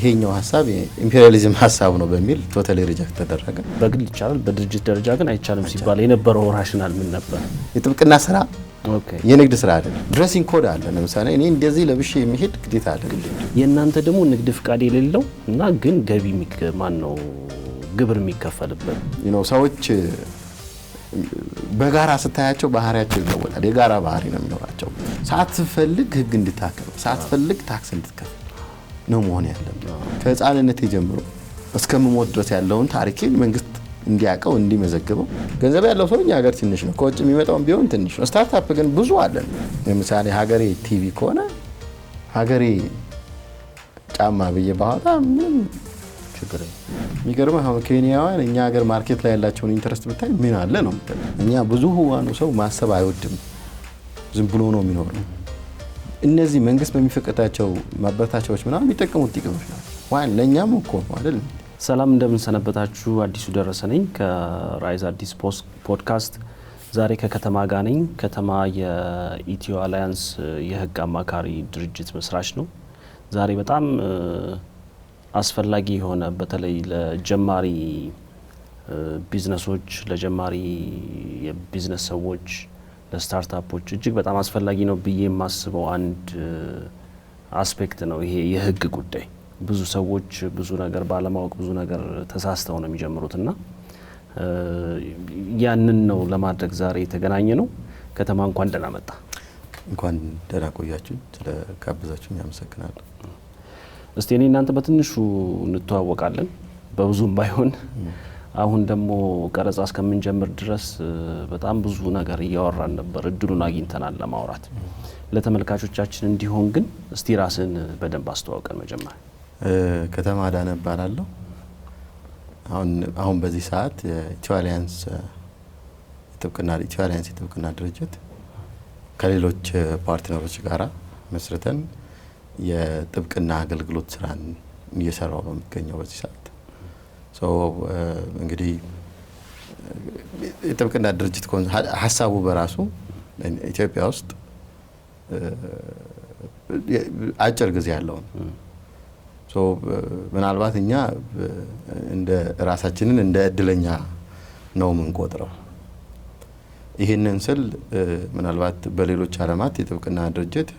ይሄኛው ሐሳብ ኢምፔሪያሊዝም ሐሳብ ነው በሚል ቶታሊ ሪጀክት ተደረገ። በግል ይቻላል በድርጅት ደረጃ ግን አይቻልም ሲባል የነበረው ራሽናል ምን ነበር? የጥብቅና ስራ የንግድ ስራ አይደለም። ድሬሲንግ ኮድ አለ። ለምሳሌ እኔ እንደዚህ ለብሼ የሚሄድ ግዴታ አይደለም። የእናንተ ደግሞ ንግድ ፍቃድ የሌለው እና ግን ገቢ ማን ነው ግብር የሚከፈልበት ሰዎች በጋራ ስታያቸው ባህሪያቸው ይለወጣል። የጋራ ባህሪ ነው የሚኖራቸው። ሳትፈልግ ህግ እንድታከብር፣ ሳትፈልግ ታክስ እንድትከፍል ነው መሆን ያለበት። ከህፃንነት ጀምሮ እስከምሞት ድረስ ያለውን ታሪኬን መንግስት እንዲያቀው እንዲመዘግበው። ገንዘብ ያለው ሰው እኛ ሀገር ትንሽ ነው፣ ከውጭ የሚመጣው ቢሆን ትንሽ ነው። ስታርታፕ ግን ብዙ አለን። ለምሳሌ ሀገሬ ቲቪ ከሆነ ሀገሬ ጫማ ብዬ ባወጣ ምንም ችግር የለም። የሚገርመው አሁን ኬንያውያን እኛ ሀገር ማርኬት ላይ ያላቸውን ኢንተረስት ብታይ ምን አለ ነው። እኛ ብዙ ህዋኑ ሰው ማሰብ አይወድም፣ ዝም ብሎ ነው የሚኖረው። እነዚህ መንግስት በሚፈቅዳቸው ማበረታቻዎች ምናምን የሚጠቀሙት ጥቅሞች ናቸው። ዋን ለኛም እኮ አይደል። ሰላም እንደምን ሰነበታችሁ። አዲሱ ደረሰ ነኝ ከራይዝ አዲስ ፖድካስት። ዛሬ ከከተማ ጋር ነኝ። ከተማ የኢትዮ አላያንስ የህግ አማካሪ ድርጅት መስራች ነው። ዛሬ በጣም አስፈላጊ የሆነ በተለይ ለጀማሪ ቢዝነሶች፣ ለጀማሪ የቢዝነስ ሰዎች፣ ለስታርታፖች እጅግ በጣም አስፈላጊ ነው ብዬ የማስበው አንድ አስፔክት ነው ይሄ የህግ ጉዳይ። ብዙ ሰዎች ብዙ ነገር ባለማወቅ ብዙ ነገር ተሳስተው ነው የሚጀምሩትና ያንን ነው ለማድረግ ዛሬ የተገናኘ ነው። ከተማ እንኳን ደህና መጣ። እንኳን ደህና ቆያችሁ። ስለጋበዛችሁኝ አመሰግናለሁ። እስቲ እኔ እናንተ በትንሹ እንተዋወቃለን፣ በብዙም ባይሆን። አሁን ደግሞ ቀረጻ እስከምንጀምር ድረስ በጣም ብዙ ነገር እያወራን ነበር፣ እድሉን አግኝተናል ለማውራት። ለተመልካቾቻችን እንዲሆን ግን እስቲ ራስን በደንብ አስተዋውቀን መጀመሪያ። ከተማ ዳነ እባላለሁ። አሁን በዚህ ሰዓት ኢትዮ አላያንስ የጥብቅና ድርጅት ከሌሎች ፓርትነሮች ጋራ መስርተን የጥብቅና አገልግሎት ስራን እየሰራው ነው የሚገኘው በዚህ ሰዓት። እንግዲህ የጥብቅና ድርጅት ሀሳቡ በራሱ ኢትዮጵያ ውስጥ አጭር ጊዜ ያለው ነው። ምናልባት እኛ እንደ ራሳችንን እንደ እድለኛ ነው የምንቆጥረው። ይህንን ስል ምናልባት በሌሎች ዓለማት የጥብቅና ድርጅት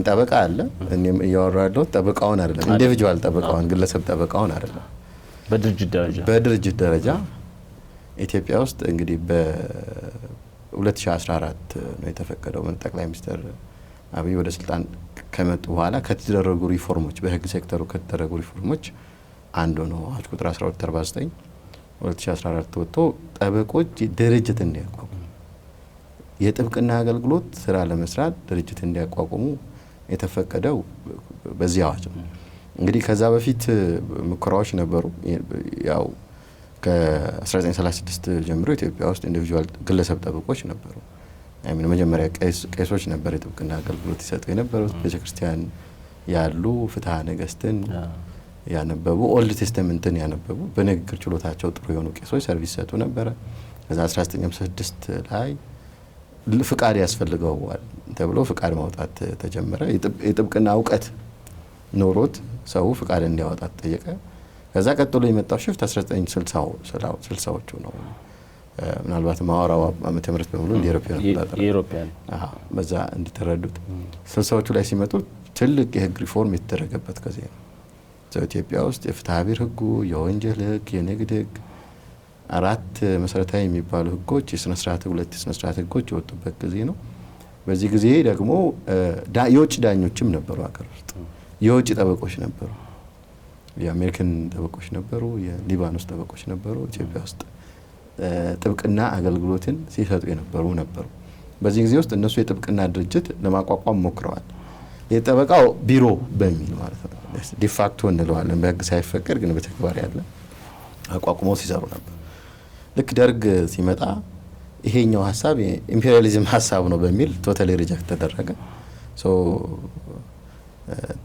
ጠበቃ አለ። እኔም እያወራሁ ያለሁት ጠበቃውን አይደለም፣ ኢንዲቪጁዋል ጠበቃውን፣ ግለሰብ ጠበቃውን አይደለም። በድርጅት ደረጃ ኢትዮጵያ ውስጥ እንግዲህ በ2014 ነው የተፈቀደው። ጠቅላይ ሚኒስትር አብይ ወደ ስልጣን ከመጡ በኋላ ከተደረጉ ሪፎርሞች፣ በህግ ሴክተሩ ከተደረጉ ሪፎርሞች አንዱ ነው አዋጅ ቁጥር 1249 2014 ወጥቶ ጠበቆች ድርጅት እንዲያቋቁሙ፣ የጥብቅና አገልግሎት ስራ ለመስራት ድርጅት እንዲያቋቁሙ የተፈቀደው በዚህ አዋጅ ነው። እንግዲህ ከዛ በፊት ሙከራዎች ነበሩ። ያው ከ1936 ጀምሮ ኢትዮጵያ ውስጥ ኢንዲቪጁዋል ግለሰብ ጠበቆች ነበሩ። መጀመሪያ ቄሶች ነበር የጥብቅና አገልግሎት ይሰጡ የነበሩት። ቤተክርስቲያን ያሉ ፍትሐ ነገስትን ያነበቡ፣ ኦልድ ቴስተመንትን ያነበቡ፣ በንግግር ችሎታቸው ጥሩ የሆኑ ቄሶች ሰርቪስ ሰጡ ነበረ። ከዛ 1956 ላይ ፍቃድ ያስፈልገዋል ተብሎ ፍቃድ ማውጣት ተጀመረ። የጥብቅና እውቀት ኖሮት ሰው ፍቃድ እንዲያወጣ ተጠየቀ። ከዛ ቀጥሎ የመጣው ሽፍት 1960ዎቹ ነው። ምናልባት ማወራው ዓመተ ምህረት በሙሉ እንደ ኢሮፒያን በዛ እንዲተረዱት 60ዎቹ ላይ ሲመጡ ትልቅ የህግ ሪፎርም የተደረገበት ጊዜ ነው። ኢትዮጵያ ውስጥ የፍትሐ ብሔር ህጉ፣ የወንጀል ህግ፣ የንግድ ህግ፣ 4 መሰረታዊ የሚባሉ ህጎች፣ የስነ ስርዓት 2 የስነ ስርዓት ህጎች የወጡበት ጊዜ ነው። በዚህ ጊዜ ደግሞ የውጭ ዳኞችም ነበሩ ሀገር ውስጥ። የውጭ ጠበቆች ነበሩ፣ የአሜሪካን ጠበቆች ነበሩ፣ የሊባኖስ ጠበቆች ነበሩ። ኢትዮጵያ ውስጥ ጥብቅና አገልግሎትን ሲሰጡ የነበሩ ነበሩ። በዚህ ጊዜ ውስጥ እነሱ የጥብቅና ድርጅት ለማቋቋም ሞክረዋል። የጠበቃው ቢሮ በሚል ማለት ነው፣ ዲፋክቶ እንለዋለን፣ በህግ ሳይፈቀድ ግን በተግባር ያለ አቋቁመው ሲሰሩ ነበር። ልክ ደርግ ሲመጣ ይሄኛው ሐሳብ የኢምፔሪያሊዝም ሐሳብ ነው በሚል ቶታሊ ሪጀክት ተደረገ።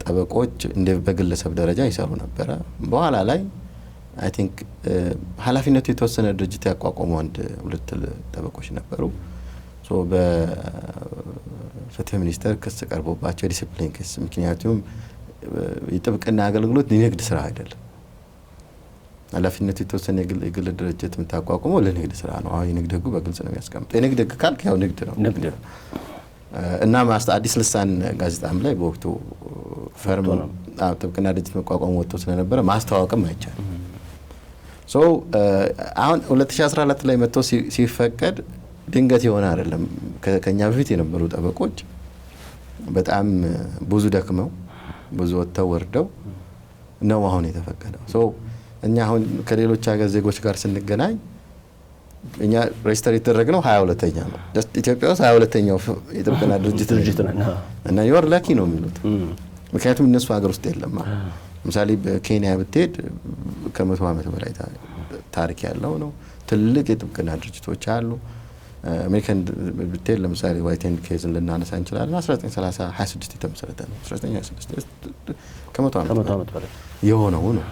ጠበቆች እንደ በግለሰብ ደረጃ ይሰሩ ነበረ። በኋላ ላይ አይ ቲንክ ኃላፊነቱ የተወሰነ ድርጅት ያቋቋሙ 2 ጠበቆች ነበሩ። በፍትህ ሚኒስቴር ክስ ቀርቦባቸው ዲሲፕሊን ክስ፣ ምክንያቱም የጥብቅና አገልግሎት የንግድ ስራ አይደለም። ኃላፊነቱ የተወሰነ የግል ድርጅት የምታቋቁመው ለንግድ ስራ ነው። አሁን የንግድ ህጉ በግልጽ ነው የሚያስቀምጠው። የንግድ ህግ ካልክ ያው ንግድ ነው። እና አዲስ ልሳን ጋዜጣም ላይ በወቅቱ ፈርም ጥብቅና ድርጅት መቋቋም ወጥቶ ስለነበረ ማስተዋወቅም አይቻልም። አሁን 2014 ላይ መጥቶ ሲፈቀድ ድንገት የሆነ አይደለም። ከኛ በፊት የነበሩ ጠበቆች በጣም ብዙ ደክመው ብዙ ወጥተው ወርደው ነው አሁን የተፈቀደው። እኛ አሁን ከሌሎች ሀገር ዜጎች ጋር ስንገናኝ እኛ ሬጅስተር የተደረግነው 22ኛ ነው። ኢትዮጵያ ውስጥ 22ኛው የጥብቅና ድርጅት እና ዩር ላኪ ነው የሚሉት። ምክንያቱም እነሱ ሀገር ውስጥ የለም። ለምሳሌ በኬንያ ብትሄድ ከ100 ዓመት በላይ ታሪክ ያለው ነው። ትልቅ የጥብቅና ድርጅቶች አሉ። አሜሪካን ብትሄድ ለምሳሌ ዋይት ኤንድ ኬዝን ልናነሳ እንችላለን። 1926 የተመሰረተ ነው። 1926 ከ100 ዓመት በላይ የሆነው ነው።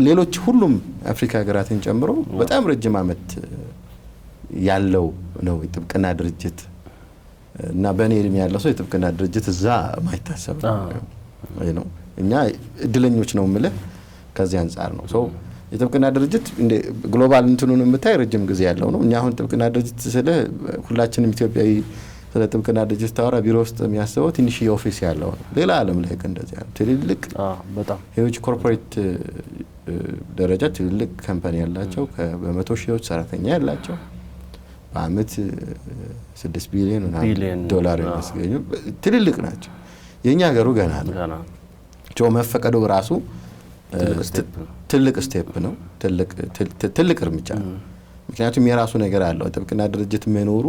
ሌሎች ሁሉም አፍሪካ ሀገራትን ጨምሮ በጣም ረጅም ዓመት ያለው ነው የጥብቅና ድርጅት እና በእኔ እድሜ ያለው ሰው የጥብቅና ድርጅት እዛ ማይታሰብ ነው። እኛ እድለኞች ነው የምልህ ከዚህ አንጻር ነው። የጥብቅና ድርጅት እንደ ግሎባል እንትኑን የምታይ ረጅም ጊዜ ያለው ነው። እኛ አሁን ጥብቅና ድርጅት ስለ ሁላችንም ኢትዮጵያዊ ስለ ጥብቅና ድርጅት ታወራ ቢሮ ውስጥ የሚያስበው ትንሽ ኦፊስ ያለው ነው። ሌላ ዓለም ላይ እንደዚህ ያለው ትልልቅ በጣም ሄውጅ ኮርፖሬት ደረጃ ትልልቅ ካምፓኒ ያላቸው በመቶ ሺዎች ሰራተኛ ያላቸው በአመት 6 ቢሊዮን ዶላር የሚያስገኙ ትልልቅ ናቸው። የኛ ሀገሩ ገና ነው። መፈቀዱ ራሱ ትልቅ ስቴፕ ነው። ትልቅ እርምጃ ነው። ምክንያቱም የራሱ ነገር አለው። ጥብቅና ድርጅት መኖሩ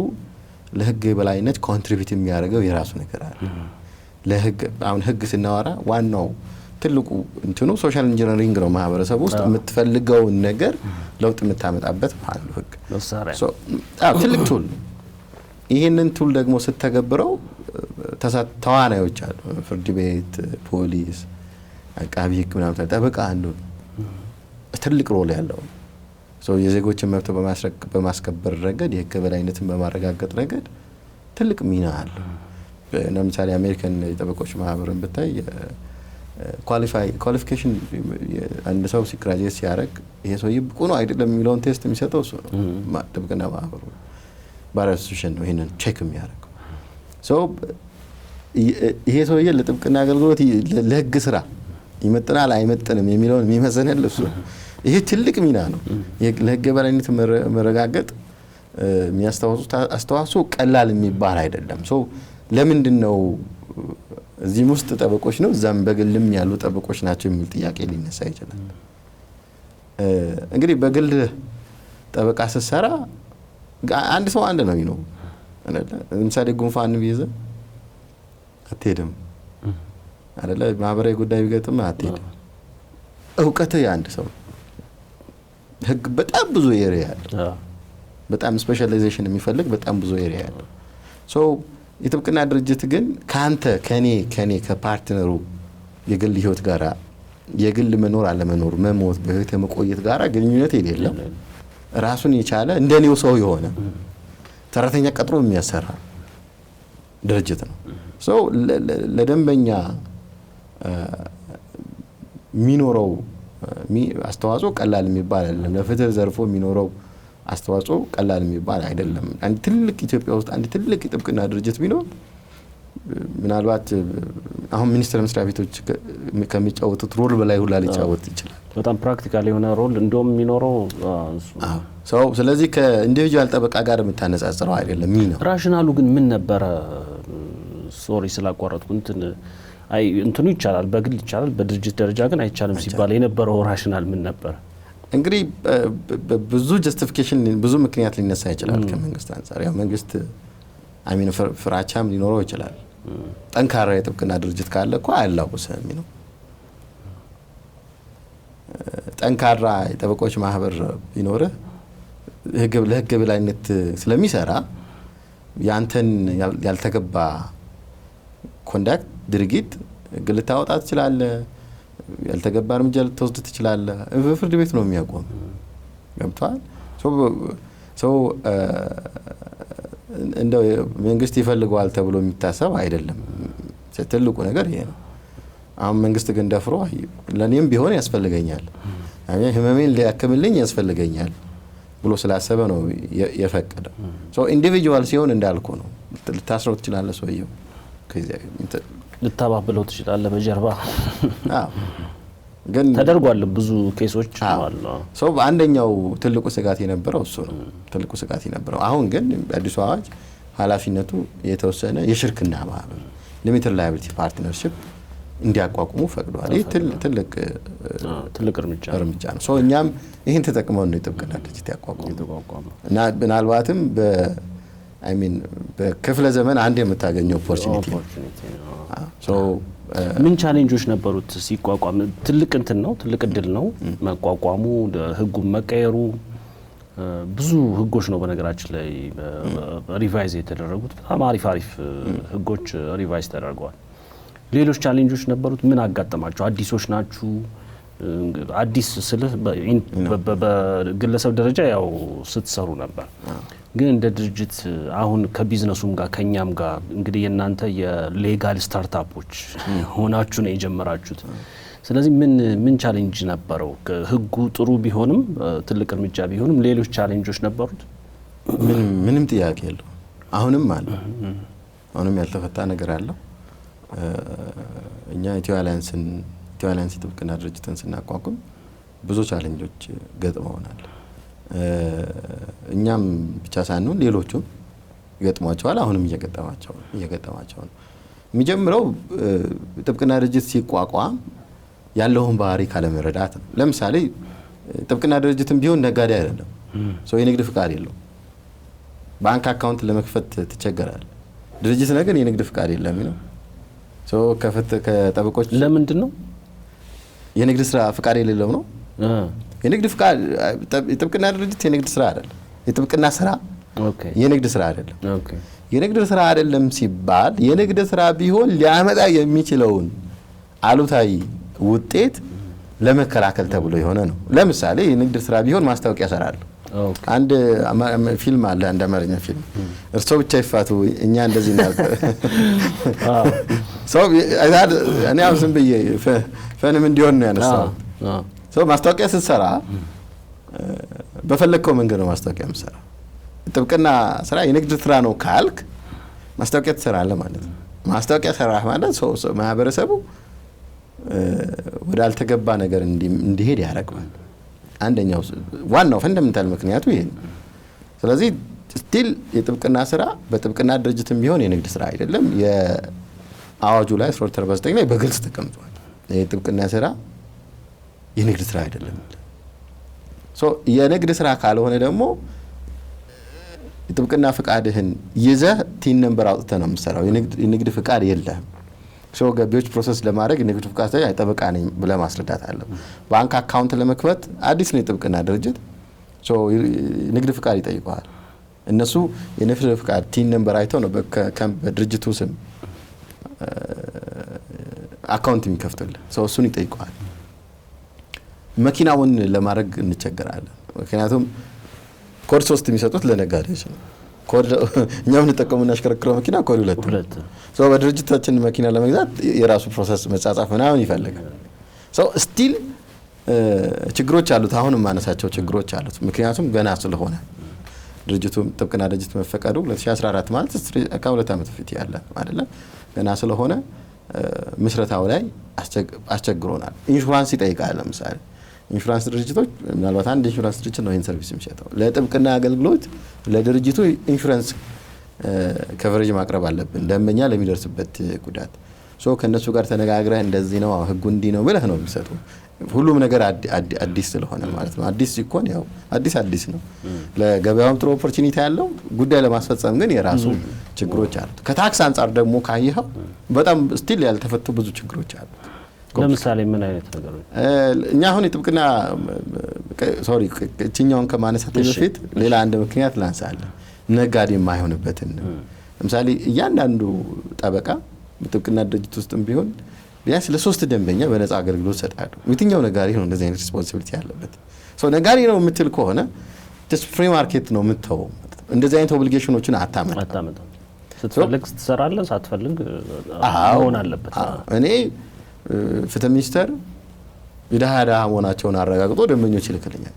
ለህግ የበላይነት ኮንትሪቢዩት የሚያደርገው የራሱ ነገር አለ። ለህግ አሁን ህግ ስናወራ ዋናው ትልቁ እንትኑ ሶሻል ኢንጂነሪንግ ነው። ማህበረሰብ ውስጥ የምትፈልገውን ነገር ለውጥ የምታመጣበት ማለት ህግ ትልቅ ቱል። ይህንን ቱል ደግሞ ስተገብረው ተዋናዮች አሉ። ፍርድ ቤት፣ ፖሊስ፣ አቃቢ ህግ ምናምን ጠበቃ አንዱ ትልቅ ሮል ያለው የዜጎችን መብት በማስከበር ረገድ የህግ የበላይነትን በማረጋገጥ ረገድ ትልቅ ሚና አለው። ለምሳሌ አሜሪካን የጠበቆች ማህበርን ብታይ ኳሊፊኬሽን አንድ ሰው ሲግራጁዌት ሲያደርግ ይሄ ሰውዬ ብቁ ነው አይደለም የሚለውን ቴስት የሚሰጠው እሱ ነው። ጥብቅና ማህበሩ ባር አሶሲዬሽን ነው ይሄንን ቼክ የሚያደርገው። ይሄ ሰውዬ ለጥብቅና አገልግሎት ለህግ ስራ ይመጥናል አይመጥንም የሚለውን የሚመዘነው እሱ ነው። ይሄ ትልቅ ሚና ነው። ለህግ የበላይነት መረጋገጥ የሚያስተዋውሱት አስተዋጽኦ ቀላል የሚባል አይደለም። ለምንድን ነው እዚህም ውስጥ ጠበቆች ነው እዛም በግልም ያሉ ጠበቆች ናቸው የሚል ጥያቄ ሊነሳ ይችላል። እንግዲህ በግል ጠበቃ ስትሰራ አንድ ሰው አንድ ነው ነው ለምሳሌ ጉንፋን ቢይዝ አትሄድም አይደለ? ማህበራዊ ጉዳይ ቢገጥም አትሄድም። እውቀት የአንድ ሰው ህግ በጣም ብዙ ኤሪያ ያለው በጣም ስፔሻላይዜሽን የሚፈልግ በጣም ብዙ ኤሪያ ያለው የጥብቅና ድርጅት ግን ካንተ ከኔ ከፓርትነሩ የግል ህይወት ጋራ የግል መኖር አለመኖር መሞት በህይወት መቆየት ጋራ ግንኙነት የሌለው ራሱን የቻለ እንደኔው ሰው የሆነ ሰራተኛ ቀጥሮ የሚያሰራ ድርጅት ነው። ለደንበኛ የሚኖረው አስተዋጽኦ ቀላል የሚባል አይደለም። ለፍትህ ዘርፎ የሚኖረው አስተዋጽኦ ቀላል የሚባል አይደለም። አንድ ትልቅ ኢትዮጵያ ውስጥ አንድ ትልቅ የጥብቅና ድርጅት ቢኖር ምናልባት አሁን ሚኒስቴር መስሪያ ቤቶች ከሚጫወቱት ሮል በላይ ሁላ ሊጫወት ይችላል። በጣም ፕራክቲካል የሆነ ሮል እንደውም የሚኖረው ስለዚህ ከኢንዲቪጁዋል ጠበቃ ጋር የምታነጻጽረው አይደለም። ነው ራሽናሉ ግን ምን ነበረ? ሶሪ ስላቋረጥኩ እንትኑ ይቻላል፣ በግል ይቻላል፣ በድርጅት ደረጃ ግን አይቻልም ሲባል የነበረው ራሽናል ምን ነበር? እንግዲህ ብዙ ጀስቲፊኬሽን ብዙ ምክንያት ሊነሳ ይችላል ከመንግስት አንፃር። ያው መንግስት ፍራቻም ሊኖረው ይችላል። ጠንካራ የጥብቅና ድርጅት ካለ እኮ አያላውስም ነው። ጠንካራ የጠበቆች ማህበር ቢኖርህ ለህግ የበላይነት ስለሚሰራ ያንተን ያልተገባ ኮንዳክት ድርጊት ግል ታወጣ ትችላለህ፣ ያልተገባ እርምጃ ልትወስድ ትችላለህ። ፍርድ ቤት ነው የሚያቆም። ገብቷል? እንደው መንግስት ይፈልገዋል ተብሎ የሚታሰብ አይደለም። ትልቁ ነገር ይሄ ነው። አሁን መንግስት ግን ደፍሮ ለኔም ቢሆን ያስፈልገኛል ህመሜን ሊያክምልኝ ያስፈልገኛል ብሎ ስላሰበ ነው የፈቀደው። ኢንዲቪጁዋል ሲሆን እንዳልኩ ነው ልታስረው ትችላለህ፣ ሰውየው ልታባብለው ትችላለህ በጀርባ። ግን ተደርጓል ብዙ ኬሶች አሉ። አንደኛው ትልቁ ስጋት የነበረው እሱ ነው፣ ትልቁ ስጋት የነበረው። አሁን ግን አዲሱ አዋጅ ኃላፊነቱ የተወሰነ የሽርክና ማህበር ሊሚትድ ላያቢሊቲ ፓርትነርሺፕ እንዲያቋቁሙ ፈቅዷል። ይህ ትልቅ እርምጃ ነው። እኛም ይህን ተጠቅመው ነው የጥብቅና ድርጅት ያቋቋመው እና ምናልባትም በክፍለ ዘመን አንድ የምታገኘው ኦፖርቹኒቲ። ምን ቻሌንጆች ነበሩት ሲቋቋም? ትልቅ እንትን ነው፣ ትልቅ እድል ነው መቋቋሙ፣ ህጉም መቀየሩ። ብዙ ህጎች ነው በነገራችን ላይ ሪቫይዝ የተደረጉት። በጣም አሪፍ ህጎች ሪቫይዝ ተደርገዋል። ሌሎች ቻሌንጆች ነበሩት? ምን አጋጠማቸው? አዲሶች ናችሁ? አዲስ ስልህ በግለሰብ ደረጃ ያው ስትሰሩ ነበር፣ ግን እንደ ድርጅት አሁን ከቢዝነሱም ጋር ከኛም ጋር እንግዲህ የእናንተ የሌጋል ስታርታፖች ሆናችሁ ነው የጀመራችሁት። ስለዚህ ምን ቻሌንጅ ነበረው? ህጉ ጥሩ ቢሆንም ትልቅ እርምጃ ቢሆንም ሌሎች ቻሌንጆች ነበሩት? ምንም ጥያቄ የለው። አሁንም አለ፣ አሁንም ያልተፈታ ነገር አለው። እኛ ኢትዮ አላያንስ ጥብቅና ድርጅትን ስናቋቁም ብዙ ቻሌንጆች ገጥመውናል። እኛም ብቻ ሳንሆን ሌሎቹም ይገጥሟቸዋል። አሁንም እየገጠማቸው ነው። የሚጀምረው ጥብቅና ድርጅት ሲቋቋም ያለውን ባህሪ ካለመረዳት ነው። ለምሳሌ ጥብቅና ድርጅትም ቢሆን ነጋዴ አይደለም፣ የንግድ ፍቃድ የለው። ባንክ አካውንት ለመክፈት ትቸገራል። ድርጅት ነገር የንግድ ፍቃድ የለም ነው ከጠበቆች ለምንድን ነው የንግድ ስራ ፍቃድ የሌለው ነው? የንግድ ፍቃድ የጥብቅና ድርጅት የንግድ ስራ አይደለም። የጥብቅና ስራ የንግድ ስራ አይደለም። የንግድ ስራ አይደለም ሲባል የንግድ ስራ ቢሆን ሊያመጣ የሚችለውን አሉታዊ ውጤት ለመከላከል ተብሎ የሆነ ነው። ለምሳሌ የንግድ ስራ ቢሆን ማስታወቂያ ሰራለሁ። አንድ ፊልም አለ፣ አንድ አማርኛ ፊልም እርሶ ብቻ ይፋቱ እኛ እንደዚህ እናልፈ እኔ አሁን ዝም ብዬ ፈንም እንዲሆን ነው ያነሳው። ማስታወቂያ ስትሰራ በፈለግከው መንገድ ነው ማስታወቂያ የምትሰራ። ጥብቅና ስራ የንግድ ስራ ነው ካልክ ማስታወቂያ ትሰራለህ ማለት ነው። ማስታወቂያ ሰራህ ማለት ማህበረሰቡ ወደ አልተገባ ነገር እንዲሄድ ያደርገዋል። አንደኛው ዋናው ፈንዳሜንታል ምክንያቱ ይሄ ነው። ስለዚህ ስቲል የጥብቅና ስራ በጥብቅና ድርጅትም ቢሆን የንግድ ስራ አይደለም። የአዋጁ ላይ 49 ላይ በግልጽ ተቀምጧል። የጥብቅና ስራ የንግድ ስራ አይደለም። የንግድ ስራ ካልሆነ ደግሞ የጥብቅና ፍቃድህን ይዘህ ቲን ነምበር አውጥተህ ነው የምትሰራው። የንግድ ፍቃድ የለህም። ገቢዎች ፕሮሰስ ለማድረግ የንግድ ፍቃድ ላይ ጠበቃ ነኝ ብለህ ማስረዳት አለ። ባንክ አካውንት ለመክፈት አዲስ ነው የጥብቅና ድርጅት ንግድ ፍቃድ ይጠይቀዋል። እነሱ የንግድ ፍቃድ ቲን ነምበር አይተው ነው በድርጅቱ ስም አካውንት የሚከፍቱልህ። እሱን ይጠይቀዋል። መኪናውን ለማድረግ እንቸገራለን። ምክንያቱም ኮድ 3 የሚሰጡት ለነጋዴዎች ነው። እኛ የምንጠቀሙ እናሽከረክረው መኪና ኮድ 2 ነው። በድርጅታችን መኪና ለመግዛት የራሱ ፕሮሰስ መጻጻፍ ምናምን ይፈልጋል። ስቲል ችግሮች አሉት። አሁንም ማነሳቸው ችግሮች አሉት። ምክንያቱም ገና ስለሆነ ድርጅቱ ጥብቅና ድርጅት መፈቀዱ 2014 ማለት ከ2 ዓመት በፊት ያለ አይደለም። ገና ስለሆነ ምስረታው ላይ አስቸግሮናል። ኢንሹራንስ ይጠይቃል። ለምሳሌ ኢንሹራንስ ድርጅቶች ምናልባት አንድ ኢንሹራንስ ድርጅት ነው ይህን ሰርቪስ የሚሰጠው። ለጥብቅና አገልግሎት ለድርጅቱ ኢንሹራንስ ከቨሬጅ ማቅረብ አለብን፣ ደንበኛ ለሚደርስበት ጉዳት። ከእነሱ ጋር ተነጋግረህ እንደዚህ ነው ህጉ እንዲህ ነው ብለህ ነው የሚሰጡ። ሁሉም ነገር አዲስ ስለሆነ ማለት ነው። አዲስ ሲኮን ያው አዲስ ነው። ለገበያውም ጥሩ ኦፖርቹኒቲ ያለው ጉዳይ ለማስፈጸም ግን የራሱ ችግሮች አሉት። ከታክስ አንጻር ደግሞ ካየኸው በጣም ስቲል ያልተፈቱ ብዙ ችግሮች አሉ። ለምሳሌ ምን አይነት ነገሮች? እኛ አሁን የጥብቅና እችኛውን ከማነሳት በፊት ሌላ አንድ ምክንያት ላንሳለን። ነጋዴ የማይሆንበትን ለምሳሌ እያንዳንዱ ጠበቃ በጥብቅና ድርጅት ውስጥም ቢሆን ቢያንስ ለ3 ደንበኛ በነፃ አገልግሎት ሰጣሉ። የትኛው ነጋዴ ነው እንደዚህ አይነት ሪስፖንሲቢሊቲ ያለበት? ነጋዴ ነው የምትል ከሆነ ፍሪ ማርኬት ነው የምትተወው። እንደዚህ አይነት ኦብሊጌሽኖችን አታመጣም። ስትፈልግ ትሰራለህ፣ ሳትፈልግ መሆን አለበት። እኔ ፍትህ ሚኒስተር የድሃ መሆናቸውን አረጋግጦ ደንበኞች ይልክልኛል።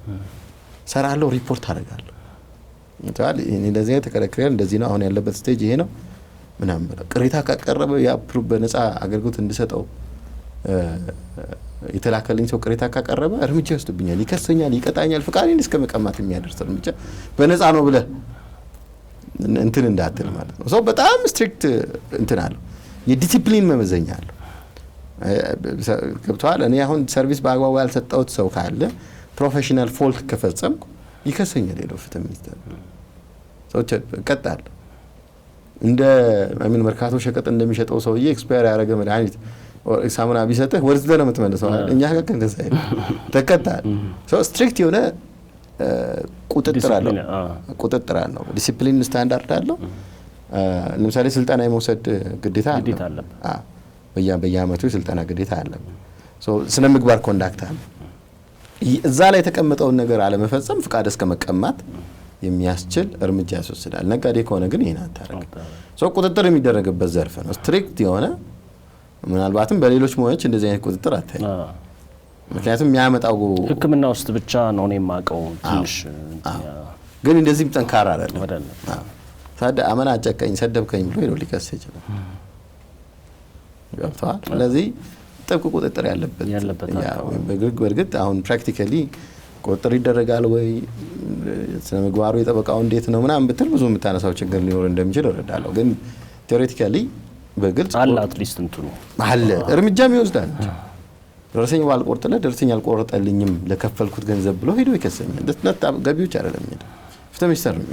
ሰራለሁ፣ ሪፖርት አደርጋለሁ። እንታል እንደዚህ ተከለክሏል፣ እንደዚህ ነው አሁን ያለበት ስቴጅ ይሄ ነው ምናምን ብለው ቅሬታ ካቀረበ የአፕሩቭ በነፃ አገልግሎት እንድሰጠው የተላከልኝ ሰው ቅሬታ ካቀረበ እርምጃ ይወስድብኛል፣ ይከሰኛል፣ ይቀጣኛል፣ ፍቃዴን እስከ መቀማት የሚያደርስ እርምጃ በነፃ ነው ብለህ እንትን እንዳትል ማለት ነው። ሰው በጣም ስትሪክት እንትን አለው፣ የዲሲፕሊን መመዘኛ አለው። ገብቶሃል? እኔ አሁን ሰርቪስ በአግባቡ ያልሰጠሁት ሰው ካለ ፕሮፌሽናል ፎልት ከፈጸምኩ ይከሰኛል። ሌላው ፍትህ ሚኒስተር ሰዎች እቀጣለሁ። እንደ አሚን መርካቶ ሸቀጥ እንደሚሸጠው ሰውዬ ኤክስፓየር ያደረገ መድኃኒት ሳሙና ቢሰጥህ ወርዝለህ ነው የምትመልሰው። እኛ ጋር እንደዛ አይደለም፣ ተቀጣለህ። ሶ ስትሪክት የሆነ ቁጥጥር አለው፣ ዲሲፕሊን ስታንዳርድ አለው። ለምሳሌ ስልጠና የመውሰድ ግዴታ አለ። በየአመቱ የስልጠና ግዴታ አለ። ስነ ምግባር ኮንዳክት አለ። እዛ ላይ የተቀመጠውን ነገር አለመፈጸም ፍቃድ እስከ መቀማት የሚያስችል እርምጃ ያስወስዳል። ነጋዴ ከሆነ ግን ይሄን አታረግ። ቁጥጥር የሚደረግበት ዘርፍ ነው፣ ስትሪክት የሆነ ምናልባትም በሌሎች ሙያዎች እንደዚህ አይነት ቁጥጥር አታይ። ምክንያቱም የሚያመጣው ሕክምና ውስጥ ብቻ ነው እኔ የማውቀው ትንሽ ግን እንደዚህም ጠንካራ አይደለም። አመናጨቀኝ፣ ሰደብከኝ ብሎ ሄዶ ሊከስ ይችላል። ገብቶሃል? ስለዚህ ጥብቅ ቁጥጥር ያለበት በእርግጥ አሁን ፕራክቲካሊ ቁጥጥር ይደረጋል ወይ ስነ ምግባሩ የጠበቃው እንዴት ነው ምናምን ብትል ብዙ የምታነሳው ችግር ሊኖር እንደሚችል እረዳለሁ። ግን ቴዎሬቲካሊ በግልጽ አለ አትሊስት እንትኑ አለ፣ እርምጃም ይወስዳል። ደረሰኝ ባልቆርጥለት ደረሰኝ አልቆረጠልኝም ለከፈልኩት ገንዘብ ብሎ ሄዶ ይከሰኛል። ለታ ገቢዎች አይደለም ሄዶ ፍትህ ሚኒስተር ነው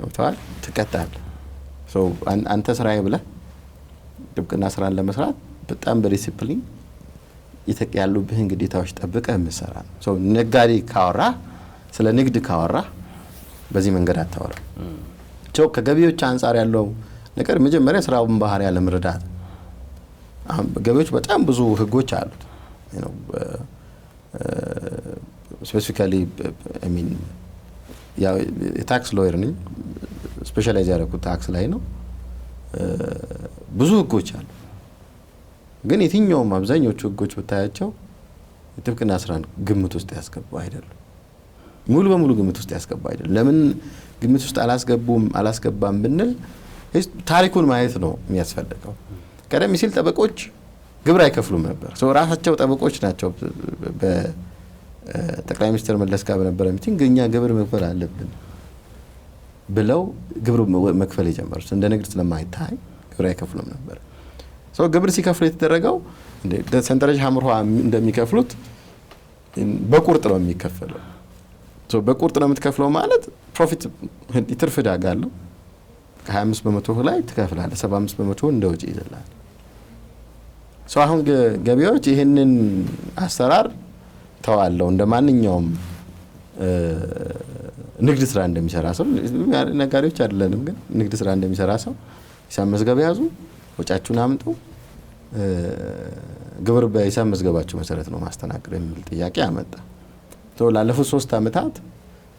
ገብቶሃል? ትቀጣለህ። አንተ ስራዬ ብለህ ጥብቅና ስራን ለመስራት በጣም በዲሲፕሊን ያሉብህን ግዴታዎች ጠብቀህ የምትሰራ ነው። ነጋዴ ካወራ ስለ ንግድ ካወራ በዚህ መንገድ አታወራ። ከገቢዎች አንጻር ያለው ነገር መጀመሪያ ስራውን ባህሪ ያለመረዳት። አሁን ገቢዎች በጣም ብዙ ህጎች አሉት። ስፔሲፊካሊ የታክስ ሎየር ነኝ፣ ስፔሻላይዝ ያደረኩት ታክስ ላይ ነው። ብዙ ህጎች አሉ። ግን የትኛውም አብዛኞቹ ህጎች ብታያቸው የጥብቅና ስራን ግምት ውስጥ ያስገቡ አይደሉም። ሙሉ በሙሉ ግምት ውስጥ ያስገቡ አይደሉም። ለምን ግምት ውስጥ አላስገባም ብንል ታሪኩን ማየት ነው የሚያስፈልገው። ቀደም ሲል ጠበቆች ግብር አይከፍሉም ነበር። ራሳቸው ጠበቆች ናቸው በጠቅላይ ሚኒስትር መለስ ጋር በነበረ ሚቲንግ እኛ ግብር መክፈል አለብን ብለው ግብር መክፈል የጀመሩት። እንደ ንግድ ስለማይታይ ግብር አይከፍሉም ነበር። ግብር ሲከፍሉ የተደረገው ሰንጠረዥ ሀምርሃ እንደሚከፍሉት በቁርጥ ነው የሚከፈለው። በቁርጥ ነው የምትከፍለው ማለት ፕሮፊት ትርፍ ዕዳ አለው። ከ25 በመቶ ላይ ትከፍላለህ፣ 75 በመቶ እንደ ወጪ ይዘላል። አሁን ገቢዎች ይህንን አሰራር ተዋለው እንደ ማንኛውም ንግድ ስራ እንደሚሰራ ሰው፣ ነጋዴዎች አይደለንም፣ ግን ንግድ ስራ እንደሚሰራ ሰው ሂሳብ መዝገብ ያዙ፣ ወጫችሁን አምጡ፣ ግብር በሂሳብ መዝገባችሁ መሰረት ነው ማስተናገድ የሚል ጥያቄ አመጣ። ላለፉት 3 አመታት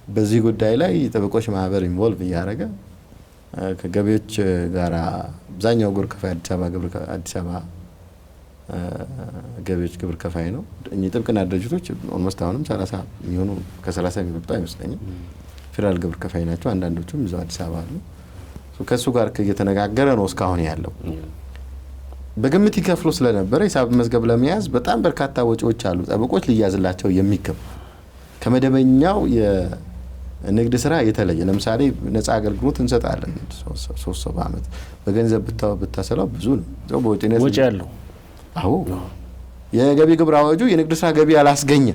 በዚህ ጉዳይ ላይ የጠበቆች ማህበር ኢንቮልቭ እያደረገ ከገቢዎች ጋር አብዛኛው ግብር ከፋይ አዲስ አበባ ገቢዎች ግብር ከፋይ ነው። እኚህ ጥብቅና ድርጅቶች ኦልሞስት አሁንም 30 የሚሆኑ ከ30 የሚበልጡ አይመስለኝም ፌደራል ግብር ከፋይ ናቸው። አንዳንዶቹም እዛው አዲስ አበባ አሉ። ከሱ ጋር እየተነጋገረ ነው እስካሁን ያለው። በግምት ይከፍሉ ስለነበረ ሂሳብ መዝገብ ለመያዝ በጣም በርካታ ወጪዎች አሉ። ጠበቆች ሊያዝላቸው የሚገባ ከመደበኛው የንግድ ስራ የተለየ። ለምሳሌ ነፃ አገልግሎት እንሰጣለን 3 ሰው በአመት በገንዘብ ብታሰላው ብዙ ነው ወጪ ያለው። አዎ የገቢ ግብር አዋጁ የንግድ ስራ ገቢ ያላስገኘ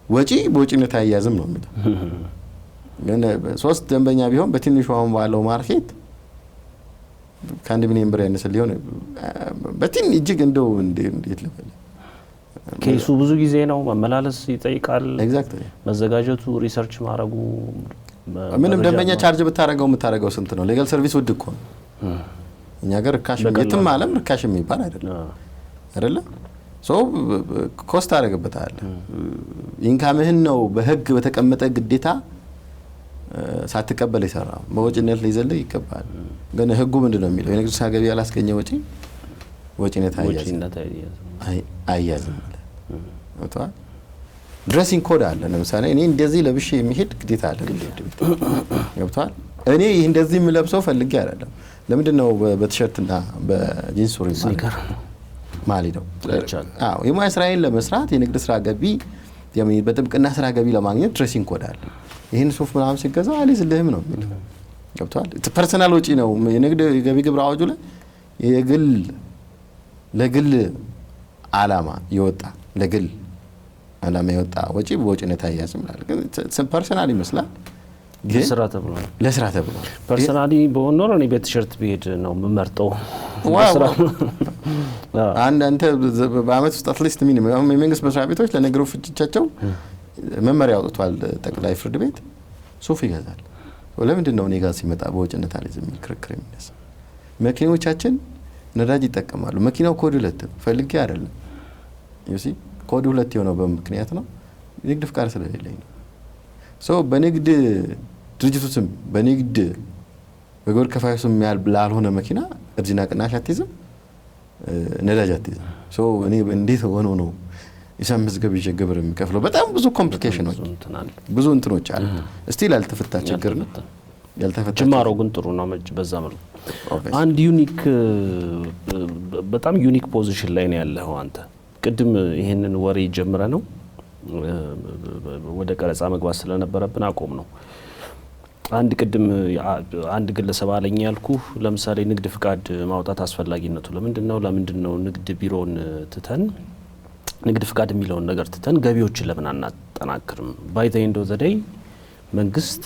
ወጪ በወጪነት አያያዝም ነው የሚለው። ግን 3 ደንበኛ ቢሆን በትንሹ አሁን ባለው ማርኬት ከ1 ሚሊዮን ብር ያነሰ ሊሆን በትን እጅግ እንደው እንዴት ልበል፣ ኬሱ ብዙ ጊዜ ነው መመላለስ ይጠይቃል። ኤግዛክትሊ መዘጋጀቱ፣ ሪሰርች ማድረጉ። ምንም ደንበኛ ቻርጅ የምታረገው ስንት ነው? ሌጋል ሰርቪስ ውድ እኮ ነው። እኛ ጋር ርካሽ የትም ዓለም ርካሽ የሚባል አይደለም። ኮስት አደረግበታል። ኢንካምህን ነው በህግ በተቀመጠ ግዴታ ሳትቀበል ይሰራው በወጪነት ሊዘልይ ይገባል። ግን ህጉ ምንድነው የሚለው? የንግድ ስራ ገቢ ያላስገኘ ወጪ ወጪነት አያዝም ማለት ድሬሲንግ ኮድ አለ። ለምሳሌ እኔ እንደዚህ ለብሼ የሚሄድ ግዴታ አለ ገብቷል። እኔ እንደዚህ የምለብሰው ፈልጌ አይደለም። ለምንድነው በቲሸርትና በጂንስ ሱሪ ማሊደው? አዎ የሙያ ስራዬን ለመስራት የንግድ ስራ ገቢ በጥብቅና ስራ ገቢ ለማግኘት ድሬሲንግ ኮድ አለ። ይሄን ሱፍ ምናምን ሲገዛ አልይዝልህም ነው የሚለው ገብቷል። ፐርሰናል ወጪ ነው። የንግድ ገቢ ግብር አዋጁ ላይ ለግል አላማ ይወጣ ለግል አላማ ይወጣ ወጪ በወጪነት አያዝም ይላል። ግን ፐርሰናል ይመስላል ግን ለስራ ተብሏል። ፐርሰናሊ በሆነ እኔ በቲሸርት ብሄድ ነው የምመርጠው። አንተ በአመት ውስጥ አትሊስት ሚኒመም የመንግስት መስሪያ ቤቶች ለነገሩ ፍጭቻቸው መመሪያ አውጥቷል። ጠቅላይ ፍርድ ቤት ሱፍ ይገዛል። ለምንድን ነው እኔ ጋር ሲመጣ በወጪነት አልይዝም የሚል ክርክር የሚነሳ? መኪኖቻችን ነዳጅ ይጠቀማሉ። መኪናው ኮድ 2 ፈልጌ አይደለም ዩሲ ኮድ 2 የሆነው በምክንያት ነው። ንግድ ፍቃድ ስለሌለኝ ነው። በንግድ ድርጅቱ ስም በንግድ በግብር ከፋዩ ስም ላልሆነ መኪና እርጅና ቅናሽ አትይዝም፣ ነዳጅ አትይዝም። እኔ እንዴት ሆኖ ነው የሂሳብ መዝገብ ይዤ ግብር የሚከፍለው? በጣም ብዙ ኮምፕሊኬሽኖች ብዙ እንትኖች አሉ። እስቲል ያልተፈታ ችግር ነው። ያልተፈታ ጅማሮ ግን ጥሩ ነው። በዛ መልኩ አንድ ዩኒክ በጣም ዩኒክ ፖዚሽን ላይ ነው ያለው አንተ። ቅድም ይሄንን ወሬ ጀምረ ነው ወደ ቀረጻ መግባት ስለነበረብን አቆም ነው። አንድ ግለሰብ አለኝ ያልኩ ለምሳሌ ንግድ ፍቃድ ማውጣት አስፈላጊነቱ ለምንድነው ንግድ ቢሮን ትተን ንግድ ፍቃድ የሚለውን ነገር ትተን ገቢዎችን ለምን አናጠናክርም? ባይ ዘ ኤንድ ኦፍ ዘ ዴይ መንግስት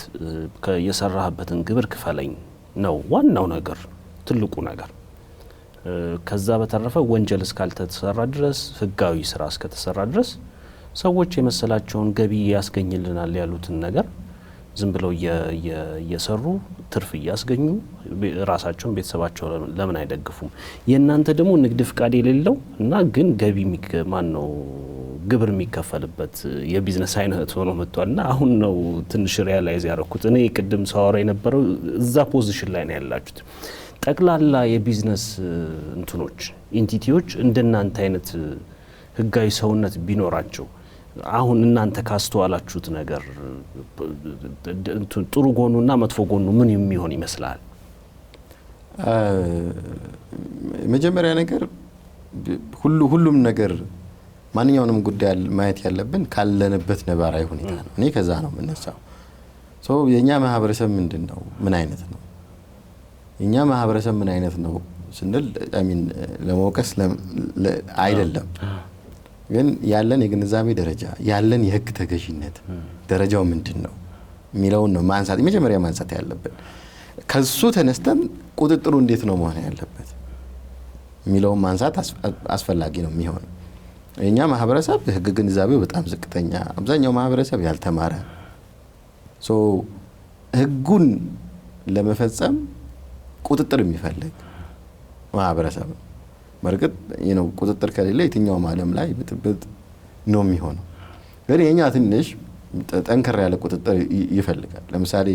የሰራህበትን ግብር ክፈለኝ ነው ዋናው ነገር፣ ትልቁ ነገር። ከዛ በተረፈ ወንጀል እስካልተሰራ ድረስ ህጋዊ ስራ እስከተሰራ ድረስ ሰዎች የመሰላቸውን ገቢ ያስገኝልናል ያሉትን ነገር ዝም ብለው እየሰሩ ትርፍ እያስገኙ ራሳቸውን ቤተሰባቸው ለምን አይደግፉም? የእናንተ ደግሞ ንግድ ፍቃድ የሌለው እና ግን ገቢ ማነው ግብር የሚከፈልበት የቢዝነስ አይነት ሆኖ መጥቷልና አሁን ነው ትንሽ ሪያላይዝ ያደረኩት። እኔ ቅድም ሳወራ የነበረው እዛ ፖዚሽን ላይ ነው ያላችሁት። ጠቅላላ የቢዝነስ እንትኖች ኢንቲቲዎች እንደናንተ አይነት ህጋዊ ሰውነት ቢኖራቸው አሁን እናንተ ካስተዋላችሁት ነገር ጥሩ ጎኑና መጥፎ ጎኑ ምን የሚሆን ይመስላል? መጀመሪያ ነገር ሁሉም ነገር ማንኛውንም ጉዳይ ማየት ያለብን ካለንበት ነባራዊ ሁኔታ ነው። እኔ ከዛ ነው የምነሳው። የኛ ማህበረሰብ ምንድነው? ምን አይነት ነው? የኛ ማህበረሰብ ምን አይነት ነው ስንል ለመወቀስ አይደለም፣ ግን ያለን የግንዛቤ ደረጃ ያለን የህግ ተገዥነት ደረጃው ምንድነው የሚለውን ነው ማንሳት የመጀመሪያ ማንሳት ያለብን። ከሱ ተነስተን ቁጥጥሩ እንዴት ነው መሆን ያለበት የሚለውን ማንሳት አስፈላጊ ነው የሚሆነው። የኛ ማህበረሰብ የህግ ግንዛቤው በጣም ዝቅተኛ፣ አብዛኛው ማህበረሰብ ያልተማረ ህጉን ለመፈጸም ቁጥጥር የሚፈልግ ማህበረሰብ ነው። በርግጥ ቁጥጥር ከሌለ የትኛውም ዓለም ላይ ብጥብጥ ነው የሚሆነው። ግን የኛ ትንሽ ጠንከር ያለ ቁጥጥር ይፈልጋል። ለምሳሌ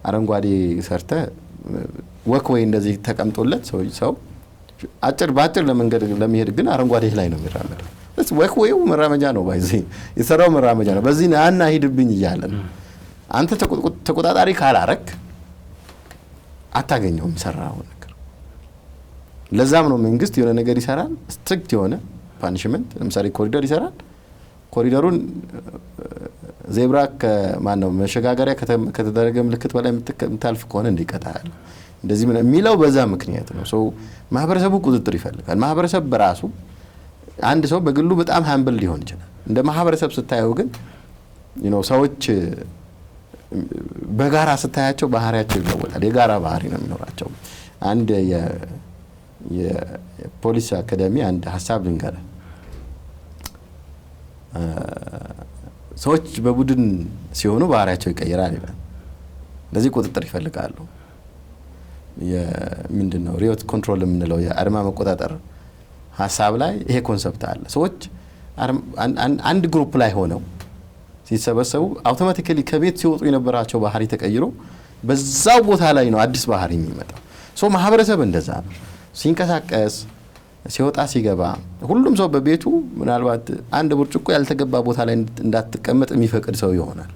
አረንጓዴ ሰርተ ወክወይ እንደዚህ ተቀምጦለት ሰው በአጭር ለመንገድ ለሚሄድ ግን አረንጓዴ ላይ ነው የሚራመደው። ወክወዩ መራመጃ ነው የሰራው መራመጃ ነው። በዚህ ናና ሂድብኝ እያለ ነው። አንተ ተቆጣጣሪ ካላረክ አታገኘውም ሰራው ነገር። ለዛም ነው መንግስት የሆነ ነገር ይሰራል፣ ስትሪክት የሆነ ፓኒሽመንት። ለምሳሌ ኮሪደር ይሰራል። ኮሪደሩን ዜብራ ከማነው መሸጋገሪያ ከተደረገ ምልክት በላይ የምታልፍ ከሆነ እንዲቀጣል እንደዚህ የሚለው በዛ ምክንያት ነው። ማህበረሰቡ ቁጥጥር ይፈልጋል። ማህበረሰብ በራሱ አንድ ሰው በግሉ በጣም ሃምብል ሊሆን ይችላል። እንደ ማህበረሰብ ስታየው ግን ሰዎች በጋራ ስታያቸው ባህሪያቸው ይለወጣል። የጋራ ባህሪ ነው የሚኖራቸው። አንድ የፖሊስ አካዳሚ አንድ ሀሳብ ልንገር። ሰዎች በቡድን ሲሆኑ ባህሪያቸው ይቀየራል ይላል። ለዚህ ቁጥጥር ይፈልጋሉ። ምንድነው ሪዮት ኮንትሮል የምንለው የአድማ መቆጣጠር ሀሳብ ላይ ይሄ ኮንሰፕት አለ። ሰዎች አንድ ግሩፕ ላይ ሆነው ሲሰበሰቡ አውቶማቲካሊ ከቤት ሲወጡ የነበራቸው ባህሪ ተቀይሮ በዛው ቦታ ላይ ነው አዲስ ባህሪ የሚመጣው። ማህበረሰብ እንደዛ ነው ሲንቀሳቀስ ሲወጣ ሲገባ ሁሉም ሰው በቤቱ ምናልባት አንድ ብርጭቆ ያልተገባ ቦታ ላይ እንዳትቀመጥ የሚፈቅድ ሰው ይሆናል።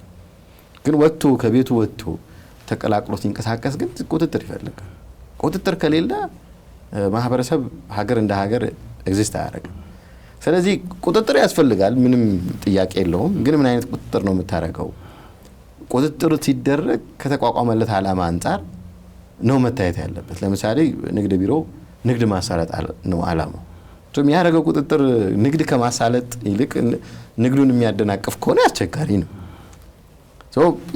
ግን ወጥቶ ከቤቱ ወጥቶ ተቀላቅሎ ሲንቀሳቀስ ግን ቁጥጥር ይፈልጋል። ቁጥጥር ከሌለ ማህበረሰብ ሀገር እንደ ሀገር ኤግዚስት አያደርግም። ስለዚህ ቁጥጥር ያስፈልጋል፣ ምንም ጥያቄ የለውም። ግን ምን አይነት ቁጥጥር ነው የምታደርገው? ቁጥጥር ሲደረግ ከተቋቋመለት ዓላማ አንጻር ነው መታየት ያለበት። ለምሳሌ ንግድ ቢሮ ንግድ ማሳለጥ ነው ዓላማው። የሚያደርገው ቁጥጥር ንግድ ከማሳለጥ ይልቅ ንግዱን የሚያደናቅፍ ከሆነ አስቸጋሪ ነው።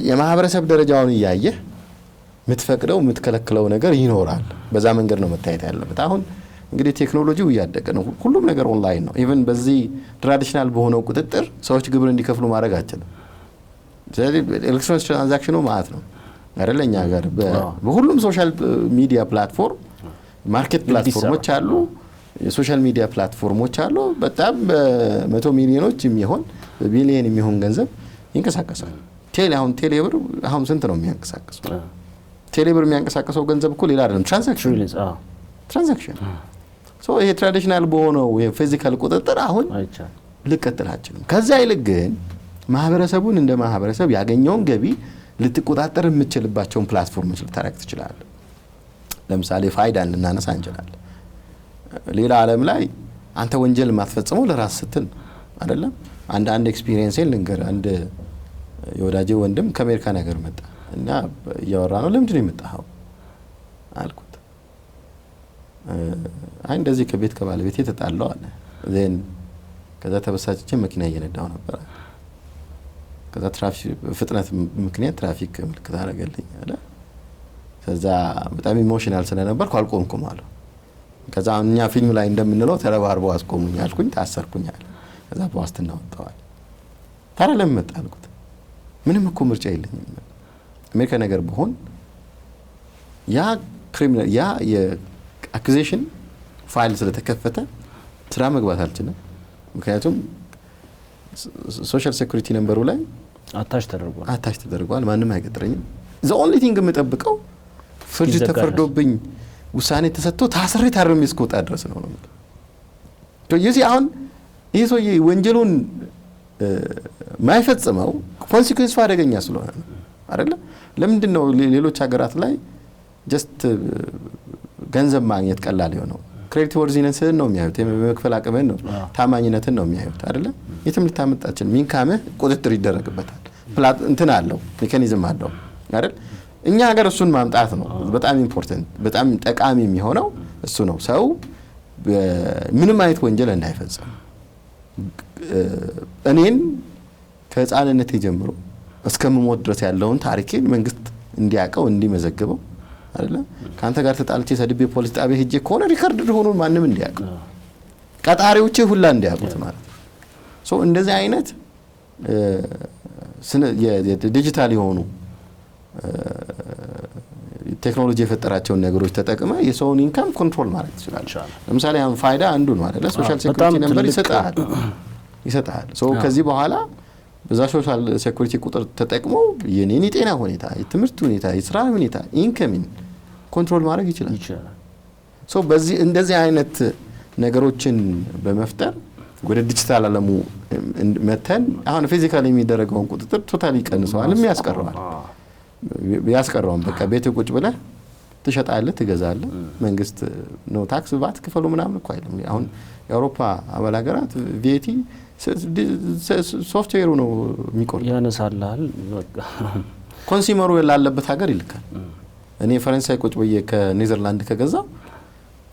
የማህበረሰብ ደረጃውን እያየህ የምትፈቅደው የምትከለክለው ነገር ይኖራል። በዛ መንገድ ነው መታየት ያለበት። አሁን እንግዲህ ቴክኖሎጂው እያደገ ነው። ሁሉም ነገር ኦንላይን ነው። ኢቨን በዚህ ትራዲሽናል በሆነው ቁጥጥር ሰዎች ግብር እንዲከፍሉ ማድረግ አችልም። ስለዚህ ኤሌክትሮኒክስ ትራንዛክሽኑ ማለት ነው አይደለ? እኛ ጋር በሁሉም ሶሻል ሚዲያ ፕላትፎርም ማርኬት ፕላትፎርሞች አሉ፣ የሶሻል ሚዲያ ፕላትፎርሞች አሉ። በጣም በመቶ ሚሊዮኖች የሚሆን በቢሊየን የሚሆን ገንዘብ ይንቀሳቀሳል። ቴሌብር አሁን ስንት ነው የሚያንቀሳቀሰው? ቴሌብር የሚያንቀሳቀሰው ገንዘብ እኮ ሌላ አይደለም፣ ትራንዛክሽን። ይሄ ትራዲሽናል በሆነው የፊዚካል ቁጥጥር አሁን ልቀጥል አችልም። ከዛ ይልቅ ግን ማህበረሰቡን እንደ ማህበረሰብ ያገኘውን ገቢ ልትቆጣጠር የምትችልባቸውን ፕላትፎርሞች ልታረግ ትችላለህ። ለምሳሌ ፋይዳን ልናነሳ እንችላለን። ሌላ ዓለም ላይ አንተ ወንጀል የማትፈጽመው ለራስ ስትል አይደለም። አንድ ኤክስፒሪየንሴን ልንገር። አንድ የወዳጄ ወንድም ከአሜሪካን ሀገር መጣ እና እያወራ ነው። ለምንድን ነው የመጣኸው አልኩት። አይ እንደዚህ ከቤት ከባለቤቴ ተጣላሁ አለ። ዜን ከዛ ተበሳጭቼ መኪና እየነዳሁ ነበር። ከዛ ትራፊክ ፍጥነት ምክንያት ትራፊክ ምልክት አደረገልኝ አለ። ከዛ በጣም ኢሞሽናል ስለነበርኩ አልቆምኩም አለ። ከዛ እኛ ፊልም ላይ እንደምንለው ተረባርበው አስቆሙኝ አልኩኝ፣ ታሰርኩኝ አለ። ከዛ በዋስትና ወጣሁ። ታዲያ ለምን መጣ አልኩት። ምንም እኮ ምርጫ የለኝም። አሜሪካ ነገር በሆን ያ ክሪሚናል ያ የአኩዜሽን ፋይል ስለተከፈተ ስራ መግባት አልችልም። ምክንያቱም ሶሻል ሴኩሪቲ ነምበሩ ላይ አታች ተደርጓል። ማንም አይቀጥረኝም። ዘ ኦንሊ ቲንግ የምጠብቀው ፍርድ ተፈርዶብኝ ውሳኔ ተሰጥቶ ታስሬ ታርሜ እስክወጣ ድረስ ነው ነው። ስለዚህ አሁን ይህ ሰውዬ ወንጀሉን ማይፈጽመው ኮንሲኩዌንስ አደገኛ ስለሆነ ነው አይደለ? ለምንድን ነው ሌሎች ሀገራት ላይ ጀስት ገንዘብ ማግኘት ቀላል የሆነው? ክሬዲት ወርዚነስን ነው የሚያዩት፣ የመክፈል አቅምን ነው፣ ታማኝነትን ነው የሚያዩት አይደለ? የትም ልታመጣችን ሚንካምህ ቁጥጥር ይደረግበታል። እንትን አለው፣ ሜካኒዝም አለው አይደል? እኛ ሀገር እሱን ማምጣት ነው በጣም ኢምፖርታንት፣ በጣም ጠቃሚ የሚሆነው እሱ ነው። ሰው ምንም አይነት ወንጀል እንዳይፈጽም እኔን ከህፃንነት ጀምሮ እስከምሞት ድረስ ያለውን ታሪኬን መንግስት እንዲያውቀው እንዲመዘግበው አይደለ? ካንተ ጋር ተጣልቼ ሰድቤ ፖሊስ ጣቢያ ሄጄ ከሆነ ሪከርድ ሆኖ ማንም እንዲያውቀው፣ ቀጣሪዎቼ ሁላ እንዲያውቁት ማለት ነው። ሶ እንደዚህ አይነት ዲጂታል የሆኑ ቴክኖሎጂ የፈጠራቸውን ነገሮች ተጠቅመ የሰውን ኢንካም ኮንትሮል ማድረግ ትችላለህ። ለምሳሌ አሁን ፋይዳ አንዱ ነው አይደለ? ሶሻል ሴኩሪቲ ነምበር ይሰጣል። ሶ ከዚህ በኋላ በዛ ሶሻል ሴኩሪቲ ቁጥር ተጠቅሞ የኔን የጤና ሁኔታ፣ የትምህርት ሁኔታ፣ የስራ ሁኔታ፣ ኢንካምን ኮንትሮል ማድረግ ይችላል። ሶ በዚህ እንደዚህ አይነት ነገሮችን በመፍጠር ወደ ዲጂታል ዓለሙ መተን አሁን ፊዚካሊ የሚደረገውን ቁጥጥር ቶታሊ ቀንሰዋል፣ ያስቀረዋል። በቃ ቤት ቁጭ ብለህ ትሸጣለህ፣ ትገዛለህ። መንግስት ነው ታክስ ባት ክፈሉ ምናምን እኮ አይደለም። አሁን የአውሮፓ አባል ሀገራት ቪኤቲ ሶፍትዌሩ ነው የሚቆርጥ ያነሳልሃል። ኮንሱመሩ ላለበት ሀገር ይልካል። እኔ ፈረንሳይ ቁጭ ብዬ ከኔዘርላንድ ከገዛው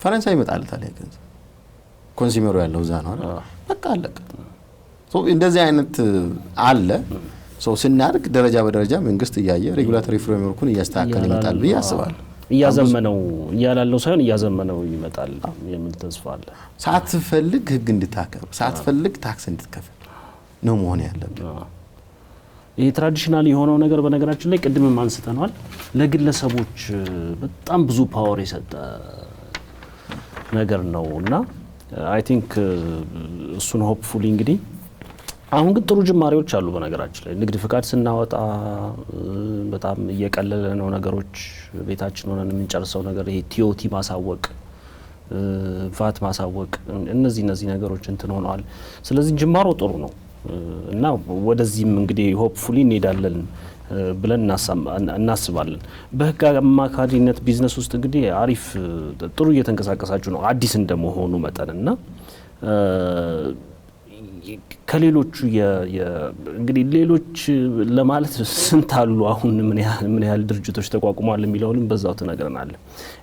ፈረንሳይ ይመጣልታል ያ ገንዘብ። ኮንሱመሩ ያለው እዛ ነው አይደል? በቃ አለቀ። እንደዚህ አይነት አለ። ስናድግ ደረጃ በደረጃ መንግስት እያየ ሬጉላቶሪ ፍሬምወርኩን እያስተካከለ ይመጣል ብዬ አስባለሁ። እያዘመነው እያላለው ሳይሆን እያዘመነው ይመጣል የሚል ተስፋ አለ። ሳትፈልግ ህግ እንድታከብር፣ ሳትፈልግ ታክስ እንድትከፍል ነው መሆን ያለበት። ይሄ ትራዲሽናል የሆነው ነገር በነገራችን ላይ ቅድምም አንስተናል፣ ለግለሰቦች በጣም ብዙ ፓወር የሰጠ ነገር ነው እና አይ ቲንክ እሱን ሆፕፉሊ እንግዲህ አሁን ግን ጥሩ ጅማሬዎች አሉ። በነገራችን ላይ ንግድ ፍቃድ ስናወጣ በጣም እየቀለለ ነው ነገሮች። ቤታችን ሆነን የምንጨርሰው ነገር ይሄ ቲኦቲ ማሳወቅ ቫት ማሳወቅ እነዚህ ነገሮች እንትን ሆነዋል። ስለዚህ ጅማሮ ጥሩ ነው እና ወደዚህም እንግዲህ ሆፕፉሊ እንሄዳለን ብለን እናስባለን። በህግ አማካሪነት ቢዝነስ ውስጥ እንግዲህ አሪፍ ጥሩ እየተንቀሳቀሳችሁ ነው አዲስ እንደመሆኑ መጠንና ከሌሎቹ እንግዲህ ሌሎች ለማለት ስንት አሉ አሁን ምን ያህል ድርጅቶች ተቋቁመዋል የሚለውንም በዛው ተነግረናል።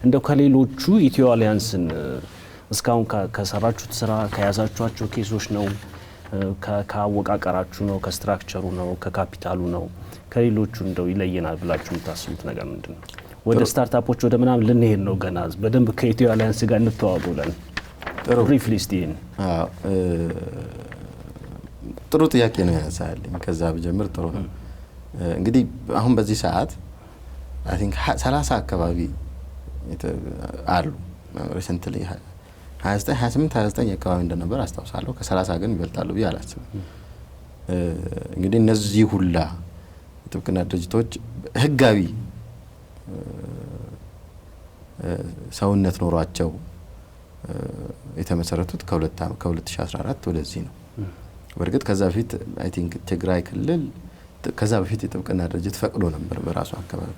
እንደው ከሌሎቹ ኢትዮ አሊያንስን እስካሁን ከሰራችሁት ስራ ከያዛችኋቸው ኬሶች ነው ከአወቃቀራችሁ ነው ከስትራክቸሩ ነው ከካፒታሉ ነው ከሌሎቹ እንደው ይለየናል ብላችሁ የምታስቡት ነገር ምንድነው? ወደ ስታርታፖች ወደ ምናምን ልንሄድ ነው ገና በደንብ ከኢትዮ አሊያንስ ጋር እንተዋወቁ ብለን ብሪፍሊ ስቲን ጥሩ ጥያቄ ነው ያነሳልኝ። ከዛ በጀምር ጥሩ ነው። እንግዲህ አሁን በዚህ ሰዓት አይ ቲንክ 30 አካባቢ አሉ ሪሰንትሊ 28 አካባቢ እንደነበር አስታውሳለሁ። ከ30 ግን ይበልጣሉ ብዬ አላስብም። እንግዲህ እነዚህ ሁላ የጥብቅና ድርጅቶች ህጋዊ ሰውነት ኖሯቸው የተመሰረቱት ከ2014 ወደዚህ ነው። በርግጥ ከዛ በፊት አይ ቲንክ ትግራይ ክልል ከዛ በፊት የጥብቅና ድርጅት ፈቅዶ ነበር በራሱ አካባቢ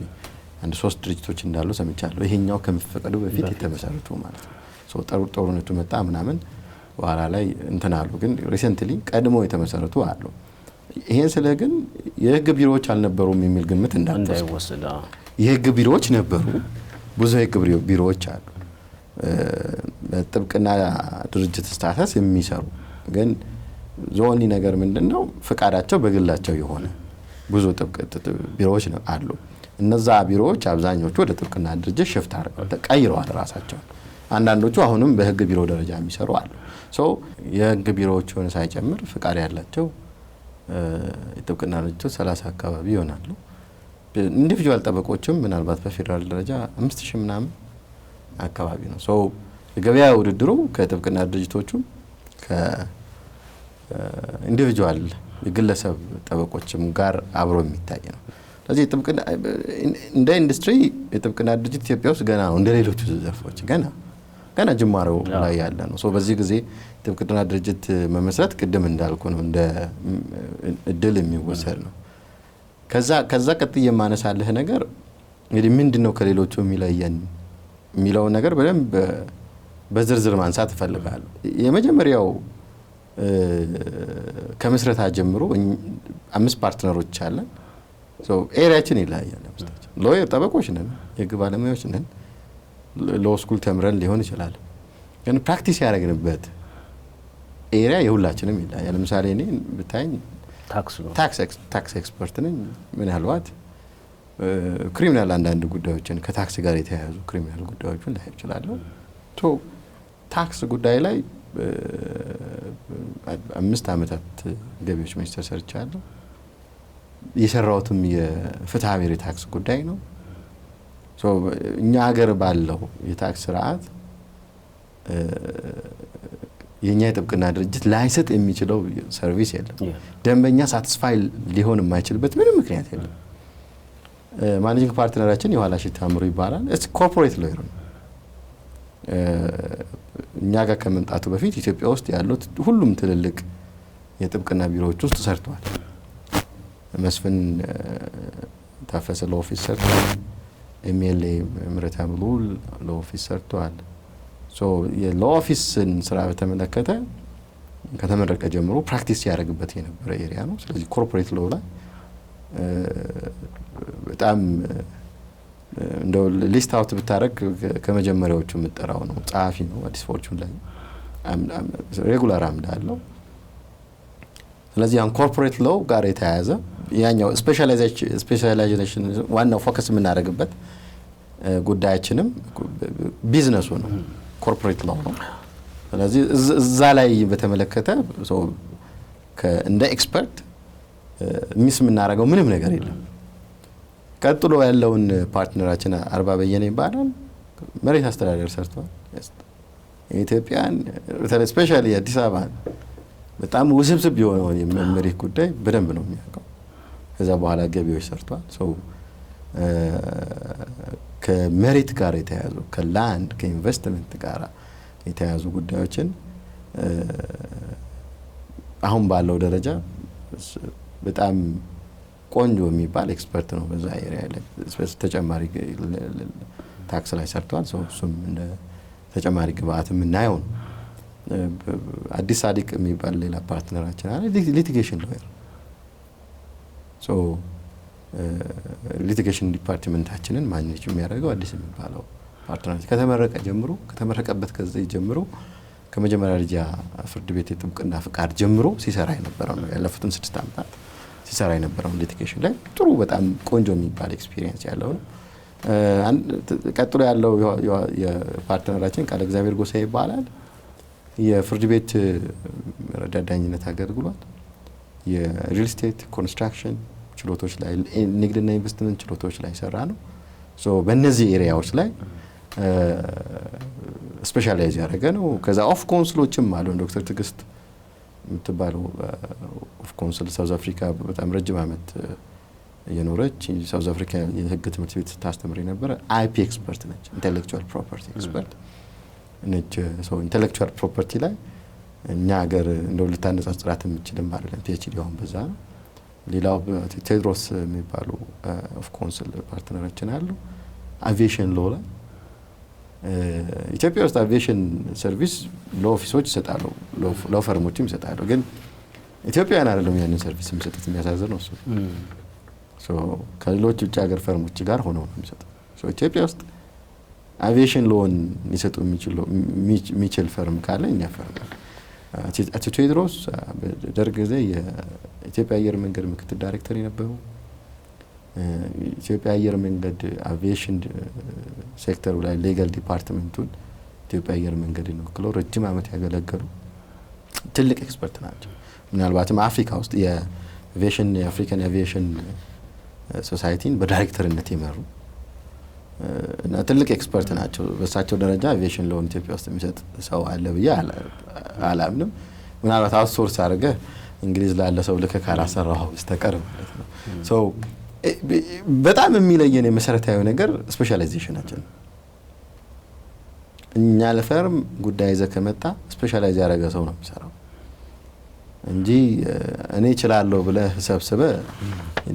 አንድ 3 ድርጅቶች እንዳሉ ሰምቻለሁ። ይሄኛው ከመፈቀዱ በፊት የተመሰረቱ ማለት ነው። ጦርነቱ መጣ ምናምን በኋላ ላይ እንትን አሉ። ግን ሪሰንትሊ ቀድሞ የተመሰረቱ አሉ። ይሄን ስለ ግን የህግ ቢሮዎች አልነበሩም የሚል ግምት እንዳይወሰድ የህግ ቢሮዎች ነበሩ። ብዙ የህግ ቢሮዎች አሉ በጥብቅና ድርጅት ስታተስ የሚሰሩ ግን ዞኒ ነገር ምንድነው ፍቃዳቸው በግላቸው የሆነ ብዙ ጥብቅ ቢሮዎች አሉ። እነዛ ቢሮዎች አብዛኞቹ ወደ ጥብቅና ድርጅት ሽፍት ቀይረዋል ራሳቸው። አንዳንዶቹ አሁንም በህግ ቢሮ ደረጃ የሚሰሩ አሉ። የህግ ቢሮዎች ሆነ ሳይጨምር ፍቃድ ያላቸው የጥብቅና ድርጅቶች 30 አካባቢ ይሆናሉ። ኢንዲቪጁዋል ጠበቆችም ምናልባት በፌደራል ደረጃ 5000 ምናምን አካባቢ ነው። የገበያ ውድድሩ ከጥብቅና ድርጅቶቹ ከኢንዲቪጁዋል የግለሰብ ጠበቆችም ጋር አብሮ የሚታይ ነው። ስለዚህ ጥብቅና እንደ ኢንዱስትሪ የጥብቅና ድርጅት ኢትዮጵያ ውስጥ ገና ነው። እንደ ሌሎቹ ዘርፎች ገና ጅማሮ ላይ ያለ ነው። በዚህ ጊዜ ጥብቅና ድርጅት መመስረት ቅድም እንዳልኩ ነው እንደ እድል የሚወሰድ ነው። ከዛ ቀጥዬ የማነሳልህ ነገር እንግዲህ ምንድነው ከሌሎቹ የሚለየን የሚለው ነገር በደንብ በዝርዝር ማንሳት እፈልጋለሁ። የመጀመሪያው ከመስረታ ጀምሮ 5 ፓርትነሮች አለን። ኤሪያችን ይለያያል። ሎየር ጠበቆች ነን፣ የህግ ባለሙያዎች ነን። ሎ ስኩል ተምረን ሊሆን ይችላል። ግን ፕራክቲስ ያደረግንበት ኤሪያ የሁላችንም ይለያያል። ለምሳሌ እኔ ብታይኝ ታክስ ኤክስፐርት ነኝ። ምናልባት ክሪሚናል አንዳንድ ጉዳዮችን ከታክስ ጋር የተያያዙ ክሪሚናል ጉዳዮችን ላይ ይችላል። ታክስ ጉዳይ ላይ 5 ዓመታት ገቢዎች ሚኒስቴር ሰርቻለሁ። የሰራሁትም የፍትሐ ብሔር ታክስ ጉዳይ ነው። እኛ ሀገር ባለው የታክስ ስርዓት የኛ የጥብቅና ድርጅት ላይሰጥ የሚችለው ሰርቪስ የለም። ደንበኛ ሳቲስፋይ ሊሆን የማይችልበት ምንም ምክንያት የለም። ማኔጂንግ ፓርትነራችን የኋላሽት ታምሩ ይባላል። ኮርፖሬት ሎየር ነው። እኛ ጋር ከመምጣቱ በፊት ኢትዮጵያ ውስጥ ያሉት ሁሉም ትልልቅ የጥብቅና ቢሮዎች ውስጥ ሰርቷል። መስፍን ታፈሰ ለኦፊስ ሰርቷል። ኤምኤልኤ ምረታ ብሉ ለኦፊስ ሰርቷል። የለኦፊስን ስራ በተመለከተ ከተመረቀ ጀምሮ ፕራክቲስ ያደርግበት የነበረ ኤሪያ ነው። ስለዚህ ኮርፖሬት ሎው ላይ በጣም እንደው ሊስት አውት ብታረግ ከመጀመሪያዎቹ የምጠራው ነው። ጸሐፊ ነው። አዲስ ፎርቹን ላይ ሬጉላር አምድ አለው። ስለዚህ ያን ኮርፖሬት ሎው ጋር የተያያዘ ያኛው ስፔሻላይዜሽን ዋናው ፎከስ የምናደርግበት ጉዳያችንም ቢዝነሱ ነው፣ ኮርፖሬት ሎው ነው። ስለዚህ እዛ ላይ በተመለከተ እንደ ኤክስፐርት ሚስ የምናደርገው ምንም ነገር የለም። ቀጥሎ ያለውን ፓርትነራችን አርባ በየነ ይባላል። መሬት አስተዳደር ሰርቷል። ኢትዮጵያን ስፔሻሊ አዲስ አበባ በጣም ውስብስብ የሆነውን የመሬት ጉዳይ በደንብ ነው የሚያውቀው። ከዛ በኋላ ገቢዎች ሰርቷል። ከመሬት ጋር የተያያዙ ከላንድ ከኢንቨስትመንት ጋር የተያዙ ጉዳዮችን አሁን ባለው ደረጃ በጣም ቆንጆ የሚባል ኤክስፐርት ነው በዛ ኤሪያ ላይ። ተጨማሪ ታክስ ላይ ሰርቷል። እሱም እንደ ተጨማሪ ግብአት የምናየው ነው። አዲስ ሳዲቅ የሚባል ሌላ ፓርትነራችን አለ፣ ሊቲጌሽን ሎየር። ሊቲጌሽን ዲፓርትመንታችንን ማኔጅ የሚያደርገው አዲስ የሚባለው ፓርትነራችን ከተመረቀበት ከዚህ ጀምሮ ከመጀመሪያ ደረጃ ፍርድ ቤት የጥብቅና ፍቃድ ጀምሮ ሲሰራ የነበረው ነው። ያለፉትን 6 ዓመታት ሲሰራ የነበረው ሊቲጌሽን ላይ ጥሩ በጣም ቆንጆ የሚባል ኤክስፒሪየንስ ያለው ነው። ቀጥሎ ያለው የፓርትነራችን ቃለ እግዚአብሔር ጎሳዬ ይባላል። የፍርድ ቤት ረዳት ዳኝነት አገልግሏል። የሪል ስቴት ኮንስትራክሽን ችሎቶች ላይ፣ ንግድና ኢንቨስትመንት ችሎቶች ላይ ሰራ ነው። በእነዚህ ኤሪያዎች ላይ ስፔሻላይዝ ያደረገ ነው። ከዛ ኦፍ ኮንስሎችም አሉ። ዶክተር ትግስት የምትባለው ኦፍ ኮንስል ሳውዝ አፍሪካ በጣም ረጅም ዓመት የኖረች ሳውዝ አፍሪካ የህግ ትምህርት ቤት ስታስተምር የነበረ አይፒ ኤክስፐርት ነች። ኢንቴሌክቹዋል ፕሮፐርቲ ኤክስፐርት ነች። ኢንቴሌክቹዋል ፕሮፐርቲ ላይ እኛ ሀገር እንደው ልታነጻጽራት የምችልም አይደለም። ፒኤችዲ አሁን በዛ ነው። ሌላው ቴድሮስ የሚባሉ ኦፍ ኮንስል ፓርትነራችን አሉ። አቪዬሽን ሎ ላይ ኢትዮጵያ ውስጥ አቪዬሽን ሰርቪስ ሎ ኦፊሶች ይሰጣሉ፣ ሎ ፈርሞችም ይሰጣሉ። ግን ኢትዮጵያውያን አይደለም ያንን ሰርቪስ የሚሰጡት። የሚያሳዝን ነው እሱ። ከሌሎች ውጭ ሀገር ፈርሞች ጋር ሆነው ነው የሚሰጡት። ኢትዮጵያ ውስጥ አቪዬሽን ሎን ሊሰጡ የሚችል ፈርም ካለ እኛ ፈርም። አቶ ቴድሮስ በደርግ ጊዜ የኢትዮጵያ አየር መንገድ ምክትል ዳይሬክተር የነበሩ፣ ኢትዮጵያ አየር መንገድ አቪዬሽን ሴክተሩ ላይ ሌጋል ዲፓርትመንቱን ኢትዮጵያ አየር መንገድን ወክለው ረጅም ዓመት ያገለገሉ ትልቅ ኤክስፐርት ናቸው። ምናልባትም አፍሪካ ውስጥ የአፍሪካን አቪዬሽን ሶሳይቲን በዳይሬክተርነት የመሩ እና ትልቅ ኤክስፐርት ናቸው። በእሳቸው ደረጃ አቪዬሽን ሎን ኢትዮጵያ ውስጥ የሚሰጥ ሰው አለ ብዬ አላምንም። ምናልባት አውትሶርስ አድርገህ እንግሊዝ ላለ ሰው ልከህ ካላሰራኸው በስተቀር ማለት ነው። በጣም የሚለየን የመሰረታዊ ነገር ስፔሻላይዜሽናችን። እኛ ለፈርም ጉዳይ ይዘህ ከመጣ ስፔሻላይዝ ያደረገ ሰው ነው የሚሰራው እንጂ እኔ እችላለሁ ብለህ ሰብስበህ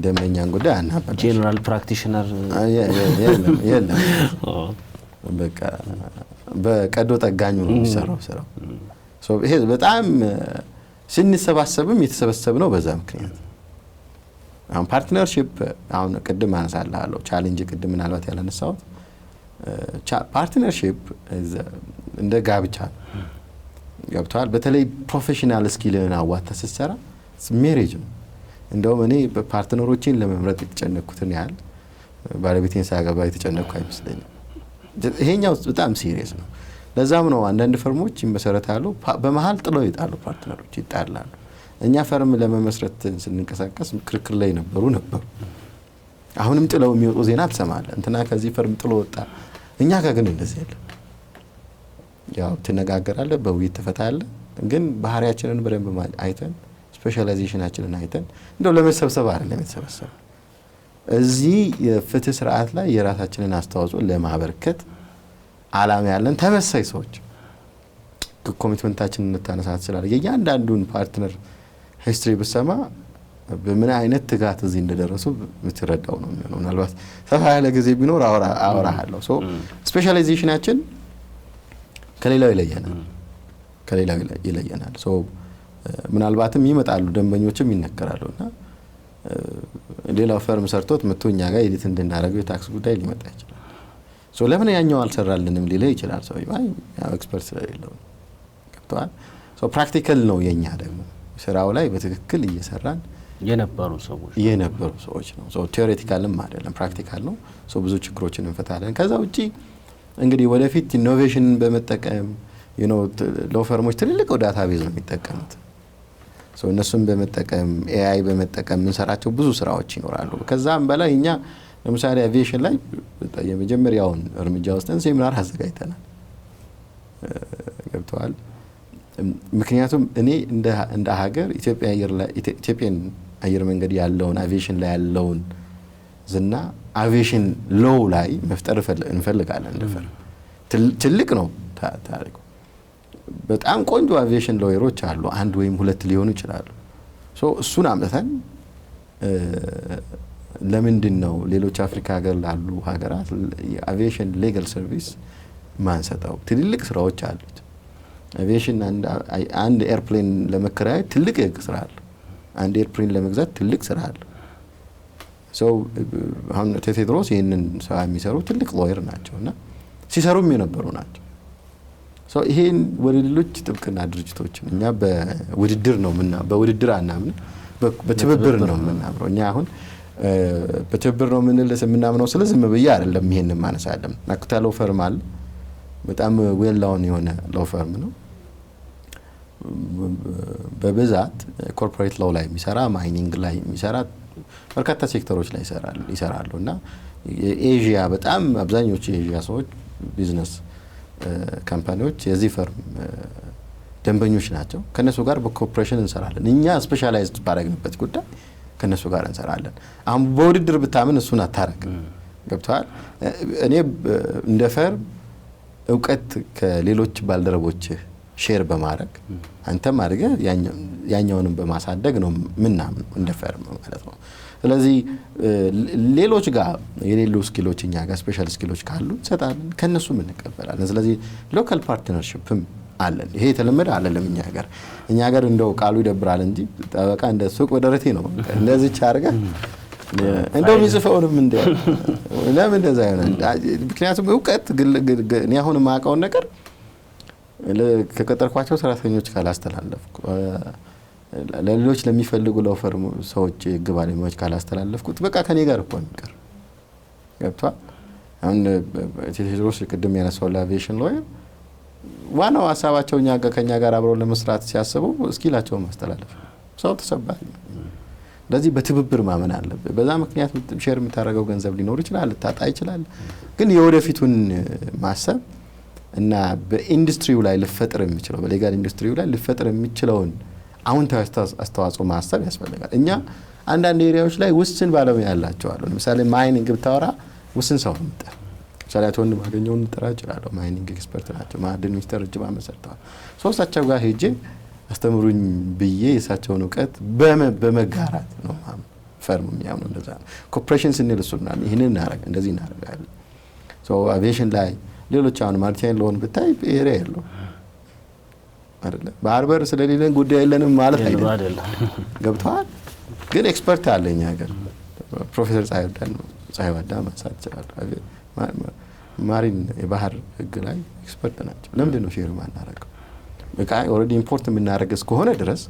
ደንበኛን ጉዳይ አናበላሽ። ጄነራል ፕራክቲሽነር የለም። በቃ በቀዶ ጠጋኙ ነው የሚሰራው ስራው። ይሄ በጣም ስንሰባሰብም የተሰበሰብነው በዛ ምክንያት። አሁን ፓርትነርሺፕ አሁን ቅድም አነሳለሁ ቻሌንጅ ቅድም ምናልባት ያላነሳሁት ፓርትነርሺፕ እንደ ጋብቻ ገብቷል። በተለይ ፕሮፌሽናል ስኪልን አዋጥተህ ስትሰራ ሜሬጅ ነው። እንደውም እኔ በፓርትነሮቼን ለመምረጥ የተጨነቅኩትን ያህል ባለቤቴን ሳገባ የተጨነቅኩ አይመስለኝም። ይሄኛው በጣም ሲሪየስ ነው። ለዛም ነው አንዳንድ ፈርሞች ይመሰረታሉ፣ በመሀል ጥለው ይጣሉ፣ ፓርትነሮች ይጣላሉ። እኛ ፈርም ለመመስረት ስንንቀሳቀስ ክርክር ላይ ነበሩ። አሁንም ጥለው የሚወጡ ዜና ትሰማለህ። እንትና ከዚህ ፈርም ጥሎ ወጣ። እኛ ጋር ግን እንደዚህ አይደለም። ያው ትነጋገራለህ፣ በውይይት ትፈታለህ። ግን ባህሪያችንን በደንብ አይተን ስፔሻላይዜሽናችንን አይተን እንደው ለመሰብሰብ አይደለም የተሰበሰበ። እዚህ የፍትህ ስርዓት ላይ የራሳችንን አስተዋጽኦ ለማበርከት ዓላማ ያለን ተመሳሳይ ሰዎች ኮሚትመንታችንን እንታነሳ ትችላለህ። የእያንዳንዱን ፓርትነር ሂስትሪ ብሰማ በምን አይነት ትጋት እዚህ እንደደረሱ የምትረዳው ነው የሚሆነው። ምናልባት ሰፋ ያለ ጊዜ ቢኖር አወራሃለሁ። ስፔሻላይዜሽናችን ከሌላው ይለየናል። ምናልባትም ይመጣሉ ደንበኞችም ይነገራሉ እና ሌላው ፈርም ሰርቶት መጥቶ እኛ ጋር ኤዲት እንድናደርገው የታክስ ጉዳይ ሊመጣ ይችላል። ለምን ያኛው አልሰራልንም ሊለ ይችላል ሰው ኤክስፐርት ስለሌለው። ገብቶሃል? ፕራክቲካል ነው የኛ ደግሞ ስራው ላይ በትክክል እየሰራን የነበሩ ሰዎች ነው። ቲዮሬቲካልም አይደለም ፕራክቲካል ነው። ብዙ ችግሮችን እንፈታለን። ከዛ ውጪ እንግዲህ ወደፊት ኢኖቬሽንን በመጠቀም ሎ ፈርሞች ትልልቅ ዳታቤዝ ነው የሚጠቀሙት። እነሱን በመጠቀም ኤአይ በመጠቀም የምንሰራቸው ብዙ ስራዎች ይኖራሉ። ከዛም በላይ እኛ ለምሳሌ አቪዬሽን ላይ የመጀመሪያውን እርምጃ ወስደን ሴሚናር አዘጋጅተናል። ገብተዋል። ምክንያቱም እኔ እንደ ሀገር ኢትዮጵያን አየር መንገድ ያለውን አቪዬሽን ላይ ያለውን ዝና አቪዬሽን ሎው ላይ መፍጠር እንፈልጋለን። እንደፈር ትልቅ ነው ታሪኩ። በጣም ቆንጆ አቪዬሽን ሎየሮች አሉ፣ አንድ ወይም ሁለት ሊሆኑ ይችላሉ። እሱን አምጥተን ለምንድን ነው ሌሎች አፍሪካ ሀገር ላሉ ሀገራት የአቪዬሽን ሌጋል ሰርቪስ ማንሰጠው? ትልልቅ ስራዎች አሉት። አቪዬሽን አንድ ኤርፕሌን ለመከራየት ትልቅ የህግ ስራ አለ። አንድ ኤርፕሌን ለመግዛት ትልቅ ስራ አለ። አሁን ቴዎድሮስ ይህንን ስራ የሚሰሩ ትልቅ ሎየር ናቸው እና ሲሰሩም የነበሩ ናቸው። ይሄን ወደ ሌሎች ጥብቅና ድርጅቶችን እኛ በውድድር ነው በውድድር አናምን፣ በትብብር ነው የምናምረው። እኛ አሁን በትብብር ነው የምናምነው። ስለዚህ ዝም ብዬ አይደለም ይሄንን ማነሳለም። ናኩታ ሎው ፈርም አለ፣ በጣም ዌል ላውን የሆነ ሎው ፈርም ነው። በብዛት ኮርፖሬት ሎው ላይ የሚሰራ፣ ማይኒንግ ላይ የሚሰራ፣ በርካታ ሴክተሮች ላይ ይሰራሉ እና የኤዥያ በጣም አብዛኞቹ የኤዥያ ሰዎች ቢዝነስ ካምፓኒዎች የዚህ ፈርም ደንበኞች ናቸው። ከነሱ ጋር በኮኦፕሬሽን እንሰራለን። እኛ ስፔሻላይዝድ ባደረግንበት ጉዳይ ከነሱ ጋር እንሰራለን። አሁን በውድድር ብታምን እሱን አታረግም። ገብቶሃል? እኔ እንደ ፈርም እውቀት ከሌሎች ባልደረቦች ሼር በማድረግ አንተም አድርገህ ያኛውንም በማሳደግ ነው ምናምን እንደ ፈርም ማለት ነው። ስለዚህ ሌሎች ጋር የሌሉ ስኪሎች እኛ ጋር ስፔሻል ስኪሎች ካሉ እንሰጣለን፣ ከነሱም እንቀበላለን። ስለዚህ ሎካል ፓርትነርሺፕም አለን። ይሄ የተለመደ አይደለም እኛ ሀገር እንደው ቃሉ ይደብራል እንጂ ጠበቃ እንደ ሱቅ በደረቴ ነው እንደዚህ አድርገህ እንደው የሚጽፈውንም ለምን እንደዛ ይሆናል? ምክንያቱም እውቀት እኔ አሁን የማውቀውን ነገር ከቀጠርኳቸው ሰራተኞች ካላስተላለፍኩ፣ ለሌሎች ለሚፈልጉ ለፈርሙ ሰዎች ግባለሞች ካላስተላለፍኩት በቃ ከኔ ጋር እኮ የሚቀር ገብቷል። አሁን ቴዎድሮስ ቅድም ያነሳው ለአቪዬሽን ሎየር ዋናው ሀሳባቸው ከኛ ጋር አብረው ለመስራት ሲያስቡ ስኪላቸው ማስተላለፍ ሰው ተሰባሪ። ስለዚህ በትብብር ማመን አለበት። በዛ ምክንያት ሼር የምታደርገው ገንዘብ ሊኖር ይችላል፣ ልታጣ ይችላል። ግን የወደፊቱን ማሰብ እና በኢንዱስትሪው ላይ ልፈጥር የሚችለው በሌጋል ኢንዱስትሪው ላይ ልፈጥር የሚችለውን አዎንታዊ አስተዋጽኦ ማሰብ ያስፈልጋል። እኛ አንዳንድ ኤሪያዎች ላይ ውስን ባለሙያ ያላቸው አሉ። ለምሳሌ ማይኒንግ ብታወራ ውስን ሰው ነው የምጠራ። ለምሳሌ አቶ ወንድ ማገኘውን እንጠራ እችላለሁ። ማይኒንግ ኤክስፐርት ናቸው። ማዕድን ሚኒስቴር ረጅም ዓመት ሰርተዋል። እሳቸው ጋር ሄጄ አስተምሩኝ ብዬ የእሳቸውን እውቀት በመጋራት ነው ፈርም የሚያምነው። እንደዛ ነው ኮኦፕሬሽን ስንል እሱና ይህንን እንደዚህ እናደርጋለን። አቪዬሽን ላይ ሌሎች አሁን ማርቲን ሎን ብታይ ኤሪያ የለው አይደለ? ባህር በር ስለሌለን ጉዳይ የለንም ማለት አይደለም። ገብተዋል። ግን ኤክስፐርት አለኝ ሀገር ፕሮፌሰር ፀሐይ ወዳ ማንሳት ይችላል። ማሪን የባህር ህግ ላይ ኤክስፐርት ናቸው። ለምንድን ነው ሼር ማናረገው? በቃ ኦልሬዲ ኢምፖርት የምናደርግ እስከሆነ ድረስ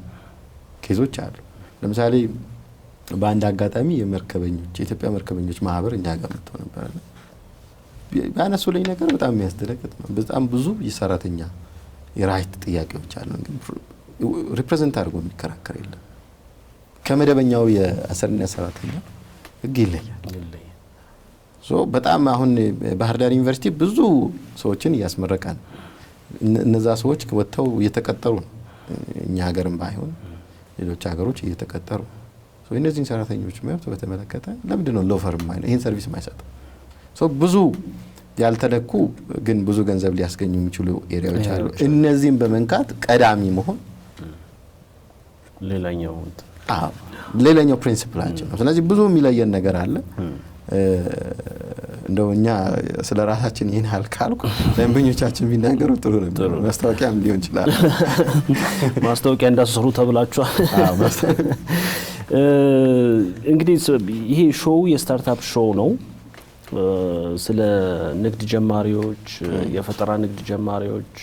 ኬዞች አሉ። ለምሳሌ በአንድ አጋጣሚ የኢትዮጵያ መርከበኞች ማህበር እኛ ጋር መጥቶ ነበር። ያነሱልኝ ነገር በጣም የሚያስደነግጥ ነው። በጣም ብዙ የሰራተኛ የራይት ጥያቄዎች አሉ። ግን ሪፕሬዘንት አድርጎ የሚከራከር የለም። ከመደበኛው የአሰሪና ሰራተኛ ህግ ይለያል። በጣም አሁን ባህር ዳር ዩኒቨርሲቲ ብዙ ሰዎችን እያስመረቀ ነው። እነዛ ሰዎች ወጥተው እየተቀጠሩ ነው። እኛ ሀገርም ባይሆን ሌሎች ሀገሮች እየተቀጠሩ ነው። እነዚህን ሰራተኞች መብት በተመለከተ ለምንድን ነው ሎው ፈርም ይህን ሰርቪስ የማይሰጠው? ብዙ ያልተለኩ ግን ብዙ ገንዘብ ሊያስገኙ የሚችሉ ኤሪያዎች አሉ። እነዚህን በመንካት ቀዳሚ መሆን ሌላኛው ፕሪንሲፕላችን ነው። ስለዚህ ብዙ የሚለየን ነገር አለ። እንደው እኛ ስለ ራሳችን ይህን ያህል ካልኩ ደንበኞቻችን ቢናገሩ ጥሩ ነው። ማስታወቂያም ሊሆን ይችላል። ማስታወቂያ እንዳሰሩ ተብላችኋል። እንግዲህ ይሄ ሾው የስታርታፕ ሾው ነው። ስለ ንግድ ጀማሪዎች፣ የፈጠራ ንግድ ጀማሪዎች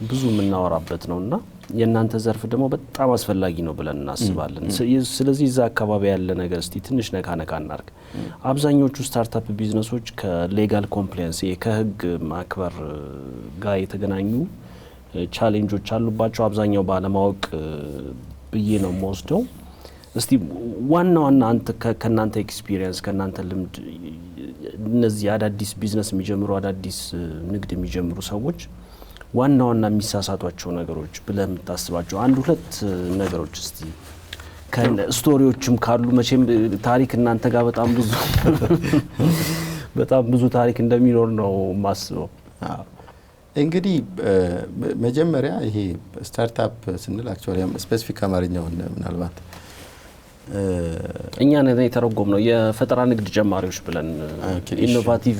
ብዙ የምናወራበት ነውና የእናንተ ዘርፍ ደግሞ በጣም አስፈላጊ ነው ብለን እናስባለን። ስለዚህ እዛ አካባቢ ያለ ነገር እስቲ ትንሽ ነካ እናርግ። አብዛኞቹ ስታርታፕ ቢዝነሶች ከሌጋል ኮምፕላያንስ ከህግ ማክበር ጋር የተገናኙ ቻሌንጆች አሉባቸው። አብዛኛው ባለማወቅ ብዬ ነው የምወስደው። እስቲ ዋና ከናንተ ኤክስፒሪየንስ ከናንተ ልምድ እነዚህ አዳዲስ ቢዝነስ የሚጀምሩ አዳዲስ ንግድ የሚጀምሩ ሰዎች ዋና የሚሳሳቷቸው ነገሮች ብለህ የምታስባቸው አንድ ሁለት ነገሮች እስቲ ስቶሪዎችም ካሉ መቼም ታሪክ እናንተ ጋር በጣም ብዙ ታሪክ እንደሚኖር ነው ማስበው። እንግዲህ መጀመሪያ ይሄ ስታርታፕ ስንል አክቹዋሊ ስፔሲፊክ አማርኛውን ምናልባት እኛ ነን የተረጎም ነው የፈጠራ ንግድ ጀማሪዎች ብለን ኢኖቫቲቭ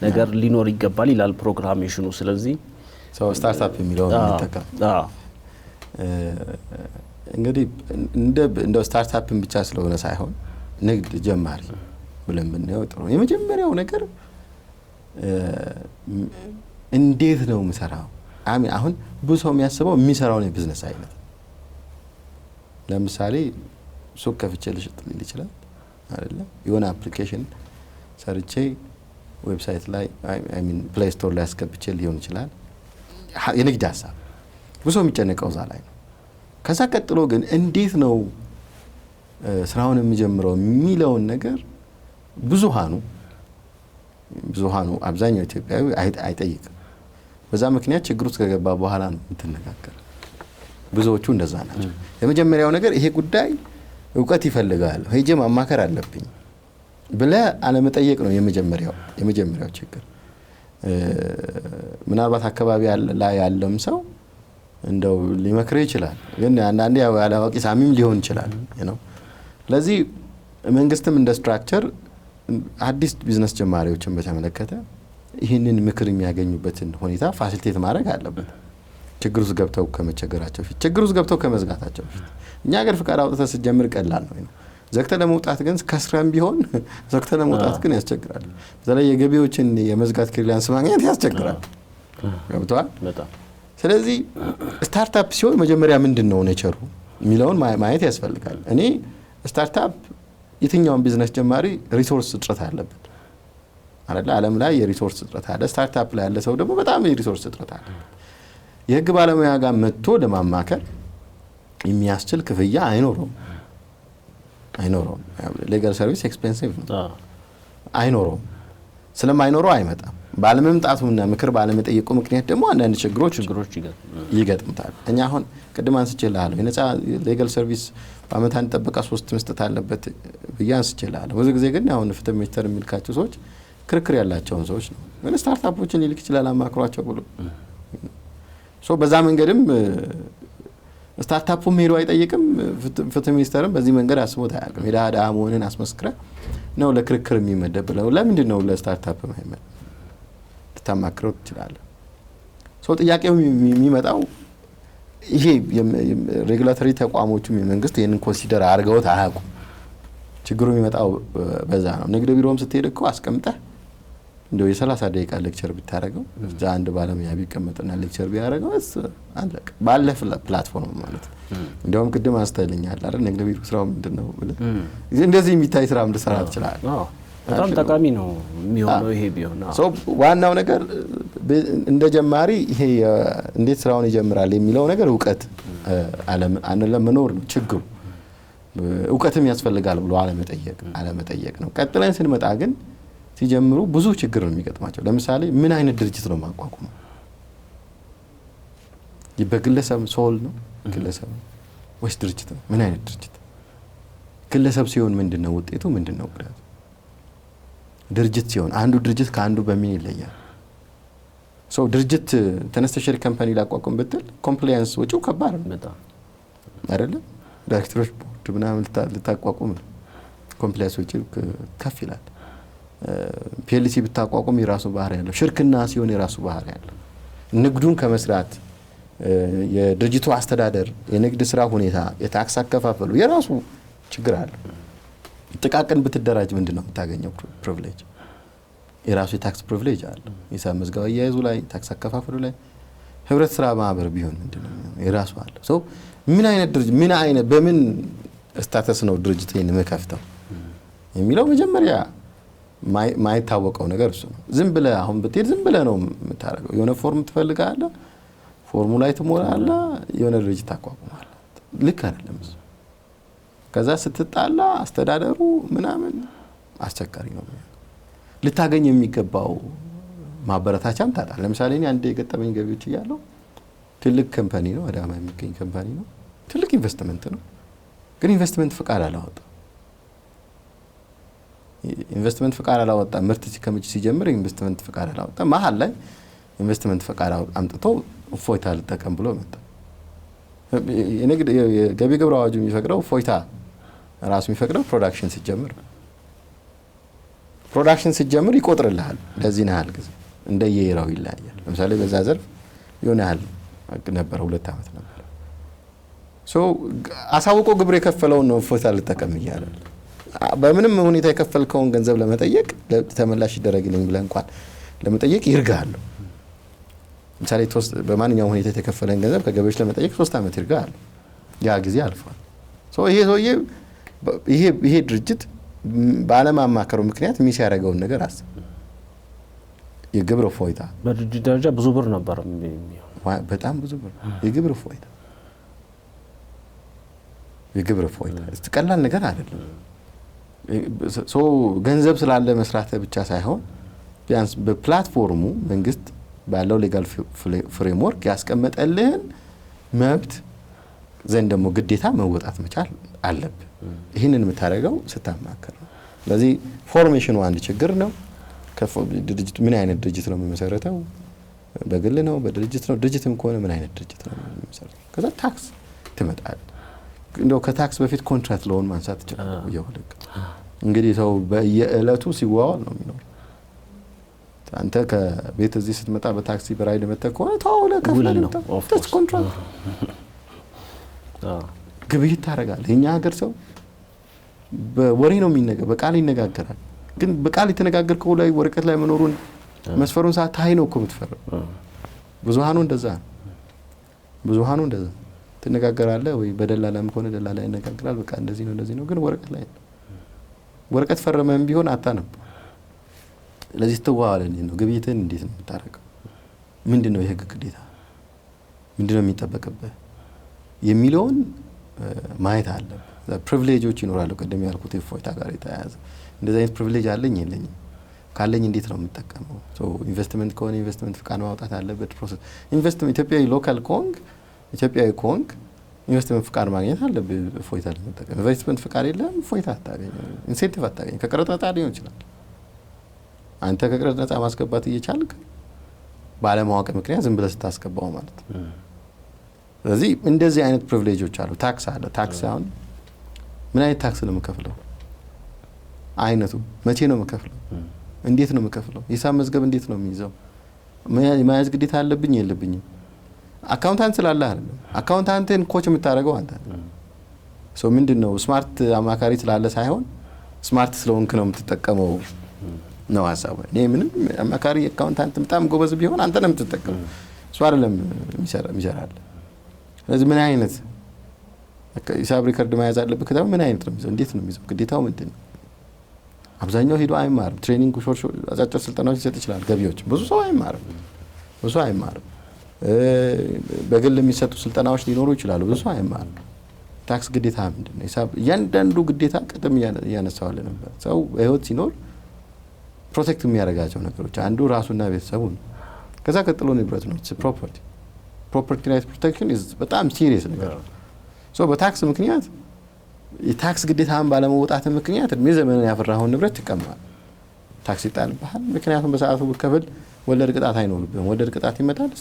ነገር ሊኖር ይገባል ይላል ፕሮግራሜሽኑ። ስለዚህ ስታርታፕ የሚለውን እንጠቀም። እንግዲህ እንደ ስታርታፕን ብቻ ስለሆነ ሳይሆን ንግድ ጀማሪ ብለን ብናየው ጥሩ። የመጀመሪያው ነገር እንዴት ነው የምሰራው? አሁን ብዙ ሰው የሚያስበው የሚሰራው ነው የቢዝነስ አይነት። ለምሳሌ ሱቅ ከፍቼ ልሽጥ ሊል ይችላል አይደለ? የሆነ አፕሊኬሽን ሰርቼ ዌብሳይት ላይ ፕሌይ ስቶር ላይ አስገብቼ ሊሆን ይችላል። የንግድ ሀሳብ ብዙ ሰው የሚጨነቀው እዛ ላይ ነው። ከዛ ቀጥሎ ግን እንዴት ነው ስራውን የሚጀምረው የሚለውን ነገር ብዙሃኑ አብዛኛው ኢትዮጵያዊ አይጠይቅም። በዛ ምክንያት ችግር ውስጥ ከገባ በኋላ ነው የምትነጋገር። ብዙዎቹ እንደዛ ናቸው። የመጀመሪያው ነገር ይሄ ጉዳይ እውቀት ይፈልጋል፣ ሄጄ ማማከር አለብኝ ብለህ አለመጠየቅ ነው የመጀመሪያው ችግር። ምናልባት አካባቢ ላይ ያለም ሰው እንደው ሊመክር ይችላል፣ ግን አንዳንዴ ያላዋቂ ሳሚም ሊሆን ይችላል ነው። ስለዚህ መንግስትም እንደ ስትራክቸር አዲስ ቢዝነስ ጀማሪዎችን በተመለከተ ይህንን ምክር የሚያገኙበትን ሁኔታ ፋሲሊቴት ማድረግ አለበት። ችግር ውስጥ ገብተው ከመቸገራቸው ፊት፣ ችግር ውስጥ ገብተው ከመዝጋታቸው ፊት። እኛ ሀገር ፍቃድ አውጥተህ ስትጀምር ቀላል ነው። ዘግተህ ለመውጣት ግን ከስራም ቢሆን ዘግተህ ለመውጣት ግን ያስቸግራል። በተለይ የገቢዎችን የመዝጋት ክሊራንስ ማግኘት ያስቸግራል። ገብቶሃል? ስለዚህ ስታርታፕ ሲሆን መጀመሪያ ምንድን ነው ኔቸሩ የሚለውን ማየት ያስፈልጋል። እኔ ስታርታፕ የትኛውን ቢዝነስ ጀማሪ ሪሶርስ እጥረት አለበት አይደል? ዓለም ላይ የሪሶርስ እጥረት አለ። ስታርታፕ ላይ ያለ ሰው ደግሞ በጣም የሪሶርስ እጥረት አለ። የህግ ባለሙያ ጋር መጥቶ ለማማከር የሚያስችል ክፍያ አይኖረውም። ሌጋል ሰርቪስ ኤክስፔንሲቭ ነው፣ አይኖረውም። ስለማይኖረው አይመጣም። ባለመምጣቱና ምክር ባለመጠየቁ ምክንያት ደግሞ አንዳንድ ችግሮች ይገጥሙታል። እኛ አሁን ቅድም አንስቼልሃለሁ የነፃ ሌጋል ሰርቪስ በአመት አንድ ጠበቃ 3 መስጠት አለበት ብዬ አንስቼልሃለሁ። ብዙ ጊዜ ግን አሁን ፍትህ ሚኒስቴር የሚልካቸው ሰዎች ክርክር ያላቸውን ሰዎች ነው። ግን ስታርታፖችን ሊልክ ይችላል አማክሯቸው ብሎ በዛ መንገድም ስታርታፑም ሄዶ አይጠይቅም። ፍትህ ሚኒስቴርም በዚህ መንገድ አስቦት አያውቅም። ሄዳ መሆንን አስመስክረ ነው ለክርክር የሚመደብ ብለው ለምንድን ነው ለስታርታፕ ማይመድ ልታማክረው ትችላለህ። ጥያቄው የሚመጣው ይሄ ሬጉላቶሪ ተቋሞቹም የመንግስት ይህንን ኮንሲደር አድርገውት አያውቁም። ችግሩ የሚመጣው በዛ ነው። ንግድ ቢሮም ስትሄድ እኮ አስቀምጠህ እንደው የ30 ደቂቃ ሌክቸር ብታረገው እዛ አንድ ባለሙያ ቢቀመጥና ሌክቸር ቢያረገው አለቀ። ባለ ፕላትፎርም ማለት ነው። እንደውም ቅድም አስተልኛል አይደል? ንግድ ቢሮ ስራው ምንድነው ብለህ እንደዚህ የሚታይ ስራ ልትሰራ ትችላለህ። በጣም ጠቃሚ ነው የሚሆነው ይሄ ቢሆን። ዋናው ነገር እንደ ጀማሪ ይሄ እንዴት ስራውን ይጀምራል የሚለው ነገር እውቀት አለመኖር ነው ችግሩ። እውቀትም ያስፈልጋል ብሎ አለመጠየቅ ነው። ቀጥለን ስንመጣ ግን ሲጀምሩ ብዙ ችግር ነው የሚገጥማቸው። ለምሳሌ ምን አይነት ድርጅት ነው ማቋቋመው? በግለሰብ ሶል ነው ግለሰብ ወይስ ድርጅት ነው? ምን አይነት ድርጅት? ግለሰብ ሲሆን ምንድነው ውጤቱ? ምንድነው ጉዳቱ? ድርጅት ሲሆን አንዱ ድርጅት ከአንዱ በምን ይለያል? ድርጅት ተነስተሽር ካምፓኒ ላቋቁም ብትል ኮምፕላያንስ ወጪው ከባድ ነው በጣም አይደለ? ዳይሬክተሮች ቦርድ ምናምን ልታቋቁም ነው። ኮምፕላያንስ ወጪው ከፍ ይላል። ፒኤልሲ ብታቋቁም የራሱ ባህሪ ያለው፣ ሽርክና ሲሆን የራሱ ባህሪ ያለው፣ ንግዱን ከመስራት የድርጅቱ አስተዳደር፣ የንግድ ስራ ሁኔታ፣ የታክስ አከፋፈሉ የራሱ ችግር አለ። ጥቃቅን ብትደራጅ ምንድነው የምታገኘው ፕሪቪሌጅ? የራሱ የታክስ ፕሪቪሌጅ አለ። ሂሳብ መዝገብ አያይዙ ላይ፣ ታክስ አከፋፈሉ ላይ። ህብረት ስራ ማህበር ቢሆን ምንድነው የራሱ አለ። ምን አይነት ድርጅት በምን ስታተስ ነው ድርጅት የምከፍተው የሚለው መጀመሪያ ማይታወቀው ነገር እሱ ነው። ዝም ብለህ አሁን ብትሄድ ዝም ብለህ ነው የምታደርገው። የሆነ ፎርም ትፈልጋለህ፣ ፎርሙ ላይ ትሞላለህ፣ የሆነ ድርጅት ታቋቁማለህ። ልክ አይደለም እሱ። ከዛ ስትጣላ አስተዳደሩ ምናምን አስቸጋሪ ነው። ልታገኝ የሚገባው ማበረታቻም ታጣለህ። ለምሳሌ እኔ አንዴ የገጠመኝ ገቢዎች እያለሁ ትልቅ ካምፓኒ ነው፣ አዳማ የሚገኝ ካምፓኒ ነው፣ ትልቅ ኢንቨስትመንት ነው። ግን ኢንቨስትመንት ፍቃድ አላወጣም። ኢንቨስትመንት ፍቃድ አላወጣም። ምርት ሲጀምር ኢንቨስትመንት ፍቃድ አላወጣም። መሀል ላይ ኢንቨስትመንት ፈቃድ አምጥቶ እፎይታ ልጠቀም ብሎ መጣ። የንግድ የገቢ ግብር አዋጁ የሚፈቅደው እፎይታ ራሱ የሚፈቅደው ፕሮዳክሽን ሲጀምር ይቆጥርልሃል። ለዚህ ያህል ጊዜ እንደየራው ይለያያል። ለምሳሌ በዛ ዘርፍ የሆነ ያህል ነበር 2 ዓመት ነበር። አሳውቆ ግብር የከፈለውን ነው እፎይታ ልጠቀም እያለ በምንም ሁኔታ የከፈልከውን ገንዘብ ለመጠየቅ ተመላሽ ይደረግልኝ ብለህ እንኳን ለመጠየቅ ይርጋል። ለምሳሌ በማንኛውም ሁኔታ የተከፈለን ገንዘብ ከገቢዎች ለመጠየቅ 3 ዓመት ይርጋል። ያ ጊዜ አልፏል። ይሄ ሰውዬ ይሄ ድርጅት ባለማማከሩ ምክንያት ሚስ ያደረገውን ነገር አስብ። የግብር እፎይታ በድርጅት ደረጃ ብዙ ብር ነበር፣ በጣም ብዙ ብር የግብር እፎይታ ቀላል ነገር አይደለም። ገንዘብ ስላለ መስራት ብቻ ሳይሆን ቢያንስ በፕላትፎርሙ መንግስት ባለው ሌጋል ፍሬምወርክ ያስቀመጠልህን መብት ዘንድ ደግሞ ግዴታ መወጣት መቻል አለብህ። ይህንን የምታደርገው ስታማከር ነው። ስለዚህ ፎርሜሽኑ አንድ ችግር ነው። ድርጅቱ ምን አይነት ድርጅት ነው የሚመሰረተው? በግል ነው? በድርጅት ነው? ድርጅትም ከሆነ ምን አይነት ድርጅት ነው የሚመሰረተው? ከዛ ታክስ ትመጣል። እንደው ከታክስ በፊት ኮንትራክት ሎን ማንሳት ይችላል። ይወልቅ እንግዲህ ሰው በየዕለቱ ሲዋዋል ነው የሚኖር። አንተ ከቤት እዚህ ስትመጣ በታክሲ በራይድ መጥተህ ከሆነ ታውለ ከፍለህ ነው ታክስ ኮንትራክት ግብይት ታደርጋለህ። የኛ ሀገር ሰው በወሬ ነው የሚነገር፣ በቃል ይነጋገራል። ግን በቃል የተነጋገርከው ላይ ወረቀት ላይ መኖሩን መስፈሩን ሳታይ ነው እኮ የምትፈረው። ብዙሃኑ እንደዛ ትነጋገራለህ ወይ በደላላም ከሆነ ደላላ ይነጋገራል። በቃ እንደዚህ ነው ግን ወረቀት ፈረመም ቢሆን አታነብ። ለዚህ ተዋዋለን ነው ግብይትን እንዴት ነው የምታረቀው? ምንድነው የህግ ግዴታ? ምንድነው የሚጠበቅብህ የሚለውን ማየት አለብህ። ፕሪቪሌጆች ይኖራሉ። ቀደም ያልኩት እፎይታ ጋር የተያያዘ እንደዚህ አይነት ፕሪቪሌጅ አለኝ የለኝም? ካለኝ እንዴት ነው የምጠቀመው? ኢንቨስትመንት ከሆነ ኢንቨስትመንት ፍቃድ ማውጣት አለበት። ፕሮሰስ ኢንቨስትመንት ኢትዮጵያዊ ኮንግ ኢንቨስትመንት ፍቃድ ማግኘት አለብህ። እፎይታ ለመጠቀም ኢንቨስትመንት ፍቃድ የለም፣ እፎይታ አታገኝ፣ ኢንሴንቲቭ አታገኝ። ከቀረጥ ነፃ ሊሆን ይችላል። አንተ ከቀረጥ ነፃ ማስገባት እየቻልክ ባለማወቅ ምክንያት ዝም ብለህ ስታስገባው ማለት ነው። ስለዚህ እንደዚህ አይነት ፕሪቪሌጆች አሉ። ታክስ አለ። ታክስ አሁን ምን አይነት ታክስ ነው የምከፍለው? አይነቱ መቼ ነው የምከፍለው? እንዴት ነው የምከፍለው? ሂሳብ መዝገብ እንዴት ነው የሚይዘው? መያዝ ግዴታ አለብኝ የለብኝም? አካውንታንት ስላለ አይደለም። አካውንታንትን ኮች የምታደርገው አንተ ሰው ምንድነው ስማርት አማካሪ ስላለ ሳይሆን ስማርት ስለሆንክ ነው የምትጠቀመው ነው ሀሳቡ። እኔ ምንም አማካሪ አካውንታንት በጣም ጎበዝ ቢሆን አንተ ነው የምትጠቀመው፣ እሱ አይደለም የሚሰራል። ስለዚህ ምን አይነት ሂሳብ ሪከርድ መያዝ አለብህ ከተባለ ምን አይነት ነው የሚይዘው? እንዴት ነው የሚይዘው? ግዴታው ምንድን ነው? አብዛኛው ሄዶ አይማርም። ትሬኒንግ ሾርት አጫጭር ስልጠናዎች ሊሰጥ ይችላል። ገቢዎች ብዙ ሰው አይማርም። በግል የሚሰጡ ስልጠናዎች ሊኖሩ ይችላሉ። ብዙ ሰው አይማርም። ታክስ ግዴታ ምንድን ነው? ሂሳብ እያንዳንዱ ግዴታ ቅድም እያነሳዋል ነበር። ሰው በህይወት ሲኖር ፕሮቴክት የሚያደርጋቸው ነገሮች አንዱ ራሱና ቤተሰቡ ነው። ከዛ ቀጥሎ ንብረት ነው። ፕሮፐርቲ ራይት ፕሮቴክሽን በጣም ሲሪየስ ነገር ነው። በታክስ ምክንያት የታክስ ግዴታን ባለመውጣት ምክንያት እድሜ ዘመን ያፈራኸውን ንብረት ይቀማል። ታክስ ይጣልብሃል። ምክንያቱም በሰዓቱ ብከፍል ወለድ ቅጣት አይኖርብህም። ወለድ ቅጣት ይመጣል።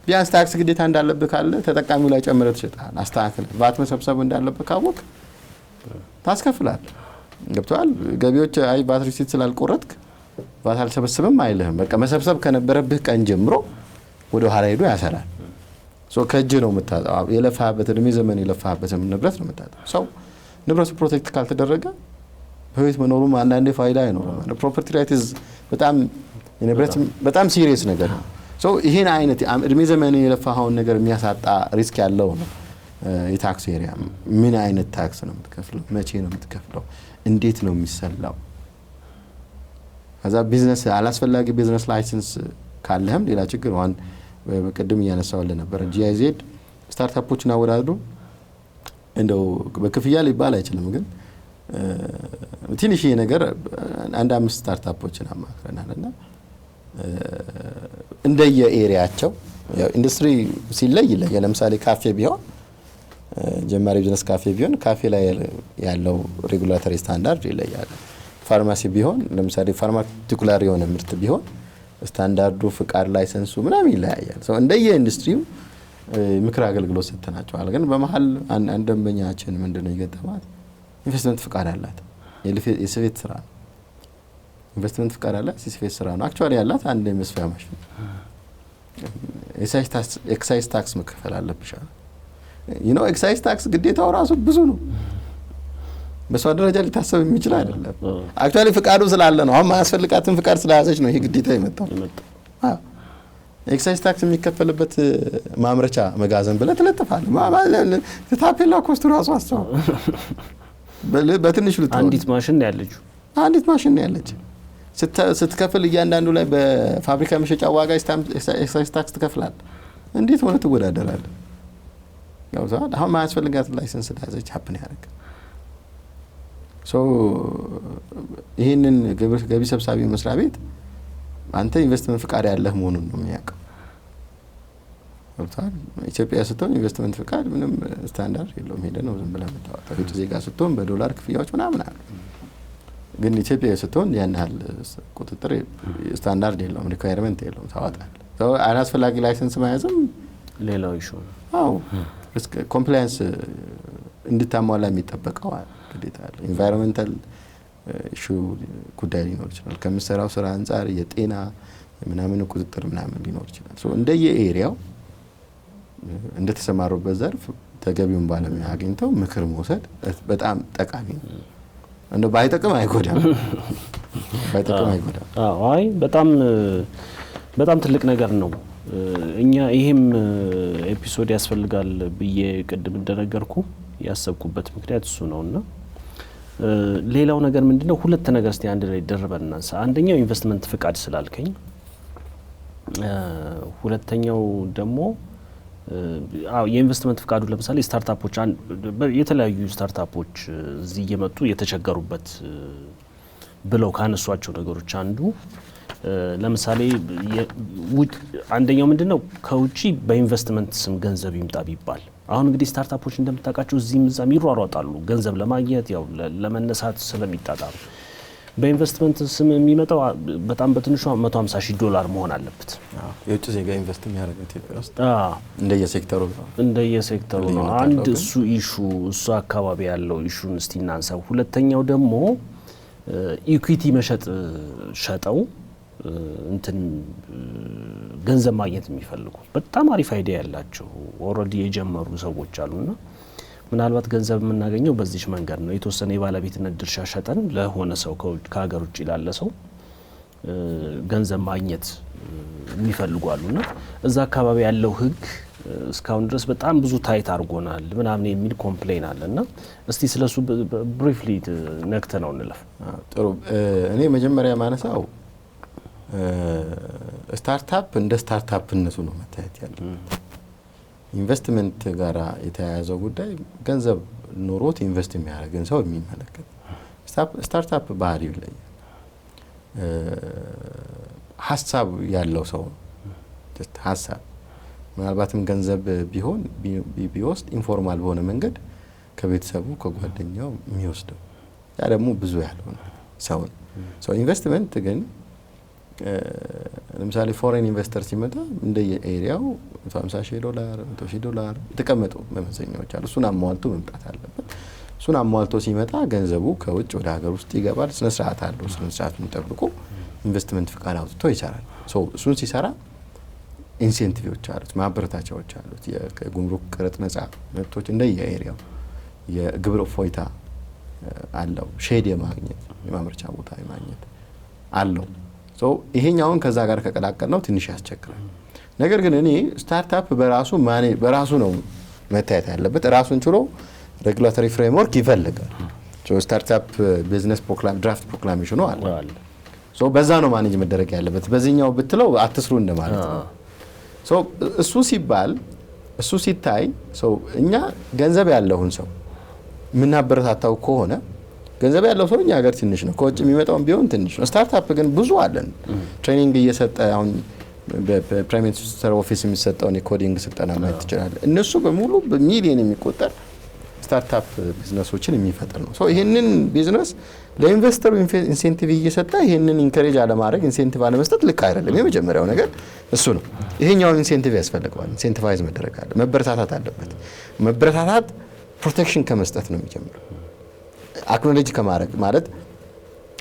ቢያንስ ታክስ ግዴታ እንዳለብህ ካለ ተጠቃሚው ላይ ጨምረህ ትሸጣለህ። አስተካክለህ ቫት መሰብሰብ እንዳለብህ ካወቅ ታስከፍላለህ። ገብቶሃል? ገቢዎች አይ ቫት ሪሲት ስላልቆረጥክ ቫት አልሰበስብም አይልህም። በቃ መሰብሰብ ከነበረብህ ቀን ጀምሮ ወደ ኋላ ሄዶ ያሰራል። ከእጅ ነው የምታጣው። የለፋህበት እድሜ ዘመን የለፋህበትን ንብረት ነው የምታጣው። ሰው ንብረቱ ፕሮቴክት ካልተደረገ በህይወት መኖሩም አንዳንዴ ፋይዳ አይኖርም። ፕሮፐርቲ ራይት በጣም ሲሪየስ ነገር ነው። ይህን አይነት እድሜ ዘመን የለፋኸውን ነገር የሚያሳጣ ሪስክ ያለው ነው የታክስ ኤሪያ። ምን አይነት ታክስ ነው የምትከፍለው? መቼ ነው የምትከፍለው? እንዴት ነው የሚሰላው? ከዛ ቢዝነስ አላስፈላጊ ቢዝነስ ላይሰንስ ካለህም ሌላ ችግር ነው። ቅድም እያነሳዋለ ነበር። ጂአይዜድ ስታርታፖችን አወዳድሮ እንደው በክፍያ ሊባል አይችልም፣ ግን ትንሽ ነገር አንድ 5 ስታርታፖችን አማክረናልና እንደየ ኤሪያቸው ኢንዱስትሪ ሲለይ ለምሳሌ ካፌ ቢሆን ጀማሪ ቢዝነስ ካፌ ቢሆን ካፌ ላይ ያለው ሬጉላቶሪ ስታንዳርድ ይለያል። ፋርማሲ ቢሆን ለምሳሌ ፋርማቲኩላር የሆነ ምርት ቢሆን ስታንዳርዱ ፍቃድ ላይሰንሱ ምናምን ይለያያል። ሰው እንደየ ኢንዱስትሪው ምክር አገልግሎት ሰጥተናቸዋል። ግን በመሀል አንድ ደንበኛችን ምንድነው የገጠማት ኢንቨስትመንት ፍቃድ አላት የስፌት ስራ ነው። ኢንቨስትመንት ፍቃድ አላት የስፌት ስራ ነው። አክቹአሊ ያላት አንድ የመስፊያ ማሽን ኤክሳይዝ ታክስ መከፈል አለብሽ ኤክሳይዝ ታክስ ግዴታው ራሱ ብዙ ነው። በሷ ደረጃ ሊታሰብ የሚችል አይደለም። አክቹአሊ ፍቃዱ ስላለ ነው። አሁን ማያስፈልጋትን ፍቃድ ስለያዘች ነው ይሄ ግዴታ የመጣው። ኤክሳይዝ ታክስ የሚከፈልበት ማምረቻ መጋዘን ብለህ ትለጥፋለህ። ታፔላ ኮስቱ ራሱ አስተው በትንሹ ልትሆን አንዲት ማሽን ያለች ስትከፍል እያንዳንዱ ላይ በፋብሪካ መሸጫ ዋጋ ኤክሳይዝ ታክስ ትከፍላለህ። እንዴት ሆነ ትወዳደራለህ? አሁን ማያስፈልጋትን ላይሰንስ ስለያዘች ሀፕን ያደርጋል። ይህንን ገቢ ሰብሳቢ መስሪያ ቤት አንተ ኢንቨስትመንት ፍቃድ ያለህ መሆኑን ነው የሚያውቀው። ኢትዮጵያ ስትሆን ኢንቨስትመንት ፍቃድ ምንም ስታንዳርድ የለውም። ሄደህ ነው ዝም ብለህ የምታወጣው። የውጭ ዜጋ ስትሆን በዶላር ክፍያዎች ምናምን አሉ። ግን ኢትዮጵያ ስትሆን ያን ያህል ቁጥጥር ስታንዳርድ የለውም፣ ሪኳየርመንት የለውም። ታወጣለህ። አላስፈላጊ ላይሰንስ መያዝም ሌላው ኢሹ ነው። አዎ ኮምፕላያንስ እንድታሟላ የሚጠበቀው ግዴታ አለ። ኢንቫይሮንመንታል ኢሹ ጉዳይ ሊኖር ይችላል። ከምሰራው ስራ አንጻር የጤና ምናምን ቁጥጥር ምናምን ሊኖር ይችላል። እንደየ ኤሪያው እንደተሰማሩበት ዘርፍ ተገቢውን ባለሙያ አግኝተው ምክር መውሰድ በጣም ጠቃሚ ነው። እንደው ባይጠቅም አይጎዳም። አይ በጣም ትልቅ ነገር ነው። እኛ ይሄም ኤፒሶድ ያስፈልጋል ብዬ ቅድም እንደነገርኩ ያሰብኩበት ምክንያት እሱ ነውና ሌላው ነገር ምንድነው? ሁለት ነገር እስቲ አንድ ላይ ደርበን እናንሳ። አንደኛው ኢንቨስትመንት ፍቃድ ስላልከኝ፣ ሁለተኛው ደግሞ የኢንቨስትመንት ፍቃዱ ለምሳሌ ስታርታፖች የተለያዩ ስታርታፖች እዚህ እየመጡ የተቸገሩበት ብለው ካነሷቸው ነገሮች አንዱ ለምሳሌ አንደኛው ምንድነው? ከውጪ በኢንቨስትመንት ስም ገንዘብ ይምጣ ቢባል አሁን እንግዲህ ስታርታፖች እንደምታውቃቸው እዚህም እዛም ይሯሯጣሉ ገንዘብ ለማግኘት ያው ለመነሳት ስለሚጣጣሩ በኢንቨስትመንት ስም የሚመጣው በጣም በትንሹ $150,000 መሆን አለበት። የውጭ ዜጋ ኢንቨስት የሚያደርገው ኢትዮጵያ ውስጥ እንደየሴክተሩ ነው። አንድ እሱ አካባቢ ያለው ኢሹን እስቲ እናንሳ። ሁለተኛው ደግሞ ኢኩዊቲ ሸጠው እንትን ገንዘብ ማግኘት የሚፈልጉ በጣም አሪፍ አይዲያ ያላቸው ኦልሬዲ የጀመሩ ሰዎች አሉና ምናልባት ገንዘብ የምናገኘው በዚህ መንገድ ነው። የተወሰነ የባለቤትነት ድርሻ ሸጠን ለሆነ ሰው ከሀገር ውጭ ላለ ሰው ገንዘብ ማግኘት የሚፈልጉ አሉና እዛ አካባቢ ያለው ሕግ እስካሁን ድረስ በጣም ብዙ ታይት አድርጎናል ምናምን የሚል ኮምፕሌን አለና እስቲ ስለሱ ብሪፍሊ ነክተነው እንለፍ። ጥሩ። እኔ መጀመሪያ ማነሳው ስታርታፕ እንደ ስታርታፕነቱ ነው መታየት ያለበት። ኢንቨስትመንት ጋራ የተያያዘው ጉዳይ ገንዘብ ኖሮት ኢንቨስት የሚያደርግን ሰው የሚመለከት ስታርታፕ ባህሪው ይለያል። ሀሳብ ያለው ሰው ሀሳብ ምናልባትም ገንዘብ ቢወስድ ኢንፎርማል በሆነ መንገድ ከቤተሰቡ ከጓደኛው የሚወስደው ያ ደግሞ ብዙ ያልሆነ ሰው ነው። ኢንቨስትመንት ግን ለምሳሌ ፎሬን ኢንቨስተር ሲመጣ እንደየኤሪያው $50,000 $100,000 የተቀመጡ መመዘኛዎች አሉ። እሱን አሟልቶ መምጣት አለበት። እሱን አሟልቶ ሲመጣ ገንዘቡ ከውጭ ወደ ሀገር ውስጥ ይገባል። ስነ ስርዓት አለው። ስነ ስርዓቱን ጠብቆ ኢንቨስትመንት ፍቃድ አውጥቶ ይሰራል። እሱን ሲሰራ ኢንሴንቲቭዎች አሉት፣ ማበረታቻዎች አሉት። የጉምሩክ ቀረጥ ነጻ መብቶች እንደየኤሪያው፣ የግብር እፎይታ አለው፣ ሼድ የማግኘት የማምረቻ ቦታ የማግኘት አለው። ይሄኛውን ከዛ ጋር ከቀላቀል ነው ትንሽ ያስቸግራል። ነገር ግን እኔ ስታርታፕ በራሱ ነው መታየት ያለበት። ራሱን ችሎ ሬጉላቶሪ ፍሬምወርክ ይፈልጋል። ስታርታፕ ቢዝነስ ድራፍት ፕሮክላሜሽኑ አለ። በዛ ነው ማኔጅ መደረግ ያለበት። በዚህኛው ብትለው አትስሩ እንደማለት ነው። እሱ ሲታይ እኛ ገንዘብ ያለውን ሰው የምናበረታታው ከሆነ ገንዘብ ያለው ሰው እኛ ሀገር ትንሽ ነው፣ ከውጭ የሚመጣውን ቢሆን ትንሽ ነው። ስታርታፕ ግን ብዙ አለን። ትሬኒንግ እየሰጠ አሁን በፕራይም ሚኒስተር ኦፊስ የሚሰጠውን የኮዲንግ ስልጠና ማየት ትችላለህ። እነሱ በሙሉ በሚሊዮን የሚቆጠር ስታርታፕ ቢዝነሶችን የሚፈጥር ነው። ሶ ይሄንን ቢዝነስ ለኢንቨስተሩ ኢንሴንቲቭ እየሰጠ ይሄንን ኢንከሬጅ አለማድረግ ኢንሴንቲቭ አለመስጠት ልክ አይደለም። የመጀመሪያው ነገር እሱ ነው። ይሄኛው ኢንሴንቲቭ ያስፈልገዋል። ኢንሴንቲቫይዝ መደረግ አለ፣ መበረታታት አለበት። መበረታታት ፕሮቴክሽን ከመስጠት ነው የሚጀምረው። አክኖሎጂ ከማድረግ ማለት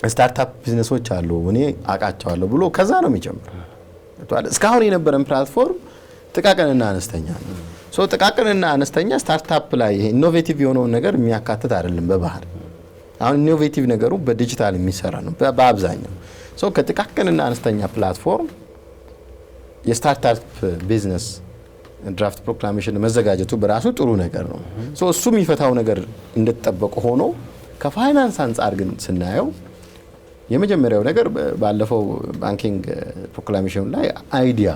ስታርታፕ ቢዝነሶች አሉ እኔ አውቃቸዋለሁ ብሎ ከዛ ነው የሚጀምረው። እስካሁን የነበረን ፕላትፎርም ጥቃቅንና አነስተኛ ነው። ሶ ጥቃቅንና አነስተኛ ስታርታፕ ላይ ይሄ ኢኖቬቲቭ የሆነውን ነገር የሚያካትት አይደለም በባህር። አሁን ኢኖቬቲቭ ነገሩ በዲጂታል የሚሰራ ነው በአብዛኛው። ሶ ከጥቃቅንና አነስተኛ ፕላትፎርም የስታርታፕ ቢዝነስ ድራፍት ፕሮክላሜሽን መዘጋጀቱ በራሱ ጥሩ ነገር ነው። ሶ እሱ የሚፈታው ነገር እንደተጠበቀ ሆኖ ከፋይናንስ አንጻር ግን ስናየው የመጀመሪያው ነገር ባለፈው ባንኪንግ ፕሮክላሜሽን ላይ አይዲያ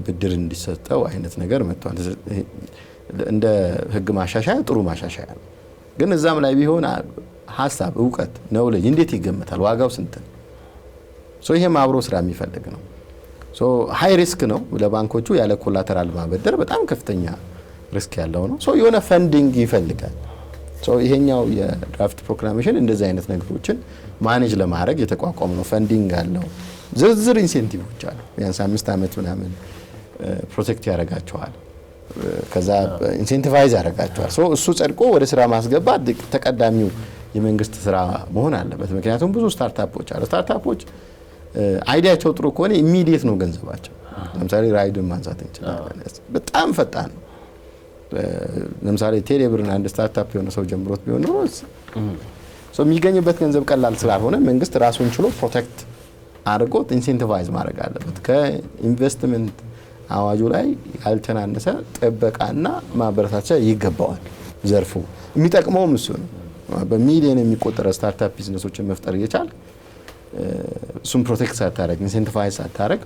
ብድር እንዲሰጠው አይነት ነገር መጥቷል። እንደ ህግ ማሻሻያ ጥሩ ማሻሻያ ነው። ግን እዛም ላይ ቢሆን ሀሳብ፣ እውቀት፣ ኖሌጅ እንዴት ይገመታል? ዋጋው ስንት ነው? ሶ ይሄም አብሮ ስራ የሚፈልግ ነው። ሶ ሃይ ሪስክ ነው ለባንኮቹ ያለ ኮላተራል ማበደር በጣም ከፍተኛ ሪስክ ያለው ነው። ሶ የሆነ ፈንዲንግ ይፈልጋል። ሶ ይሄኛው የድራፍት ፕሮክላሜሽን እንደዚህ አይነት ነገሮችን ማኔጅ ለማድረግ የተቋቋመ ነው። ፈንዲንግ አለው፣ ዝርዝር ኢንሴንቲቮች አሉ። ቢያንስ 5 ዓመት ምናምን ፕሮቴክት ያደርጋቸዋል፣ ከዛ ኢንሴንቲቫይዝ ያደርጋቸዋል። ሶ እሱ ጸድቆ ወደ ስራ ማስገባት ተቀዳሚው የመንግስት ስራ መሆን አለበት። ምክንያቱም ብዙ ስታርታፖች አሉ። ስታርታፖች አይዲያቸው ጥሩ ከሆነ ኢሚዲየት ነው ገንዘባቸው። ለምሳሌ ራይድን ማንሳት እንችላለን። በጣም ፈጣን ነው። ለምሳሌ ቴሌብርን አንድ ስታርታፕ የሆነ ሰው ጀምሮት ቢሆን ነው የሚገኝበት ገንዘብ ቀላል ስላልሆነ መንግስት ራሱን ችሎ ፕሮቴክት አድርጎት ኢንሴንቲቫይዝ ማድረግ አለበት። ከኢንቨስትመንት አዋጁ ላይ ያልተናነሰ ጥበቃና ማበረታቻ ይገባዋል። ዘርፉ የሚጠቅመውም እሱ ነው። በሚሊዮን የሚቆጠረ ስታርታፕ ቢዝነሶችን መፍጠር እየቻል እሱም ፕሮቴክት ሳታደርግ ኢንሴንቲቫይዝ ሳታደርግ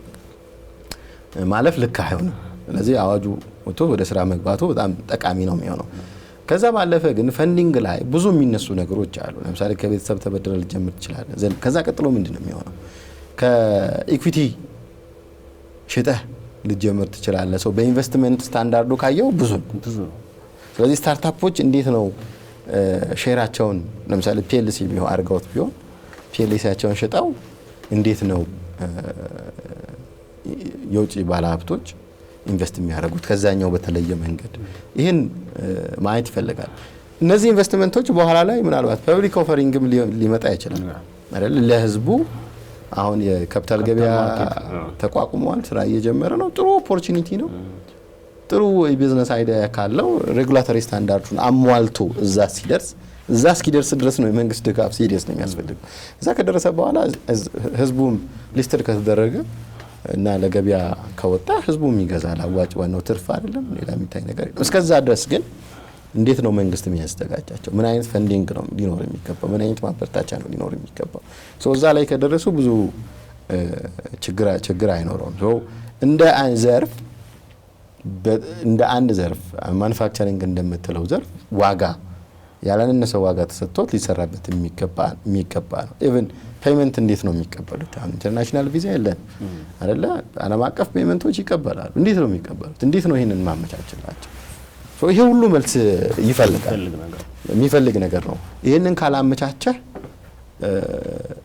ማለፍ ልክ አይሆንም። ስለዚህ አዋጁ ወጥቶ ወደ ስራ መግባቱ በጣም ጠቃሚ ነው የሚሆነው። ከዛ ባለፈ ግን ፈንዲንግ ላይ ብዙ የሚነሱ ነገሮች አሉ። ለምሳሌ ከቤተሰብ ተበድረ ልጀምር ትችላለህ። ከዛ ቀጥሎ ምንድን ነው የሚሆነው? ከኢኩዊቲ ሽጠህ ልጀምር ትችላለህ። ሰው በኢንቨስትመንት ስታንዳርዱ ካየው ብዙ ነው። ስለዚህ ስታርታፖች እንዴት ነው ሼራቸውን ለምሳሌ ፒኤልሲ ቢሆን አድርገውት ቢሆን ፒኤልሲያቸውን ሽጠው እንዴት ነው የውጭ ባለሀብቶች ኢንቨስት የሚያደርጉት ከዛኛው በተለየ መንገድ ይህን ማየት ይፈልጋል። እነዚህ ኢንቨስትመንቶች በኋላ ላይ ምናልባት ፐብሊክ ኦፈሪንግም ሊመጣ ይችላል አይደል? ለህዝቡ አሁን የካፒታል ገበያ ተቋቁሟል፣ ስራ እየጀመረ ነው። ጥሩ ኦፖርቹኒቲ ነው። ጥሩ የቢዝነስ አይዲያ ካለው ሬጉላቶሪ ስታንዳርዱን አሟልቶ እዛ እስኪደርስ ድረስ ነው የመንግስት ድጋፍ ሲሪየስ ነው የሚያስፈልገው። እዛ ከደረሰ በኋላ ህዝቡም ሊስትድ ከተደረገ እና ለገበያ ከወጣ ህዝቡም ይገዛል። አዋጭ ዋናው ትርፍ አይደለም፣ ሌላ የሚታይ ነገር የለም። እስከዛ ድረስ ግን እንዴት ነው መንግስት የሚያዘጋጃቸው? ምን አይነት ፈንዲንግ ነው ሊኖር የሚገባው? ምን አይነት ማበረታቻ ነው ሊኖር የሚገባው? እዛ ላይ ከደረሱ ብዙ ችግር አይኖረውም። እንደ አንድ ዘርፍ ማኑፋክቸሪንግ እንደምትለው ዘርፍ ዋጋ ያላነሰ ዋጋ ተሰጥቶት ሊሰራበት የሚገባ ነው። ኢቭን ፔመንት እንዴት ነው የሚቀበሉት? አሁን ኢንተርናሽናል ቪዛ የለን አይደለ? ዓለም አቀፍ ፔመንቶች ይቀበላሉ። እንዴት ነው የሚቀበሉት? እንዴት ነው ይሄንን ማመቻችላቸው? ይሄ ሁሉ መልስ ይፈልጋል፣ የሚፈልግ ነገር ነው። ይሄንን ካላመቻቸህ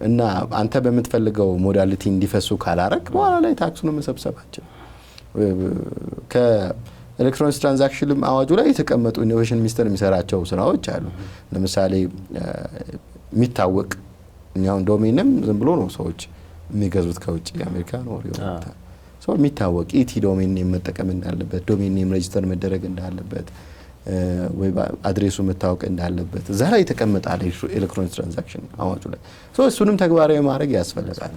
እና አንተ በምትፈልገው ሞዳሊቲ እንዲፈሱ ካላረክ በኋላ ላይ ታክሱን መሰብሰባችን ከኤሌክትሮኒክስ ትራንዛክሽን አዋጁ ላይ የተቀመጡ ኢኖቬሽን ሚኒስቴር የሚሰራቸው ስራዎች አሉ። ለምሳሌ የሚታወቅ እኛውን ዶሜንም ዝም ብሎ ነው ሰዎች የሚገዙት ከውጭ አሜሪካ ነው ወሪውታ ሰው የሚታወቅ ኢቲ ዶሜን ኔም መጠቀም እንዳለበት፣ ዶሜን ኔም ሬጂስተር መደረግ እንዳለበት፣ ወይ አድሬሱ መታወቅ እንዳለበት እዛ ላይ የተቀመጣለ ኤሌክትሮኒክስ ትራንዛክሽን አዋጁ ላይ። እሱንም ተግባራዊ ማድረግ ያስፈልጋል።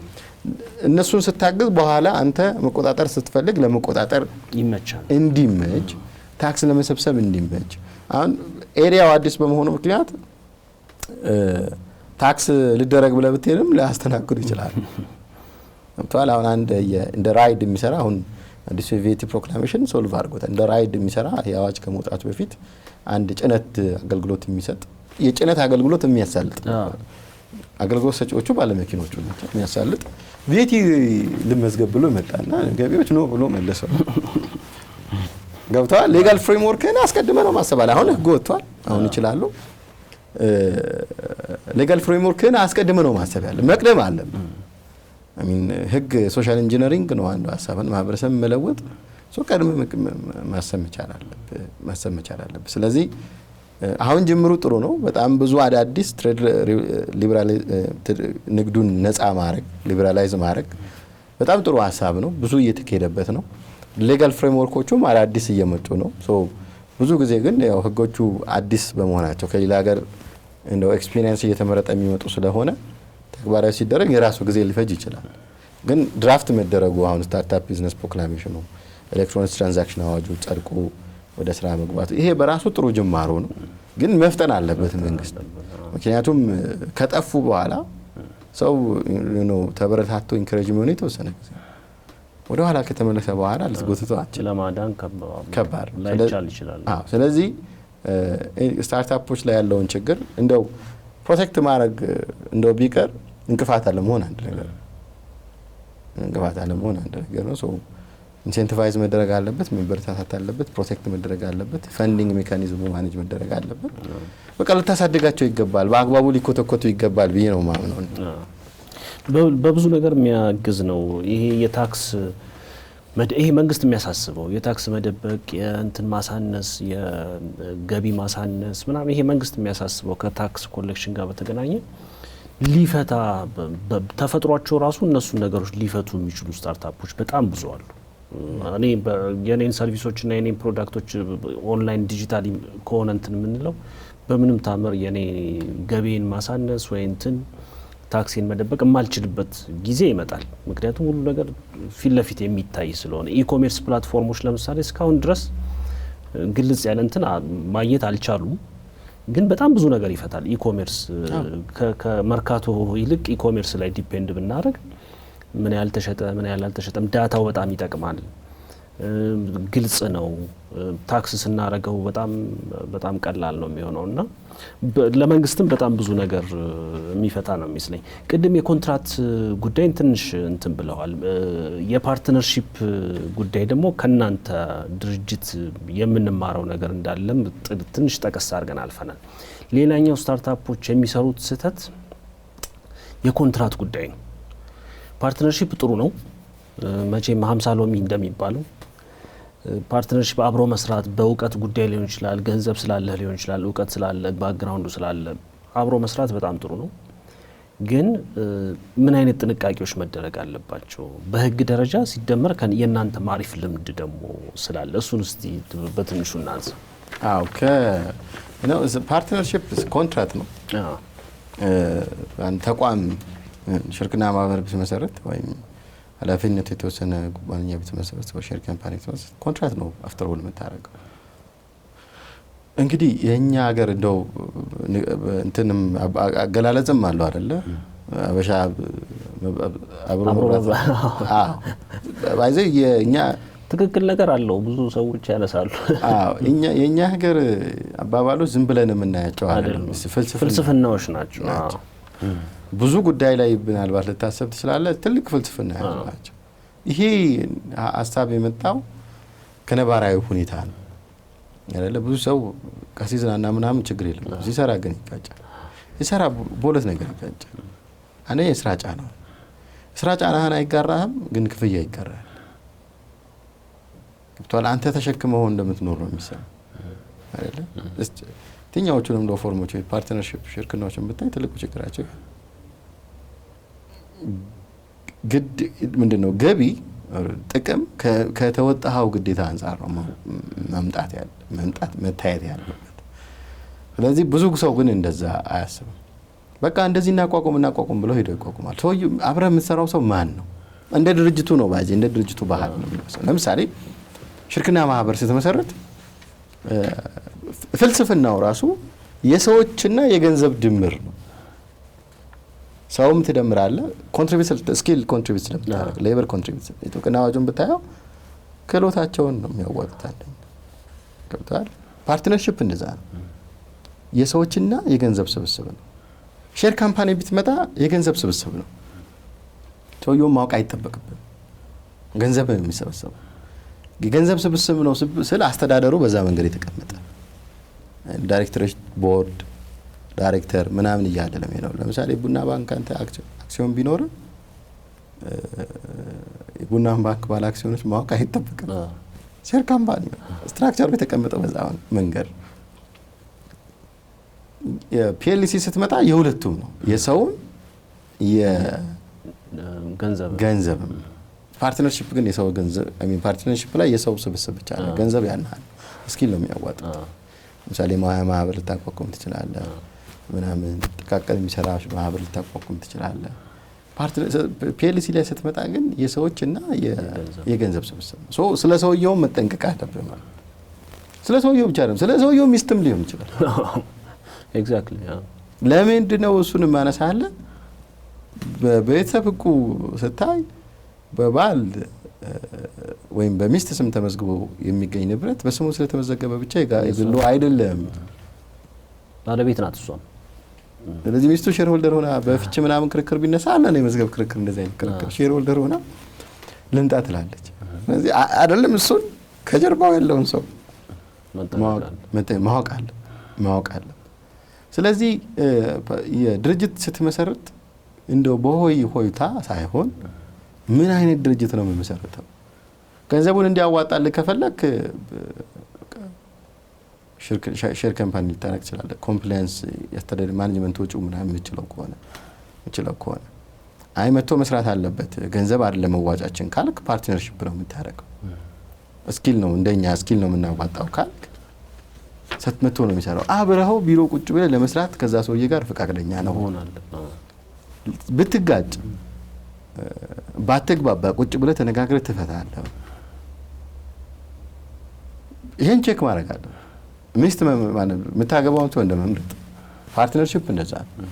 እነሱን ስታግዝ በኋላ አንተ መቆጣጠር ስትፈልግ ለመቆጣጠር ይመቻል፣ እንዲመች ታክስ ለመሰብሰብ እንዲመች። አሁን ኤሪያው አዲስ በመሆኑ ምክንያት ታክስ ልደረግ ብለህ ብትሄድም ሊያስተናግዱ ይችላል። እንኳን አሁን አንድ እንደ ራይድ የሚሰራ አሁን አዲስ ቪቲ ፕሮክላሜሽን ሶልቭ አድርጎታል። እንደ ራይድ የሚሰራ የአዋጅ ከመውጣቱ በፊት አንድ ጭነት አገልግሎት የሚሰጥ የጭነት አገልግሎት የሚያሳልጥ አገልግሎት ሰጪዎቹ ባለመኪኖቹ ናቸው። የሚያሳልጥ ቪቲ ልመዝገብ ብሎ መጣና ገቢዎች ነው ብሎ መለሰው። ገብቷል። ሌጋል ፍሬምወርክን አስቀድመ ነው ማሰባል። አሁን ህግ ወጥቷል። አሁን ይችላሉ። ሌጋል ፍሬምወርክን አስቀድመ ነው ማሰብ ያለ መቅደም አለብን። ህግ ሶሻል ኢንጂነሪንግ ነው አንዱ ሀሳብን ማህበረሰብ መለወጥ ቀድመ ማሰብ መቻል አለብህ። ስለዚህ አሁን ጅምሩ ጥሩ ነው። በጣም ብዙ አዳዲስ ትሬድ ንግዱን ነፃ ማድረግ ሊበራላይዝ ማድረግ በጣም ጥሩ ሀሳብ ነው። ብዙ እየተካሄደበት ነው። ሌጋል ፍሬምወርኮቹም አዳዲስ እየመጡ ነው። ብዙ ጊዜ ግን ያው ህጎቹ አዲስ በመሆናቸው ከሌላ ሀገር እንደው ኤክስፒሪየንስ እየተመረጠ የሚመጡ ስለሆነ ተግባራዊ ሲደረግ የራሱ ጊዜ ሊፈጅ ይችላል። ግን ድራፍት መደረጉ አሁን ስታርታፕ ቢዝነስ ፕሮክላሜሽኑ ኤሌክትሮኒክስ ትራንዛክሽን አዋጁ ጸድቆ ወደ ስራ መግባቱ ይሄ በራሱ ጥሩ ጅማሮ ነው። ግን መፍጠን አለበት መንግስት። ምክንያቱም ከጠፉ በኋላ ሰው ተበረታቶ ኢንከሬጅ የሚሆነ የተወሰነ ጊዜ ወደ ኋላ ከተመለሰ በኋላ ልትጎትተው ለማዳን ከባድ ላይቻል ይችላል። ስለዚህ ስታርታፖች ላይ ያለውን ችግር እንደው ፕሮቴክት ማድረግ እንደው ቢቀር እንቅፋት አለመሆን አንድ ነገር ነው። ኢንሴንቲቫይዝ መደረግ አለበት፣ መበረታታት አለበት፣ ፕሮቴክት መደረግ አለበት፣ ፈንዲንግ ሜካኒዝሙ ማኔጅ መደረግ አለበት። በቃ ልታሳድጋቸው ይገባል፣ በአግባቡ ሊኮተኮቱ ይገባል ብዬ ነው ማምነው። በብዙ ነገር የሚያግዝ ነው ይሄ የታክስ ይሄ መንግስት የሚያሳስበው የታክስ መደበቅ፣ የእንትን ማሳነስ፣ የገቢ ማሳነስ ምናምን ይሄ መንግስት የሚያሳስበው ከታክስ ኮሌክሽን ጋር በተገናኘ ሊፈታ ተፈጥሯቸው ራሱ እነሱን ነገሮች ሊፈቱ የሚችሉ ስታርታፖች በጣም ብዙ አሉ። እኔ የኔን ሰርቪሶችና የኔን ፕሮዳክቶች ኦንላይን ዲጂታሊ ከሆነ እንትን የምንለው በምንም ታምር የኔ ገቢን ማሳነስ ወይ እንትን ታክሲን መደበቅ የማልችልበት ጊዜ ይመጣል። ምክንያቱም ሁሉ ነገር ፊት ለፊት የሚታይ ስለሆነ ኢኮሜርስ ፕላትፎርሞች ለምሳሌ እስካሁን ድረስ ግልጽ ያለ እንትን ማግኘት አልቻሉም። ግን በጣም ብዙ ነገር ይፈታል ኢኮሜርስ። ከመርካቶ ይልቅ ኢኮሜርስ ላይ ዲፔንድ ብናደርግ ምን ያህል ተሸጠ ምን ያህል አልተሸጠም ዳታው በጣም ይጠቅማል። ግልጽ ነው። ታክስ ስናረገው በጣም ቀላል ነው የሚሆነውና ለመንግስትም በጣም ብዙ ነገር የሚፈታ ነው የሚመስለኝ። ቅድም የኮንትራት ጉዳይን ትንሽ እንትን ብለዋል። የፓርትነርሺፕ ጉዳይ ደግሞ ከናንተ ድርጅት የምንማረው ነገር እንዳለም ትንሽ ጠቀስ አድርገን አልፈናል። ሌላኛው ስታርታፖች የሚሰሩት ስህተት የኮንትራት ጉዳይ ነው። ፓርትነርሺፕ ጥሩ ነው። መቼም 50 ሎሚ እንደሚባለው ፓርትነርሺፕ አብሮ መስራት በእውቀት ጉዳይ ሊሆን ይችላል፣ ገንዘብ ስላለ ሊሆን ይችላል፣ እውቀት ስላለ ባክግራውንዱ ስላለ አብሮ መስራት በጣም ጥሩ ነው። ግን ምን አይነት ጥንቃቄዎች መደረግ አለባቸው በህግ ደረጃ ሲደመር የእናንተ ማሪፍ ልምድ ደግሞ ስላለ እሱን እስቲ በትንሹ እናንሳ። ፓርትነርሺፕ ኮንትራት ነው። ተቋም ሽርክና ማህበር ቢመሰረት ወይም ኃላፊነቱ የተወሰነ ኩባንያ ቢመሰረት ወይ ሼር ካምፓኒ ቢመሰረት ኮንትራት ነው አፍተር ኦል የምታደርገው። እንግዲህ የኛ ሀገር እንደው እንትንም አገላለጽም አለው አይደለ? አበሻ አብሮ ባይዘ የኛ ትክክል ነገር አለው ብዙ ሰዎች ያነሳሉ። የኛ ሀገር አባባሎች ዝም ብለን የምናያቸው አይደለም፣ ፍልስፍናዎች ናቸው። ብዙ ጉዳይ ላይ ምናልባት ልታሰብ ትችላለህ። ትልቅ ፍልስፍና ያላቸው ይሄ ሀሳብ የመጣው ከነባራዊ ሁኔታ ነው አይደለ? ብዙ ሰው ከሲዝናና ምናምን ችግር የለም ሲሰራ ግን ይጋጫል። ሲሰራ በሁለት ነገር ይጋጫል። አንደኛ የስራ ጫና ነው። ስራ ጫናህን አይጋራህም፣ ግን ክፍያ ይጋራል። ገብቶሃል? አንተ ተሸክመው እንደምትኖር ነው የሚሰማው አይደለ? የትኛዎቹንም እንደው ፎርሞች ፓርትነርሺፕ ሽርክናዎችን ብታይ ትልቁ ችግራቸው ግድ ምንድነው ገቢ ጥቅም ከተወጣው ግዴታ አንፃር ነው መታየት ያለበት። ስለዚህ ብዙ ሰው ግን እንደዛ አያስብም። በቃ እንደዚህ እናቋቁም ብለው ሄደው ይቋቁማል። ሰውዬው አብረህ የምትሰራው ሰው ማን ነው? እንደ ድርጅቱ ነው ባጂ እንደ ድርጅቱ ባህል ነው የሚመስለው። ለምሳሌ ሽርክና ማህበር ስትመሰረት ፍልስፍናው ራሱ የሰዎችና የገንዘብ ድምር ነው። ሰውም ትደምራለህ፣ ኮንትሪቢዩት ስኪል ኮንትሪቢዩት ስለምታደርግ ሌበር ኮንትሪቢዩት የጥቅና አዋጁን ብታየው ክህሎታቸውን ነው የሚያዋጡት። ገብቶሃል? ፓርትነርሺፕ እንደዛ ነው። የሰዎችና የገንዘብ ስብስብ ነው። ሼር ካምፓኒ ብትመጣ የገንዘብ ስብስብ ነው። ሰውየውን ማወቅ አይጠበቅብን። ገንዘብ ነው የሚሰበሰበው። የገንዘብ ስብስብ ነው ስለ አስተዳደሩ በዛ መንገድ የተቀመጠ ዳይሬክተሮች ቦርድ ዳይሬክተር ምናምን እያለ ለሚለው ለምሳሌ ቡና ባንክ አንተ አክሲዮን ቢኖር ቡና ባንክ ባለ አክሲዮኖች ማወቅ አይጠበቅም። ሼር ካምፓኒ ስትራክቸሩ የተቀመጠው በዛ መንገድ። የፒኤልሲ ስትመጣ የሁለቱም ነው የሰውም የገንዘብ ፓርትነርሺፕ ግን የሰው ገንዘብ ፓርትነርሺፕ ላይ የሰው ስብስብ ብቻ ነው። ገንዘብ ያናል ስኪል ነው የሚያዋጣው። ለምሳሌ ማህበር ልታቋቁም ትችላለህ ምናምን ጥቃቅን የሚሰራ ማህበር ልታቋቁም ትችላለህ። ፒኤልሲ ላይ ስትመጣ ግን የሰዎችና የገንዘብ ስብስብ ነው። ስለ ሰውየው መጠንቀቅ አለብህ ማለት ስለ ሰውየው ብቻ አይደለም፣ ስለ ሰውየው ሚስትም ሊሆን ይችላል። ኤግዛክትሊ ለምንድን ነው እሱን ማነሳለ? በቤተሰብ ሕጉ ስታይ በባል ወይም በሚስት ስም ተመዝግቦ የሚገኝ ንብረት በስሙ ስለተመዘገበ ብቻ የግሉ አይደለም፣ ባለቤት ናት እሷም። ስለዚህ ሚስቱ ሼር ሆልደር ሆና በፍቺ ምናምን ክርክር ቢነሳ አለ ነው የመዝገብ ክርክር እንደዚህ አይነት ክርክር ሼር ሆልደር ሆና ልንጣ ትላለች። ስለዚህ አይደለም እሱን ከጀርባው ያለውን ሰው ማወቅ አለ። ስለዚህ የድርጅት ስትመሰርት እንደው በሆይ ሆይታ ሳይሆን ምን አይነት ድርጅት ነው የምመሰርተው? ገንዘቡን እንዲያዋጣልህ ከፈለክ ሼር ካምፓኒ ልታረግ ትችላለህ። ኮምፕላያንስ ያስተዳደር ማኔጅመንት ወጪው ምናምን የምችለው ከሆነ አይ መጥቶ መስራት አለበት ገንዘብ አይደለም መዋጫችን ካልክ ፓርትነርሺፕ ነው የምታረገው። ስኪል ነው እንደኛ ስኪል ነው የምናዋጣው ካልክ ሰትመቶ ነው የሚሰራው። አብረኸው ቢሮ ቁጭ ብለህ ለመስራት ከዛ ሰውዬ ጋር ፈቃደኛ ነው ሆናለህ። ብትጋጭ ባትግባባ ቁጭ ብለህ ተነጋግረህ ትፈታለህ። ይሄን ቼክ ማድረግ አለ። ሚስት ማለት የምታገባውን ሰው እንደመምረጥ ፓርትነርሺፕ እንደዛ ነው።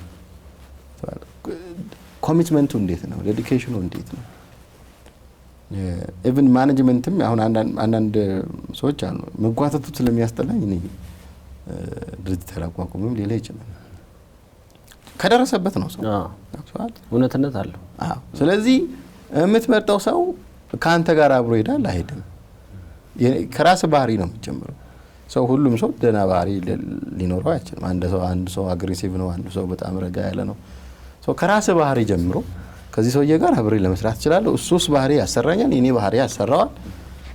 ኮሚትመንቱ እንዴት ነው? ዴዲኬሽኑ እንዴት ነው? ኢቭን ማኔጅመንትም አሁን አንዳንድ ሰዎች አሉ መጓተቱ ስለሚያስጠላኝ እኔ ድርጅት አላቋቁምም ሌላ ይችላል። ከደረሰበት ነው ሰው እውነትነት አለው። ስለዚህ የምትመርጠው ሰው ከአንተ ጋር አብሮ ይሄዳል አይሄድም? ከራስ ባህሪ ነው የሚጀምረው። ሰው ሁሉም ሰው ደህና ባህሪ ሊኖረው አይችልም። አንድ ሰው አግሬሲቭ ነው፣ አንድ ሰው በጣም ረጋ ያለ ነው። ሰው ከራስ ባህሪ ጀምሮ ከዚህ ሰውዬ ጋር አብሬ ለመስራት ይችላል፣ እሱስ ባህሪ ያሰራኛል፣ የኔ ባህሪ ያሰራዋል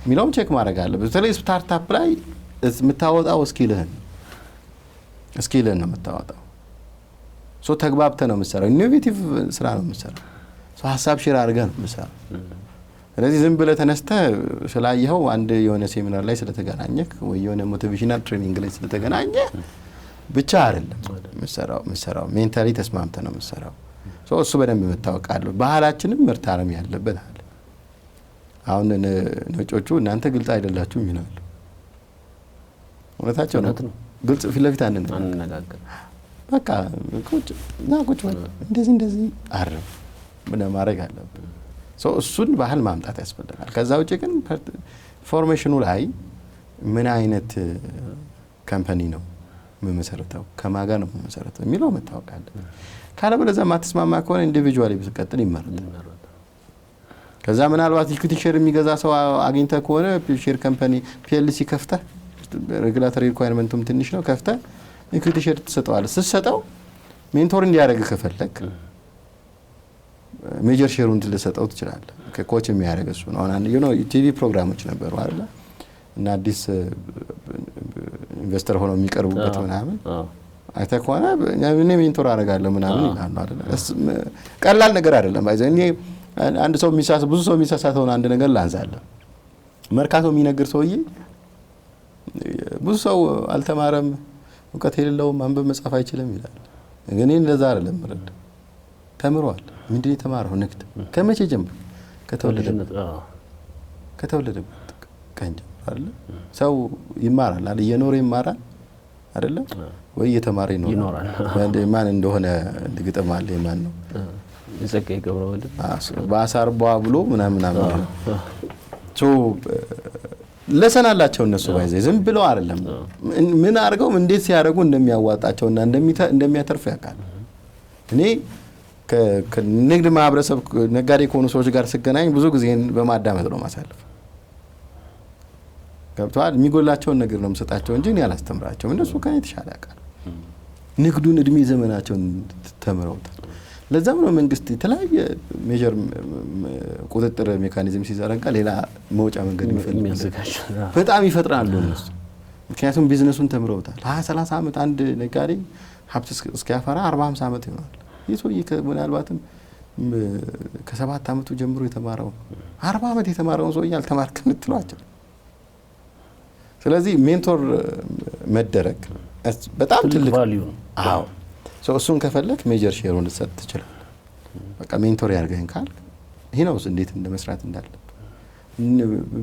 የሚለውን ቼክ ማድረግ አለበት። በተለይ ስታርታፕ ላይ የምታወጣው ስኪልህን ነው የምታወጣው። ሶ ተግባብተህ ነው የምትሰራው። ኢኖቬቲቭ ስራ ነው የምትሰራው። ሶ ሀሳብ ሼር አድርገህ ነው የምትሰራው። ስለዚህ ዝም ብለህ ተነስተህ ስላየኸው አንድ የሆነ ሴሚናር ላይ ስለተገናኘህ ወይ የሆነ ሞቲቬሽናል ትሬኒንግ ላይ ስለተገናኘህ ብቻ አይደለም የምትሰራው። ሜንታሊ ተስማምተህ ነው የምትሰራው። ሶ እሱ በደንብ መታወቅ አለው። ባህላችንም መርታረም ያለበት አለ። አሁን ነጮቹ እናንተ ግልጽ አይደላችሁም ይላሉ። እውነታቸው ነው። ግልጽ ፊት ለፊት አንነጋገር በቃ ቁጭ እንደዚህ አረም ምን ማድረግ አለብን። እሱን ባህል ማምጣት ያስፈልጋል። ከዛ ውጭ ግን ፎርሜሽኑ ላይ ምን አይነት ካምፓኒ ነው የምመሰረተው ከማጋ ነው የምመሰረተው የሚለው መታወቅ አለበት። ካለበለዚያ ማትስማማ ከሆነ ኢንዲቪጁዋሊ ብትቀጥል ይመረጣል። ከዛ ምናልባት ኢኩዊቲ ሼር የሚገዛ ሰው አግኝተህ ከሆነ ሼር ካምፓኒ ፒኤልሲ ከፍተህ ሬጉላቶሪ ሪኳየርመንቱም ትንሽ ነው ከፍተህ ኢኩዊቲ ሼር ትሰጠዋለህ። ስትሰጠው ሜንቶር እንዲያደርግ ከፈለክ ሜጀር ሼሩን ልትሰጠው ትችላለህ። ከኮች የሚያደርግ እሱ ነው። አሁን ቲቪ ፕሮግራሞች ነበሩ አይደል? እና አዲስ ኢንቨስተር ሆነው የሚቀርቡበት ምናምን አይተህ ከሆነ እኔ ሜንቶር አደርጋለሁ ምናምን ይላሉ አይደል? ቀላል ነገር አይደለም። እኔ አንድ ሰው ብዙ ሰው የሚሳሳተውን አንድ ነገር ላንሳለሁ። መርካቶ የሚነግር ሰውዬ ብዙ ሰው አልተማረም፣ እውቀት የሌለውም፣ ማንበብ መጻፍ አይችልም ይላል። ግን እንደዛ አይደለም። ምረድ ተምሯል። ምንድን የተማረው? ንግድ። ከመቼ ጀምሮ? ከተወለደበት ቀን ጀምሮ አይደል? ሰው ይማራል አይደል? እየኖረ ይማራል አይደል? ወይ እየተማረ ይኖራል። ማን እንደሆነ ግጥም አለ። ማን ነው? የጸጋዬ ገብረወልድ በአሳርቧ ብሎ ምናምን ለሰናላቸው እነሱ ባይዘ ዝም ብለው አይደለም። ምን አድርገው እንዴት ሲያደርጉ እንደሚያዋጣቸውና እንደሚያተርፉ ያውቃል። እኔ ከንግድ ማህበረሰብ ነጋዴ ከሆኑ ሰዎች ጋር ስገናኝ ብዙ ጊዜ በማዳመጥ ነው ማሳለፍ። ገብቷል። የሚጎላቸውን ነገር ነው የምሰጣቸው እንጂ እኔ አላስተምራቸውም። እነሱ ከኔ የተሻለ ያውቃል። ንግዱን እድሜ ዘመናቸውን ተምረውታል። ለዛም ነው መንግስት የተለያየ ሜጀር ቁጥጥር ሜካኒዝም ሲዘረጋ ሌላ መውጫ መንገድ ይፈልጋል። በጣም ይፈጥራሉ እነሱ። ምክንያቱም ቢዝነሱን ተምረውታል። 20-30 ዓመት አንድ ነጋዴ ሀብት እስኪያፈራ 40-50 ዓመት ይሆናል። ይህ ሰውዬ ምናልባትም ከ7 ዓመቱ ጀምሮ የተማረው 40 ዓመት የተማረውን ሰውዬ አልተማርክም ልትሏቸው። ስለዚህ ሜንቶር መደረግ በጣም ትልቅ ቫልዩ ነው። አዎ እሱን ከፈለክ ሜጀር ሼሩን ልትሰጥ ትችላለህ። በቃ ሜንቶር ያርገኝ ካልክ ይሄ ነው እንዴት እንደመስራት እንዳለብህ።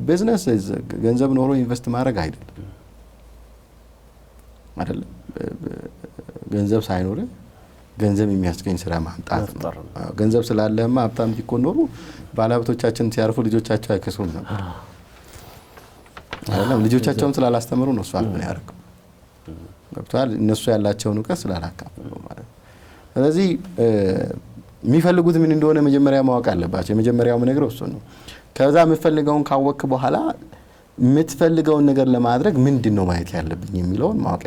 ቢዝነስ ገንዘብ ኖሮ ኢንቨስት ማድረግ አይደለም። ገንዘብ ሳይኖር ገንዘብ የሚያስገኝ ስራ ማምጣት ነው። ገንዘብ ስላለህማ ሀብታም ቢኮን ኖሮ ባለሀብቶቻችን ሲያርፉ ልጆቻቸው አይከስሩም ነበር። አይደለም ልጆቻቸውም ስላላስተምሩ ነው እሱ አልፈን ያደርገው። ገብቷል። እነሱ ያላቸውን እውቀት ስላላካፈሉ ማለት ነው። ስለዚህ የሚፈልጉት ምን እንደሆነ መጀመሪያ ማወቅ አለባቸው። የመጀመሪያው ነገር እሱ ነው። ከዛ የምትፈልገውን ካወቅክ በኋላ የምትፈልገውን ነገር ለማድረግ ምንድነው ማየት ያለብኝ የሚለውን ማወቅ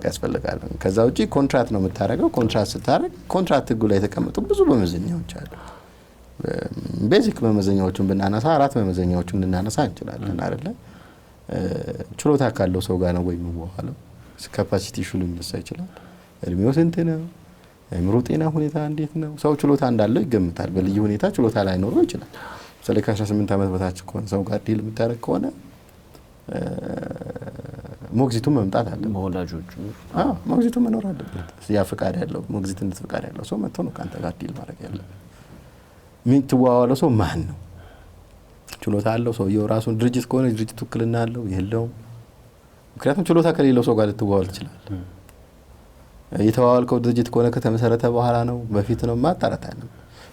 ያስፈልጋል። ከዛ ውጪ ኮንትራክት ነው የምታደርገው። ኮንትራክት ስታደርግ ኮንትራክት ህጉ ላይ የተቀመጡ ብዙ መመዘኛዎች አሉ። ቤዚክ መመዘኛዎቹን ብናነሳ 4 መመዘኛዎቹን ልናነሳ እንችላለን አይደለ? ችሎታ ካለው ሰው ጋር ነው ወይ የሚዋሃለው? ካፓሲቲ ሹል ሊነሳ ይችላል። እድሜው ስንት ነው? የአእምሮ ጤና ሁኔታ እንዴት ነው? ሰው ችሎታ እንዳለው ይገምታል። በልዩ ሁኔታ ችሎታ ላይኖረው ይችላል። ስለዚህ ከ18 ዓመት በታች ከሆነ ሰው ጋር ዲል የምታደርግ ከሆነ ሞግዚቱ መምጣት አለበት። ወላጆቹ ሞግዚቱ መኖር አለበት። ያ ፍቃድ ያለው ሞግዚትነት ፍቃድ ያለው ሰው መጥቶ ነው ካንተ ጋር ዲል ማድረግ ያለበት። ምን ትዋዋለው ሰው ማን ነው? ችሎታ አለው ሰውየው ራሱን ድርጅት ከሆነ ድርጅቱ ውክልና አለው የለውም? ምክንያቱም ችሎታ ከሌለው ሰው ጋር ልትዋዋል ይችላል። የተዋዋልከው ድርጅት ከሆነ ከተመሰረተ በኋላ ነው በፊት ነው ማጣራት አለ።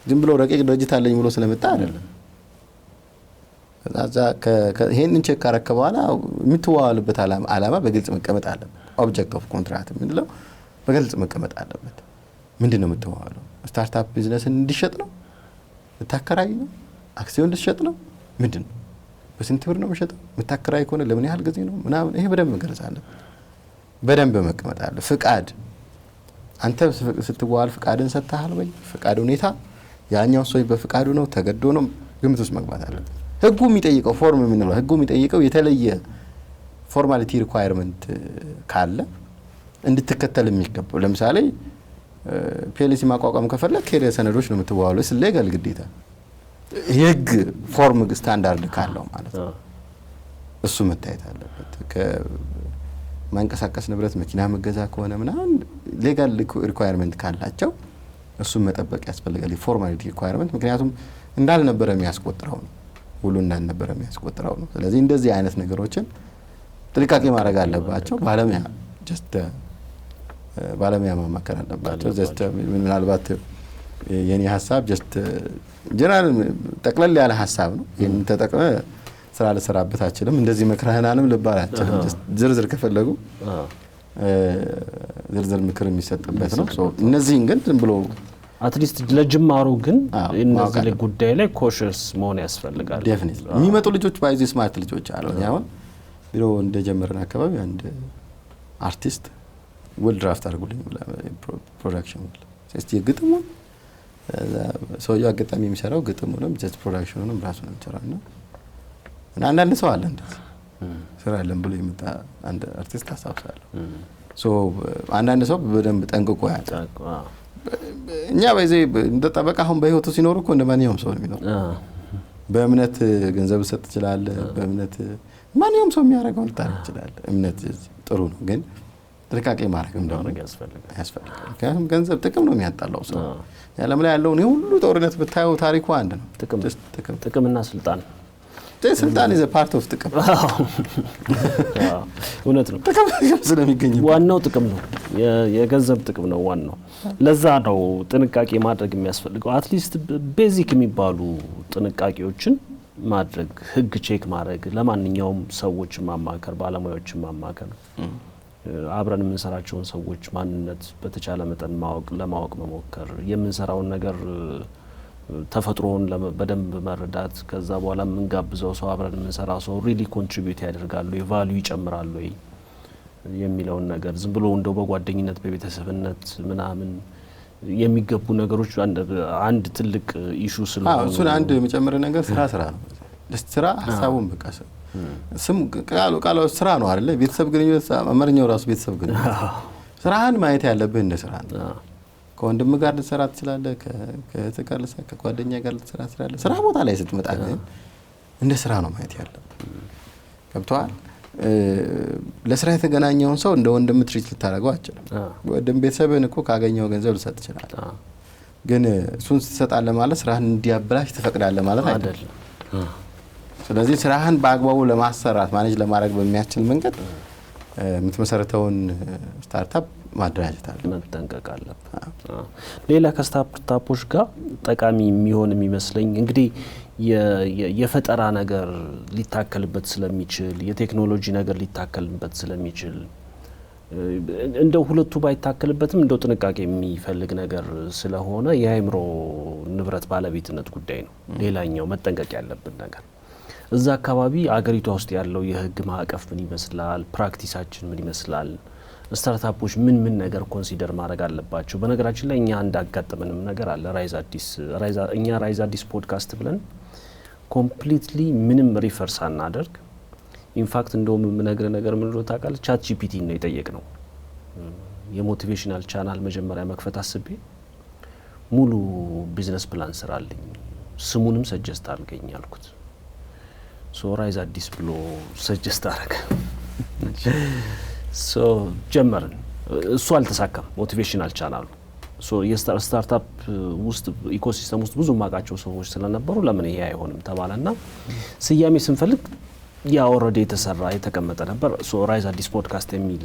ዝም ብሎ ረቂቅ ድርጅት አለኝ ብሎ ስለመጣ አይደለም። ከዛ ይሄንን ቼክ ካረከ በኋላ የምትዋዋልበት ዓላማ በግልጽ መቀመጥ አለበት። ኦብጀክት ኦፍ ኮንትራክት ምንለው በግልጽ መቀመጥ አለበት። ምንድነው የምትዋዋለው? ስታርታፕ ቢዝነስን እንዲሸጥ ነው? ልታከራይ ነው? አክሲዮን እንዲሸጥ ነው? ምንድነው? በስንት ብር ነው የምትሸጠው? የምታከራይ ከሆነ ለምን ያህል ጊዜ ነው ምናምን ይሄ በደንብ መገለጽ አለበት። በደንብ መቀመጥ አለ። ፍቃድ አንተ ስትዋዋል ፍቃድን ሰጥተሃል ወይ? ፍቃድ ሁኔታ ያኛው ሰው በፍቃዱ ነው ተገዶ ነው ግምት ውስጥ መግባት አለበት። ህጉ የሚጠይቀው ፎርም የምንለው ህጉ የሚጠይቀው የተለየ ፎርማሊቲ ሪኳየርመንት ካለ እንድትከተል የሚገባው ለምሳሌ ፒኤልሲ ማቋቋም ከፈለክ ከሄደ ሰነዶች ነው የምትዋዋለው። እስ ሌጋል ግዴታ የህግ ፎርም ስታንዳርድ ካለው ማለት ነው እሱ መታየት አለበት። ከማንቀሳቀስ ንብረት መኪና መገዛ ከሆነ ምናምን ሌጋል ሪኳየርመንት ካላቸው እሱን መጠበቅ ያስፈልጋል። የፎርማሊቲ ሪኳየርመንት ምክንያቱም እንዳልነበረ የሚያስቆጥረው ነው ሁሉ እንዳልነበረ የሚያስቆጥረው ነው። ስለዚህ እንደዚህ አይነት ነገሮችን ጥንቃቄ ማድረግ አለባቸው። ባለሙያ ማማከር አለባቸው። ምናልባት የኔ ሀሳብ ጀነራል ጠቅለል ያለ ሀሳብ ነው። ይሄን ተጠቅመ ስራ ልሰራበት አችልም እንደዚህ መክረህናንም ልባላችንም ዝርዝር ከፈለጉ ዝርዝር ምክር የሚሰጥበት ነው። እነዚህን ግን ዝም ብሎ አትሊስት ለጅማሩ ግን እነዚህ ጉዳይ ላይ ኮሽስ መሆን ያስፈልጋል። ዴፊኒትሊ የሚመጡ ልጆች ባይዚ ስማርት ልጆች አሉ። ያው ቢሮ እንደጀመረን አካባቢ አንድ አርቲስት ውል ድራፍት አድርጉልኝ ፕሮዳክሽን ውል እስቲ ግጥሙን ሰውየው አጋጣሚ የሚሰራው ግጥሙንም ጀስት ፕሮዳክሽኑንም ራሱ ነው የሚሰራውና አንዳንድ ሰው አለ እንደዚህ ስራ አለን ብሎ የመጣ አንድ አርቲስት አሳውሳለሁ። አንዳንድ ሰው በደንብ ጠንቅቆ ያውቃል። እኛ በዚህ እንደተጠበቀ አሁን በህይወቱ ሲኖር እኮ እንደማንኛውም ሰው ነው የሚኖር። በእምነት ገንዘብ ሰጥ ይችላል። በእምነት ማንኛውም ሰው የሚያደርገው ልታረግ ይችላል። እምነት ጥሩ ነው፣ ግን ጥንቃቄ ማድረግ ያስፈልጋል። ምክንያቱም ገንዘብ ጥቅም ነው የሚያጣላው ሰው። ያለም ላይ ያለውን ሁሉ ጦርነት ብታየው ታሪኩ አንድ ነው። ጥቅምና ስልጣን ስልጣን is a part of ጥቅም። እውነት ነው። ጥቅም ስለሚገኝ ዋናው ጥቅም ነው። የገንዘብ ጥቅም ነው ዋናው። ለዛ ነው ጥንቃቄ ማድረግ የሚያስፈልገው። አትሊስት ቤዚክ የሚባሉ ጥንቃቄዎችን ማድረግ፣ ህግ ቼክ ማድረግ፣ ለማንኛውም ሰዎች ማማከር፣ ባለሙያዎችን ማማከር፣ አብረን የምንሰራቸውን ሰዎች ማንነት በተቻለ መጠን ለማወቅ መሞከር፣ የምንሰራውን ነገር ተፈጥሮን በደንብ መረዳት ከዛ በኋላ የምንጋብዘው ሰው አብረን የምንሰራው ሰው ሪሊ ኮንትሪቢዩት ያደርጋሉ የቫልዩ ይጨምራሉ የሚለውን ነገር ዝም ብሎ እንደው በጓደኝነት በቤተሰብነት ምናምን የሚገቡ ነገሮች አንድ ትልቅ ኢሹ ስለሆነ እሱን አንድ የመጨመር ነገር ስራ ነው ስራ ሐሳቡን በቃ ስም ቃሉ ስራ ነው አይደለ ቤተሰብ ግንኙነት አማርኛው ራሱ ቤተሰብ ግንኙነት ስራህን ማየት ያለብህ እንደ ስራ ነው ከወንድም ጋር ልትሰራ ትችላለህ ከእህት ጋር ልትሰራ ከጓደኛ ጋር ልትሰራ ትችላለህ ስራ ቦታ ላይ ስትመጣ ግን እንደ ስራ ነው ማየት ያለብህ ገብቶሃል ለስራ የተገናኘውን ሰው እንደ ወንድም ትሪት ልታደርገው አትችልም ወንድም ቤተሰብን እኮ ካገኘው ገንዘብ ልሰጥ ይችላል ግን እሱን ትሰጣለህ ማለት ስራህን እንዲያበላሽ ትፈቅዳለህ ማለት አይደለም ስለዚህ ስራህን በአግባቡ ለማሰራት ማኔጅ ለማድረግ በሚያስችል መንገድ የምትመሰረተውን ስታርታፕ ማደራጀት አለ መጠንቀቅ አለበት ሌላ ከስታርታፖች ጋር ጠቃሚ የሚሆን የሚመስለኝ እንግዲህ የፈጠራ ነገር ሊታከልበት ስለሚችል የቴክኖሎጂ ነገር ሊታከልበት ስለሚችል እንደው ሁለቱ ባይታከልበትም እንደው ጥንቃቄ የሚፈልግ ነገር ስለሆነ የአእምሮ ንብረት ባለቤትነት ጉዳይ ነው ሌላኛው መጠንቀቅ ያለብን ነገር እዛ አካባቢ አገሪቷ ውስጥ ያለው የህግ ማዕቀፍ ምን ይመስላል ፕራክቲሳችን ምን ይመስላል ስታርታፖች ምን ነገር ኮንሲደር ማድረግ አለባቸው በነገራችን ላይ እኛ እንዳጋጠመንም ነገር አለ ራይዝ አዲስ ፖድካስት ብለን ኮምፕሊትሊ ምንም ሪፈርስ አናደርግ ኢንፋክት እንደውም የምነግርህ ነገር ምን ነው ታውቃለህ ቻት ጂፒቲ ነው የጠየቅነው የሞቲቬሽናል ቻናል መጀመሪያ መክፈት አስቤ ሙሉ ቢዝነስ ፕላን ስራልኝ ስሙንም ሰጀስት አድርገኝ አልኩት ሶ ራይዝ አዲስ ብሎ ሰጀስት አደረገ ሶ ጀመርን እሱ አልተሳካም ሞቲቬሽናል ቻናሉ ሶ የስታርታፕ ውስጥ ኢኮሲስተም ውስጥ ብዙ ማቃቸው ሰዎች ስለነበሩ ለምን ይሄ አይሆንም ተባለና ስያሜ ስንፈልግ ያ ኦሬዲ የተሰራ የተቀመጠ ነበር ሶ ራይዝ አዲስ ፖድካስት የሚል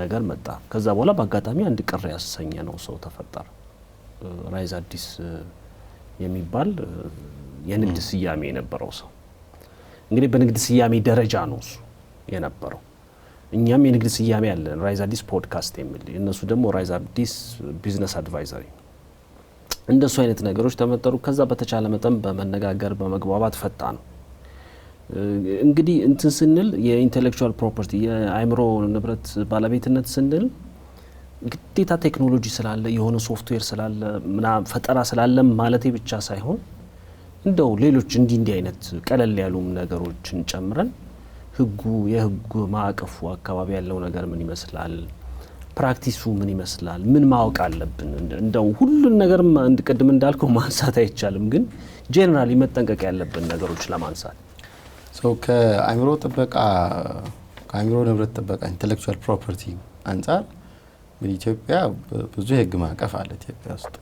ነገር መጣ ከዛ በኋላ በአጋጣሚ አንድ ቅር ያሰኘ ነው ሰው ተፈጠረ ራይዝ አዲስ የሚባል የንግድ ስያሜ የነበረው ሰው እንግዲህ በንግድ ስያሜ ደረጃ ነው እሱ የነበረው እኛም የንግድ ስያሜ ያለን ራይዝ አዲስ ፖድካስት የሚል እነሱ ደግሞ ራይዝ አዲስ ቢዝነስ አድቫይዘሪ እንደሱ አይነት ነገሮች ተመጠሩ ከዛ በተቻለ መጠን በመነጋገር በመግባባት ፈጣ ነው እንግዲህ እንትን ስንል የኢንተሌክቹዋል ፕሮፐርቲ የአእምሮ ንብረት ባለቤትነት ስንል ግዴታ ቴክኖሎጂ ስላለ የሆነ ሶፍትዌር ስላለ ምናምን ፈጠራ ስላለ ማለቴ ብቻ ሳይሆን እንደው ሌሎች እንዲህ አይነት ቀለል ያሉ ነገሮችን ጨምረን የህጉ ማዕቀፉ አካባቢ ያለው ነገር ምን ይመስላል ፕራክቲሱ ምን ይመስላል ምን ማወቅ አለብን እንደው ሁሉን ነገር እንድቀድም እንዳልከው ማንሳት አይቻልም ግን ጄነራሊ መጠንቀቅ ያለብን ነገሮች ለማንሳት ከአእምሮ ጥበቃ ከአእምሮ ንብረት ጥበቃ ኢንተሌክቹዋል ፕሮፐርቲ አንፃር በኢትዮጵያ ብዙ የህግ ማዕቀፍ አለ ኢትዮጵያ ውስጥ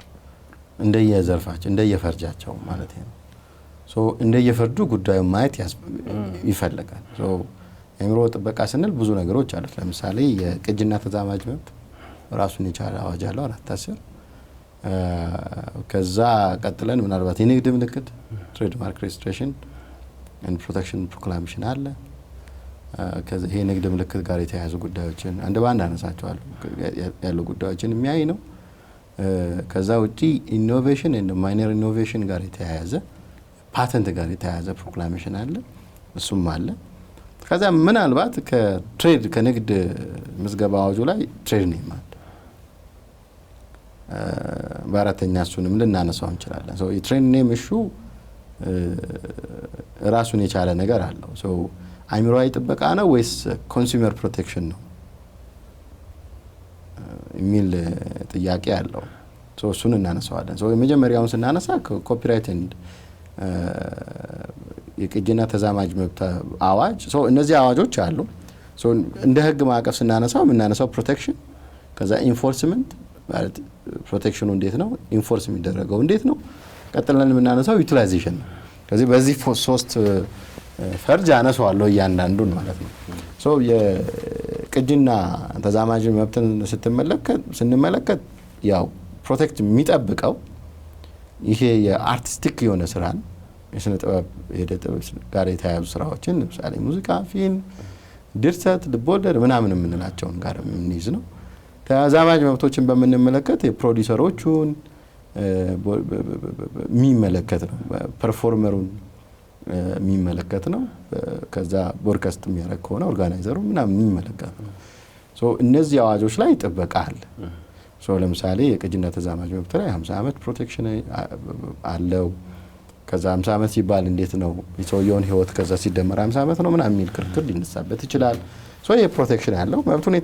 እንደየዘርፋቸው እንደየፈርጃቸው ማለት ነው እንደየፈርዱ ጉዳዩ ማየት ይፈልጋል አእምሮ ጥበቃ ስንል ብዙ ነገሮች አሉት ለምሳሌ የቅጂና ተዛማጅ መብት ራሱን የቻለ አዋጅ አለው 410 ከዛ ቀጥለን ምናልባት የንግድ ምልክት ትሬድማርክ ሬጅስትሬሽን ኤንድ ፕሮቴክሽን ፕሮክላሜሽን አለ ከዛ ይሄ ንግድ ምልክት ጋር የተያያዙ ጉዳዮችን አንድ ባንድ አነሳቸዋለሁ ያሉ ጉዳዮችን የሚያይ ነው ከዛ ውጪ ኢኖቬሽን ኤንድ ማይነር ኢኖቬሽን ጋር የተያያዘ ፓተንት ጋር የተያያዘ ፕሮክላሜሽን አለ እሱም አለ ከዛ ምናልባት ከትሬድ ከንግድ ምዝገባ አዋጁ ላይ ትሬድ ኔም አለ በአራተኛ እሱንም ልናነሳው እንችላለን የትሬድ ኔም እሹ ራሱን የቻለ ነገር አለው አእምሮአዊ ጥበቃ ነው ወይስ ኮንሱመር ፕሮቴክሽን ነው የሚል ጥያቄ አለው እሱን እናነሳዋለን የመጀመሪያውን ስናነሳ ኮፒራይት ኤንድ የቅጂና ተዛማጅ መብት አዋጅ እነዚህ አዋጆች አሉ እንደ ህግ ማዕቀፍ ስናነሳው የምናነሳው ፕሮቴክሽን ከዛ ኢንፎርስመንት ማለት ፕሮቴክሽኑ እንዴት ነው ኢንፎርስ የሚደረገው እንዴት ነው ቀጥለን የምናነሳው ዩቲላይዜሽን ነው ስለዚህ በዚህ ሶስት ፈርጅ አነሳዋለሁ እያንዳንዱን ማለት ነው የቅጂና ተዛማጅ መብትን ስንመለከት ያው ፕሮቴክት የሚጠብቀው ይሄ የአርቲስቲክ የሆነ ስራን የስነ ጥበብ የጥበብ ጋር የተያያዙ ስራዎችን ለምሳሌ ሙዚቃ ፊልም ድርሰት ልቦለድ ምናምን የምንላቸውን ጋር የምንይዝ ነው ተዛማጅ መብቶችን በምንመለከት የፕሮዲዩሰሮቹን የሚመለከት ነው። ፐርፎርመሩን የሚመለከት ነው። ከዛ ቦድካስት የሚያደርግ ከሆነ ኦርጋናይዘሩ ምናምን የሚመለከት ነው። ሶ እነዚህ አዋጆች ላይ ጥበቃ አለ። ሶ ለምሳሌ የቅጂና ተዛማጅ መብት ላይ 50 ዓመት ፕሮቴክሽን አለው። ከዛ 50 ዓመት ሲባል እንዴት ነው የሰውየውን ህይወት ከዛ ሲደመር 50 ዓመት ነው ምናምን የሚል ክርክር ሊነሳበት ይችላል። ሶ ይሄ ፕሮቴክሽን ያለው መብቱን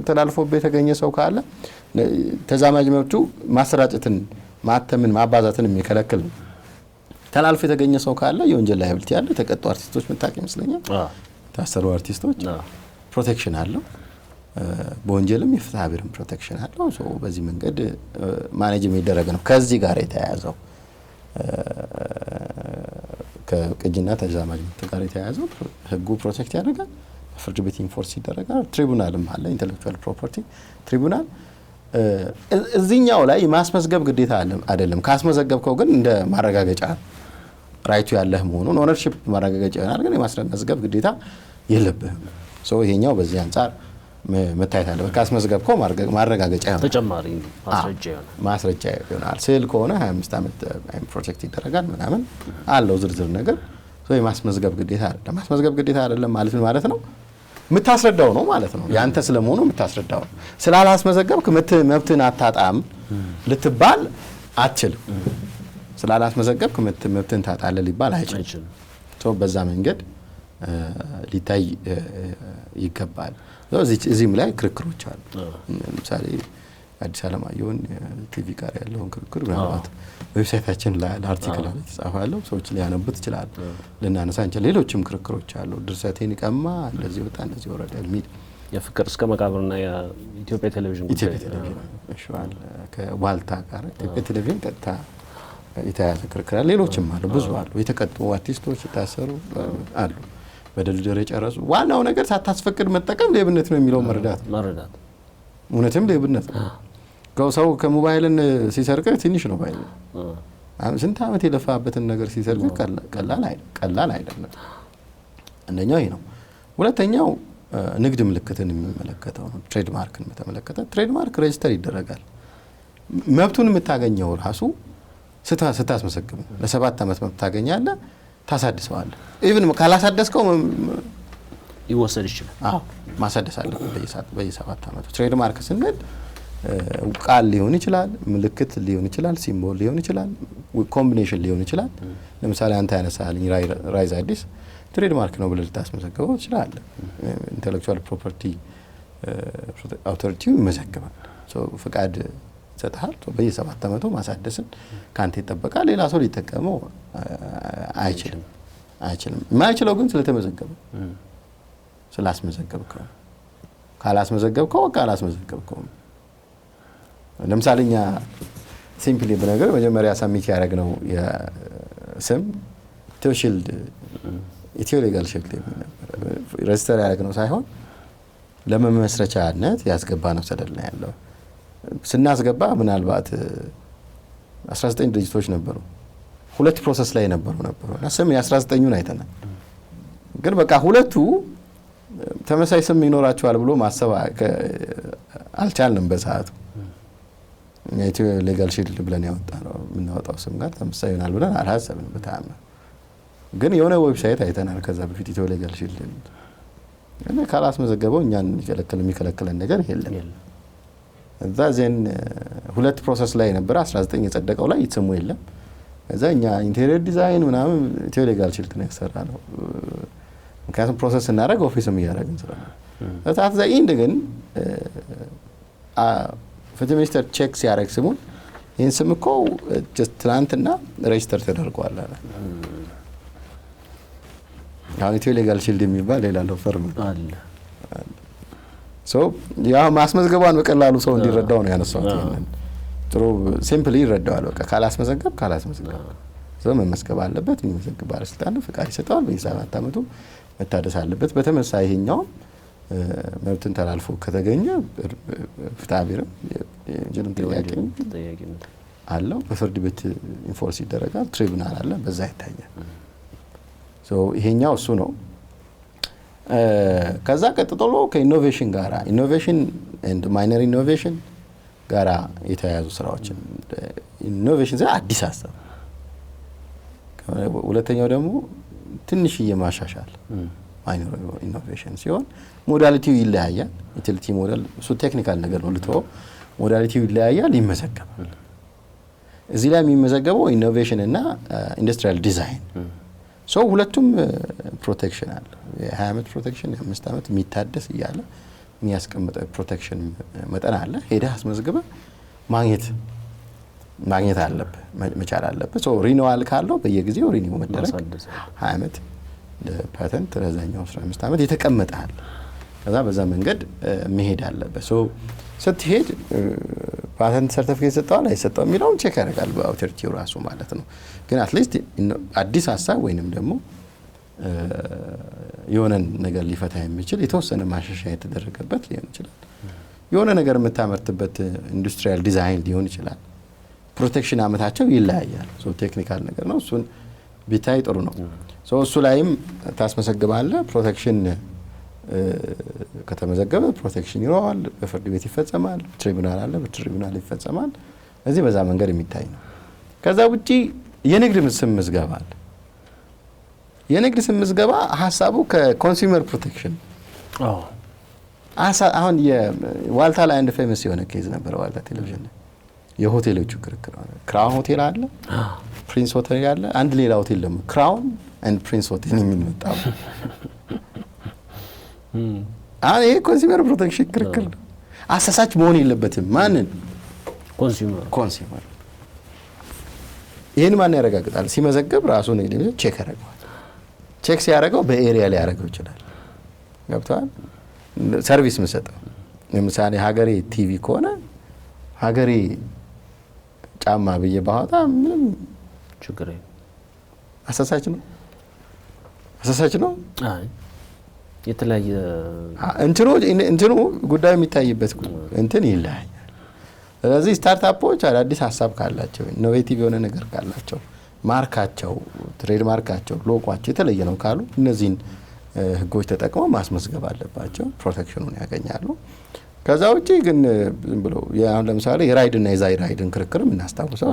ተላልፎበት የተገኘ ሰው ካለ ተዛማጅ መብቱ ማሰራጨትን፣ ማተምን፣ ማባዛትን የሚከለክል ነው። ተላልፎ የተገኘ ሰው ካለ የወንጀል ላይብሊቲ ያለ የተቀጡ አርቲስቶች መታወቅ ይመስለኛል። ታሰሩ አርቲስቶች ፕሮቴክሽን አለው። በወንጀልም የፍትሐ ብሔርም ፕሮቴክሽን አለው። ሶ በዚህ መንገድ ማኔጅ የሚደረግ ነው። ከዚህ ጋር የተያያዘው ከቅጂና ተዛማጅ መብት ጋር የተያያዘው ህጉ ፕሮቴክት ያደርጋል። ፍርድ ቤት ኢንፎርስ ይደረጋል። ትሪቡናልም አለ፣ ኢንተሌክቹዋል ፕሮፐርቲ ትሪቡናል። እዚህኛው ላይ ማስመዝገብ ግዴታ አይደለም። ካስመዘገብከው ግን እንደ ማረጋገጫ ራይቱ ያለህ መሆኑን ኦነርሺፕ ማረጋገጫ ይሆናል። ግን የማስመዝገብ ግዴታ የለብህም። ሶ ይሄኛው በዚህ አንጻር መታየት አለበት። ካስመዝገብከው ማረጋገጫ ይሆናል፣ ተጨማሪ ማስረጃ ይሆናል። ስዕል ከሆነ 25 ዓመት ፕሮቴክት ይደረጋል ምናምን አለው ዝርዝር ነገር። ሶ የማስመዝገብ ግዴታ አይደለም። ማስመዝገብ ግዴታ አይደለም ማለት ምን ማለት ነው? የምታስረዳው ነው ማለት ነው። ያንተ ስለመሆኑ የምታስረዳው ነው። ስላላስመዘገብክ መብትን አታጣም ልትባል አትችልም። ስላላስመዘገብክ መብትን ታጣለህ ሊባል አይችልም። ሶ በዛ መንገድ ሊታይ ይገባል። እዚህም ላይ ክርክሮች አሉ። ለምሳሌ አዲስ አለማየሁን ቲቪ ጋር ያለውን ክርክር ምናልባት ዌብሳይታችን ላይ ለአርቲክል ላይ ተጻፋለሁ፣ ሰዎች ሊያነቡት ይችላሉ። ልናነሳ እንችላለን። ሌሎችም ክርክሮች አሉ። ድርሰቴን ይቀማ፣ እንደዚህ ወጣ፣ እንደዚህ ወረደ የሚል የፍቅር እስከ መቃብርና የኢትዮጵያ ቴሌቪዥን እሺዋል ከዋልታ ጋር ኢትዮጵያ ቴሌቪዥን ቀጥታ የተያያዘ ክርክር አለ። ሌሎችም አሉ፣ ብዙ አሉ። የተቀጡ አርቲስቶች የታሰሩ አሉ፣ በድርድር የጨረሱ። ዋናው ነገር ሳታስፈቅድ መጠቀም ሌብነት ነው የሚለው መረዳት እውነትም ሌብነት ነው። ሰው ከሞባይልን ሲሰርቅ ትንሽ ነው ባይል ስንት ዓመት የለፋበትን ነገር ሲሰርቅ ቀላል አይደለም። አንደኛው ይሄ ነው። ሁለተኛው ንግድ ምልክትን የሚመለከተው ነው። ትሬድማርክን በተመለከተ ትሬድማርክ ሬጅስተር ይደረጋል። መብቱን የምታገኘው ራሱ ስታስመዘግብ ለ7 ዓመት መብት ታገኛለህ፣ ታሳድሰዋለህ። ኢቭን ካላሳደስከው ይወሰድ ይችላል። ማሳደስ አለበት በየ7 ዓመቱ። ትሬድማርክ ስንል ቃል ሊሆን ይችላል፣ ምልክት ሊሆን ይችላል፣ ሲምቦል ሊሆን ይችላል፣ ኮምቢኔሽን ሊሆን ይችላል። ለምሳሌ አንተ ያነሳልኝ ራይዝ አዲስ ትሬድማርክ ነው ብለህ ልታስመዘግበው ትችላለህ። ኢንተሌክቹዋል ፕሮፐርቲ አውቶሪቲው ይመዘግባል። ፍቃድ ይሰጥሃል። በየ7 ዓመቱ ማሳደስን ካንተ ይጠበቃል። ሌላ ሰው ሊጠቀመው አይችልም። የማይችለው ግን ስለተመዘገበ ስላስመዘገብከው። ካላስመዘገብከው በቃ አላስመዘገብከው። ለምሳሌ እኛ ሲምፕሊ በነገር መጀመሪያ ሳሚት ያደረግነው የስም ቴዎሺልድ ኢትዮ ሌጋል ሺልድ ነበር። ሬጅስተር ያደረግነው ሳይሆን ለመመስረቻነት ያስገባነው ሰነድ ነው ያለው። ስናስገባ ምናልባት 19 ድርጅቶች ነበሩ። 2 ፕሮሰስ ላይ ነበሩ እና ስም የ19ኙን አይተናል። ግን በቃ ሁለቱ ተመሳሳይ ስም ይኖራቸዋል ብሎ ማሰብ አልቻልንም በሰዓቱ። ኢትዮ ሌጋል ሺልድ ብለን የምናወጣው ስም ጋር ተመሳሳይ ይሆናል ብለን አላሰብንም በተአምር። ግን የሆነ ዌብሳይት አይተናል ከዛ በፊት ኢትዮ ሌጋል ሺልድ እና ካላስመዘገበው እኛን የሚከለክለን ነገር የለም። እዛ ዜን 2 ፕሮሰስ ላይ ነበር 19 የጸደቀው ላይ ስሙ የለም። እዛ እኛ ኢንቴሪየር ዲዛይን ምናምን ኢትዮ ሌጋል ሺልድ ነው ያሰራነው። ምክንያቱም ፕሮሰስ እናደርግ ኦፊስም እያደረግን ስለሆነ እታት ዘ ኢንድ ግን ፍትህ ሚኒስቴር ቼክ ሲያደርግ ስሙን ይህን ስም እኮ ጀስት ትናንትና ሬጅስተር ተደርጓል አለ። አሁን ኢትዮ ሌጋል ሺልድ የሚባል ሌላ ነው ፈርም አለ። ያ ማስመዝገቧን በቀላሉ ሰው እንዲረዳው ነው ያነሳው። ይሄንን ጥሩ ሲምፕሊ ይረዳዋል። በቃ ካላስመዘገብ ሰው መመስገብ አለበት። የሚመዘግብ ባለስልጣን ነው፣ ፍቃድ ይሰጠዋል። በየ7 ዓመቱ መታደስ አለበት። በተመሳሳይ ይሄኛው መብትን ተላልፎ ከተገኘ ፍትሐ ብሔርም የወንጀልም ተጠያቂነት አለው። በፍርድ ቤት ኢንፎርስ ይደረጋል። ትሪቡናል አለ፣ በዛ ይታያል። ይሄኛው እሱ ነው። ከዛ ቀጥሎ ከኢኖቬሽን ጋር ኢኖቬሽን ኤንድ ማይነር ኢኖቬሽን ጋራ የተያያዙ ስራዎችን ኢኖቬሽን አዲስ ሀሳብ ሁለተኛው ደግሞ ትንሽ የማሻሻል ማይነር ኢኖቬሽን ሲሆን ሞዳሊቲው ይለያያል ዩቲሊቲ ሞዴል እሱ ቴክኒካል ነገር ነው ልተው ሞዳሊቲው ይለያያል ይመዘገባል እዚህ ላይ የሚመዘገበው ኢኖቬሽን እና ኢንዱስትሪያል ዲዛይን ሶ ሁለቱም ፕሮቴክሽን አለ የ20 ዓመት ፕሮቴክሽን የ5 ዓመት የሚታደስ ይያለ የሚያስቀምጥ ፕሮቴክሽን መጠን አለ ሄደህ አስመዝግበ ማግኘት አለበት መቻል አለበት ሶ ሪኒዋል ካለው በየጊዜው ሪኒው መደረግ 20 ዓመት ለፓተንት ለዛኛው 15 ዓመት የተቀመጣል ከዛ በዛ መንገድ መሄድ አለበት ሶ ስትሄድ ፓተንት ሰርቲፊኬት ሰጥቷል አይሰጠው የሚለውን ቼክ ያደርጋል በአውቶሪቲው ራሱ ማለት ነው ግን አትሊስት አዲስ ሀሳብ ወይንም ደግሞ የሆነ ነገር ሊፈታ የሚችል የተወሰነ ማሻሻያ የተደረገበት ሊሆን ይችላል የሆነ ነገር የምታመርትበት ኢንዱስትሪያል ዲዛይን ሊሆን ይችላል ፕሮቴክሽን አመታቸው ይለያያል ሶ ቴክኒካል ነገር ነው እሱን ቢታይ ጥሩ ነው ሶ እሱ ላይም ታስመሰግባለህ ፕሮቴክሽን ከተመዘገበ ፕሮቴክሽን ይኖራል በፍርድ ቤት ይፈጸማል ትሪቡናል አለ በትሪቡናል ይፈጸማል እዚህ በዛ መንገድ የሚታይ ነው ከዛ ውጪ የንግድ ስም ምዝገባ አለ የንግድ ስም ምዝገባ ሐሳቡ ከኮንሱመር ፕሮቴክሽን አሁን የዋልታ ላይ አንድ ፌመስ የሆነ ኬዝ ነበር ዋልታ ቴሌቪዥን የሆቴሎቹ ክርክር ክራውን ሆቴል አለ ፕሪንስ ሆቴል አለ አንድ ሌላ ሆቴል ደግሞ ክራውን ኤንድ ፕሪንስ ሆቴል የሚመጣው ይሄ ኮንሱመር ፕሮቴክሽን ክርክር ነው አሳሳች መሆን የለበትም ማንን ኮንሱመር ይሄን ማን ያረጋግጣል ሲመዘገብ ራሱ ነው ሊሆን ቼክ ያረጋል ቼክ ሲያረጋው በኤሪያ ላይ ያረጋው ይችላል ገብቷል ሰርቪስ መስጠት ለምሳሌ ሀገሬ ቲቪ ከሆነ ሀገሬ ጫማ በየባህታ ምንም ችግር የለም አሳሳች ነው አይ የተለያየ እንትኑ ጉዳይ የሚታይበት እንትን ይለያያል ስለዚህ ስታርታፖች አዲስ ሀሳብ ካላቸው ኢኖቬቲቭ የሆነ ነገር ካላቸው ማርካቸው ትሬድ ማርካቸው ሎጓቸው የተለየ ነው ካሉ እነዚህን ህጎች ተጠቅመው ማስመዝገብ አለባቸው ፕሮቴክሽኑን ያገኛሉ ከዛ ውጪ ግን ዝም ብሎ አሁን ለምሳሌ የራይድ እና የዛይራይድን ክርክር እናስታውሰው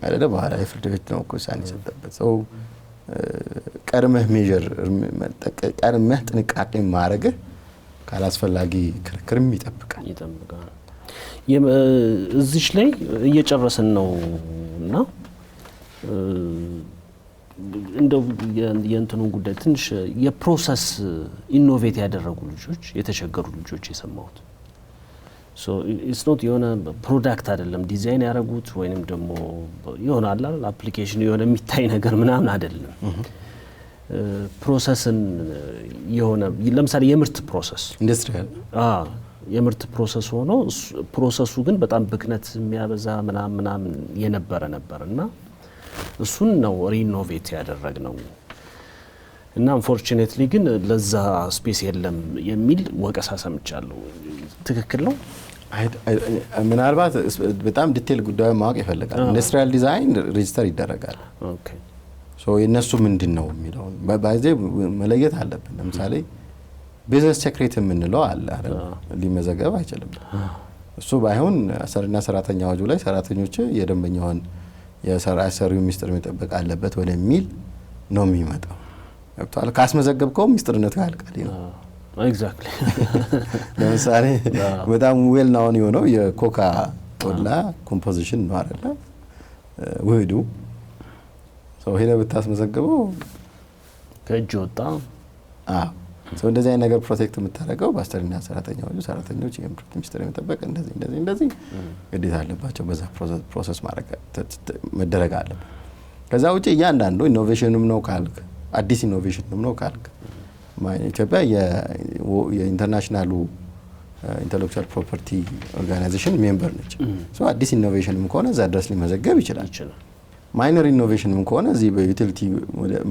አይደለ በኋላ የፍርድ ቤት ነው ውሳኔ ሰጠበት ሰው ቀድመህ ሜጀር ቀድመህ ጥንቃቄ ማድረግ ካላስፈላጊ ክርክርም ይጠብቃል እዚች ላይ እየጨረስን ነውና እንደው የእንትኑን ጉዳይ ትንሽ የፕሮሰስ ኢኖቬት ያደረጉ ልጆች የተቸገሩ ልጆች የሰማሁት ሶ ኢትስ ኖት የሆነ ፕሮዳክት አይደለም ዲዛይን ያደረጉት ወይንም ደግሞ ይሆናል አፕሊኬሽን የሆነ የሚታይ ነገር ምናምን አይደለም ፕሮሰስን የሆነ ለምሳሌ የምርት ፕሮሰስ ኢንዱስትሪያል የምርት ፕሮሰስ ሆኖ ፕሮሰሱ ግን በጣም ብክነት የሚያበዛ ምናምን ነበርና እሱን ነው ሪኖቬት ያደረግነው እና አንፎርቹኔትሊ ግን ለዛ ስፔስ የለም የሚል ወቀሳ ሰምቻለሁ ትክክል ነው ምናልባት በጣም ዲቴል ጉዳዩ ማወቅ ይፈልጋል ኢንዱስትሪያል ዲዛይን ሬጂስተር ይደረጋል ኦኬ ሶ የነሱ ምንድነው የሚለው ባይዜ መለየት አለብን ለምሳሌ ቢዝነስ ሴክሬት የምንለው አለ አይደል ሊመዘገብ አይችልም እሱ ባይሆን አሰሪና ሰራተኛ አዋጁ ላይ ሰራተኞች የደንበኛውን የሰራሰሪው ሚስጥር መጠበቅ አለበት ወደሚል ነው የሚመጣው ያብታል ካስመዘገብከው ሚስጥርነቱ ያልቃል ነው ኤግዛክትሊ ለምሳሌ በጣም ዌል ናውን የሆነው የኮካ ኮላ ኮምፖዚሽን ነው አይደል ውህዱ ሰው ሄደ ብታስመዘግበው ከእጅ ወጣ ሰው እንደዚህ አይነት ነገር ፕሮቴክት የምታደርገው በአሰሪና ሰራተኛው ሰራተኞች የምርት ሚስጥር መጠበቅ እንደዚህ ግዴታ አለባቸው በዛ ፕሮሰስ መደረግ አለበት ከዛ ውጪ እያንዳንዱ ኢኖቬሽንም ነው ካልክ አዲስ ኢኖቬሽንም ነው ካልክ ኢትዮጵያ የኢንተርናሽናሉ ኢንተሌክቹዋል ፕሮፐርቲ ኦርጋናይዜሽን ሜምበር ነች ሶ አዲስ ኢኖቬሽንም ከሆነ እዛ ድረስ ሊመዘገብ ይችላል ማይነር ኢኖቬሽንም ከሆነ እዚህ በዩቲሊቲ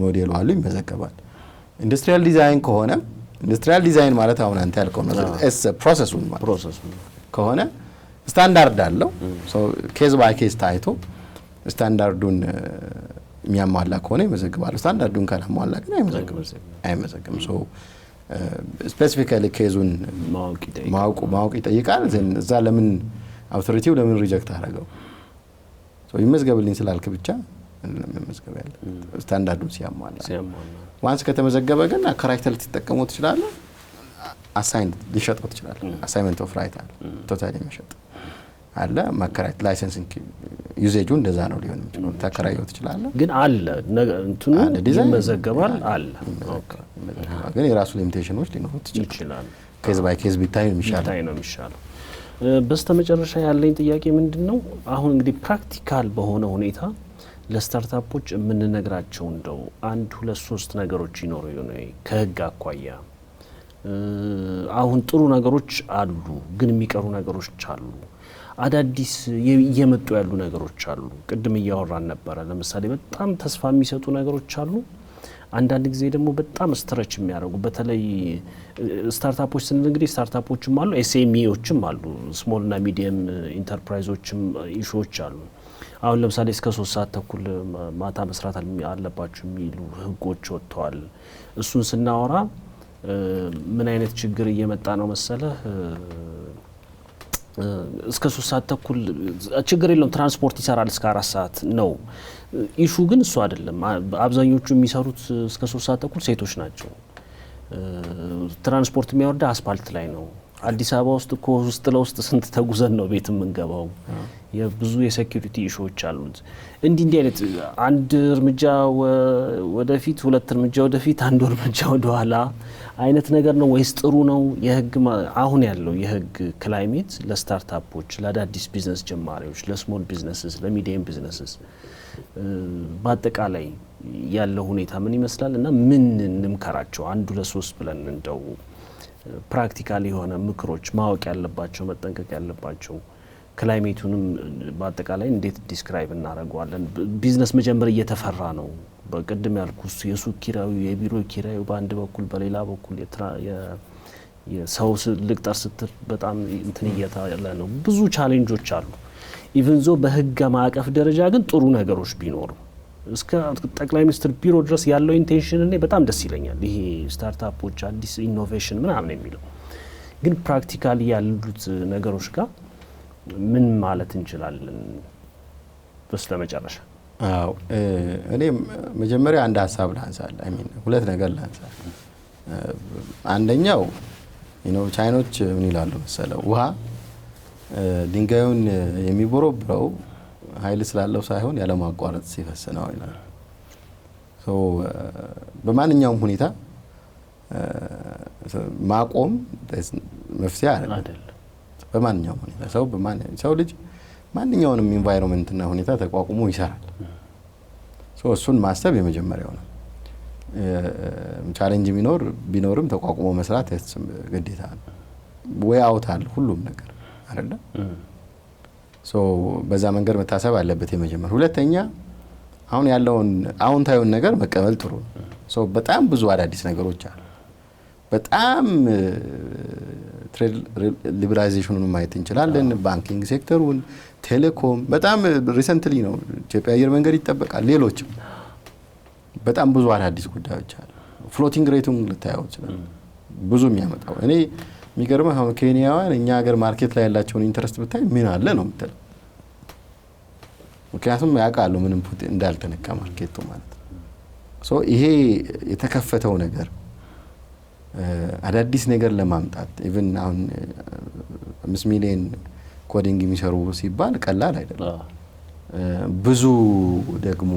ሞዴሉ አሉ ይመዘገባል ኢንዱስትሪያል ዲዛይን ከሆነ ኢንዱስትሪያል ዲዛይን ማለት አሁን አንተ ያልከው ነው ኤስ ፕሮሰሱን ከሆነ ስታንዳርድ አለው ሶ ኬዝ ባይ ኬዝ ታይቶ ስታንዳርዱን የሚያሟላ ከሆነ ይመዘግባል ስታንዳርዱን ካላሟላ ግን አይመዘግብም ሶ ስፔሲፊካሊ ኬዙን ማወቅ ይጠይቃል እዛ ለምን አውቶሪቲው ለምን ሪጀክት አደረገው? ይመዝገብልኝ ስላልክ ብቻ መመዝገብ ያለ ስታንዳርዱን ሲያሟላ ዋንስ ከተመዘገበ ግን አከራይተህ ልትጠቀመው ትችላለህ። አሳይን ሊሸጠው ትችላለህ። አሳይመንት ኦፍ ራይት አለ ቶታሊ መሸጥ አለ። ማከራይት ላይሰንሲንግ ዩዜጁ እንደዛ ነው ሊሆን የሚችለው። ታከራየው ትችላለህ ግን አለ እንትኑ ይመዘገባል አለ። ግን የራሱ ሊሚቴሽኖች ሊኖሩት ይችላል። ኬዝ ባይ ኬዝ ቢታይ ነው የሚሻለው። በስተመጨረሻ ያለኝ ጥያቄ ምንድነው አሁን እንግዲህ ፕራክቲካል በሆነ ሁኔታ ለስታርታፖች የምንነግራቸው እንደው 1 2 3 ነገሮች ይኖሩ ይሆን ከህግ አኳያ? አሁን ጥሩ ነገሮች አሉ ግን የሚቀሩ ነገሮች አሉ። አዳዲስ እየመጡ ያሉ ነገሮች አሉ። ቅድም እያወራን ነበር። ለምሳሌ በጣም ተስፋ የሚሰጡ ነገሮች አሉ። አንዳንድ ጊዜ ደግሞ በጣም ስትረች የሚያደርጉ በተለይ ስታርታፖች ስንል እንግዲህ ስታርታፖችም አሉ ኤስኤምኢዎችም አሉ ስሞል እና ሚዲየም ኢንተርፕራይዞችም ኢሹዎች አሉ። አሁን ለምሳሌ እስከ 3 ሰዓት ተኩል ማታ መስራት አለባችሁ የሚሉ ህጎች ወጥተዋል። እሱን ስናወራ ምን አይነት ችግር እየመጣ ነው መሰለህ? እስከ 3 ሰዓት ተኩል ችግር የለውም ትራንስፖርት ይሰራል እስከ 4 ሰዓት ነው። ኢሹ ግን እሱ አይደለም። አብዛኞቹ የሚሰሩት እስከ 3 ሰዓት ተኩል ሴቶች ናቸው። ትራንስፖርት የሚያወርዳ አስፋልት ላይ ነው። አዲስ አበባ ውስጥ እኮ ውስጥ ለውስጥ ስንት ተጉዘን ነው ቤት የምንገባው? የብዙ የሴኩሪቲ ኢሹዎች አሉት። እንዲህ አይነት አንድ እርምጃ ወደፊት 2 እርምጃ ወደፊት 1 እርምጃ ወደኋላ አይነት ነገር ነው ወይስ ጥሩ ነው? የህግ አሁን ያለው የህግ ክላይሜት ለስታርታፖች፣ ለአዳዲስ ቢዝነስ ጀማሪዎች፣ ለስሞል ቢዝነስስ፣ ለሚዲየም ቢዝነስስ በአጠቃላይ ያለው ሁኔታ ምን ይመስላል እና ምን እንምከራቸው? 1 2 3 ብለን እንደው ፕራክቲካሊ የሆነ ምክሮች ማወቅ ያለባቸው መጠንቀቅ ያለባቸው ክላይሜቱንም በአጠቃላይ እንዴት ዲስክራይብ እናደርገዋለን? ቢዝነስ መጀመር እየተፈራ ነው። በቅድም ያልኩት የሱቅ ኪራዩ፣ የቢሮ ኪራዩ በአንድ በኩል፣ በሌላ በኩል የሰው ልቅጠር ስትል በጣም እንትን እየታለ ነው። ብዙ ቻሌንጆች አሉ። ኢቭን ዞ በህግ ማዕቀፍ ደረጃ ግን ጥሩ ነገሮች ቢኖሩ እስከ ጠቅላይ ሚኒስትር ቢሮ ድረስ ያለው ኢንቴንሽን እኔ በጣም ደስ ይለኛል። ይሄ ስታርታፖች አዲስ ኢኖቬሽን ምናምን የሚለው ግን ፕራክቲካሊ ያሉት ነገሮች ጋር ምን ማለት እንችላለን? በስተመጨረሻ እኔ መጀመሪያ አንድ ሀሳብ ላንሳል። አይ ሚን 2 ነገር ላንሳል። አንደኛው ቻይኖች ምን ይላሉ መሰለው? ውሃ ድንጋዩን የሚቦረብረው ኃይል ስላለው ሳይሆን ያለ ማቋረጥ ሲፈስ ነው ይላል። በማንኛውም ሁኔታ ማቆም መፍትሄ አይደለም። በማንኛውም ሁኔታ ሰው ልጅ ማንኛውንም ኢንቫይሮንመንት እና ሁኔታ ተቋቁሞ ይሰራል። እሱን ማሰብ የመጀመሪያው ነው። ቻሌንጅ ቢኖርም ተቋቁሞ መስራት ግዴታ ነው። ወይ አውታል ሁሉም ነገር አይደለ? በዛ መንገድ መታሰብ አለበት የመጀመሪያ። ሁለተኛ አሁን ያለውን አዎንታዊውን ነገር መቀበል ጥሩ ነው። በጣም ብዙ አዳዲስ ነገሮች አሉ። በጣም ትሬድ ሊበራላይዜሽኑን ማየት እንችላለን። ባንኪንግ ሴክተሩን፣ ቴሌኮም በጣም ሪሰንትሊ ነው ኢትዮጵያ አየር መንገድ ይጠበቃል። ሌሎችም በጣም ብዙ አዳዲስ ጉዳዮች አሉ። ፍሎቲንግ ሬቱን ልታየው ይችላል። ብዙ የሚያመጣው እኔ የሚገርመው አሁን ኬንያውያን እኛ ሀገር ማርኬት ላይ ያላቸውን ኢንተረስት ብታይ ምን አለ ነው የምትለው። ምክንያቱም ያውቃሉ ምንም እንዳልተነካ ማርኬቱ ማለት ነው። ይሄ የተከፈተው ነገር አዳዲስ ነገር ለማምጣት ኢቭን አሁን 5 ሚሊዮን ኮዲንግ የሚሰሩ ሲባል ቀላል አይደለም። ብዙ ደግሞ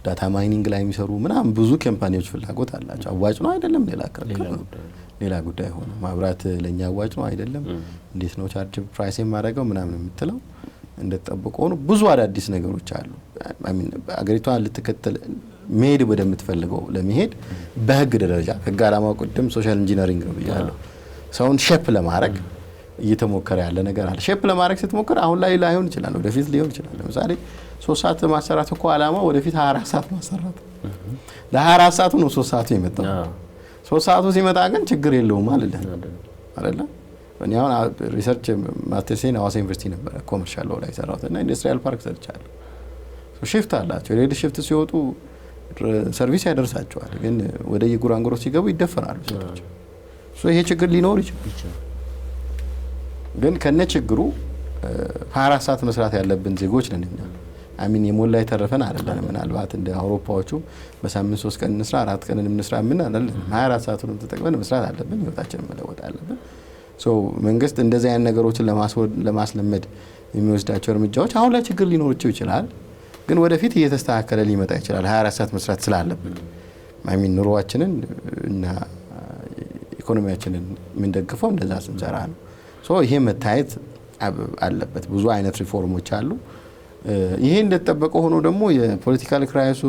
ዳታ ማይኒንግ ላይ የሚሰሩ ምናምን ብዙ ካምፓኒዎች ፍላጎት አላቸው። አዋጭ ነው አይደለም ሌላ ጉዳይ ሆነ። ማብራት ለኛ አዋጭ ነው አይደለም፣ እንዴት ነው ቻርጅ ፕራይስ የማደርገው ምናምን የምትለው እንደተጠበቀው ነው። ብዙ አዳዲስ ነገሮች አሉ። አገሪቷን ልትከተል መሄድ ወደምትፈልገው ለመሄድ በህግ ደረጃ ህግ ዓላማው ቅድም ሶሻል ኢንጂነሪንግ ነው ብያለሁ። ሰውን ሼፕ ለማድረግ እየተሞከረ ያለ ነገር አለ። ሼፕ ለማድረግ ስትሞክር አሁን ላይ ላይሆን ይችላል፣ ወደፊት ሊሆን ይችላል። ለምሳሌ 3 ሰዓት ማሰራት እኮ ዓላማው ወደፊት 24 ሰዓት ማሰራት። ለ24 ሰዓቱ ነው 3 ሰዓቱ የመጣው። 3 ሰዓቱ ሲመጣ ግን ችግር የለውም ማለት አይደለ? እኔ አሁን ሪሰርች ማስተርሴን ሐዋሳ ዩኒቨርሲቲ ነበር ኮመርሻል ሎው ላይ ሰራሁት እና ኢንዱስትሪያል ፓርክ ሰርቻለሁ። ሺፍት አላቸው። ሌላ ሺፍት ሲወጡ ሰርቪስ ያደርሳቸዋል፣ ግን ወደ የጉራንጉሮ ሲገቡ ይደፈራሉ ሴቶች። ይሄ ችግር ሊኖር ይችላል። ግን ከነ ችግሩ 24 ሰዓት መስራት ያለብን ዜጎች ነን እኛ። አሚን የሞላ የተረፈን አይደለም። ምናልባት እንደ አውሮፓዎቹ በሳምንት 3 ቀን እንስራ 4 ቀን እንስራ ምን አይደለም። 24 ሰዓቱን ተጠቅመን መስራት አለብን። ህይወታችንን መለወጥ አለብን። መንግስት እንደዚህ አይነት ነገሮችን ለማስለመድ የሚወስዳቸው እርምጃዎች አሁን ላይ ችግር ሊኖርቸው ይችላል፣ ግን ወደፊት እየተስተካከለ ሊመጣ ይችላል። 24 ሰዓት መስራት ስላለብን አሚን ኑሮአችንን እና ኢኮኖሚያችንን የምንደግፈው እንደዛ ስንሰራ ነው። ይሄ መታየት አለበት። ብዙ አይነት ሪፎርሞች አሉ። ይሄ እንደተጠበቀ ሆኖ ደግሞ የፖለቲካል ክራይሱ፣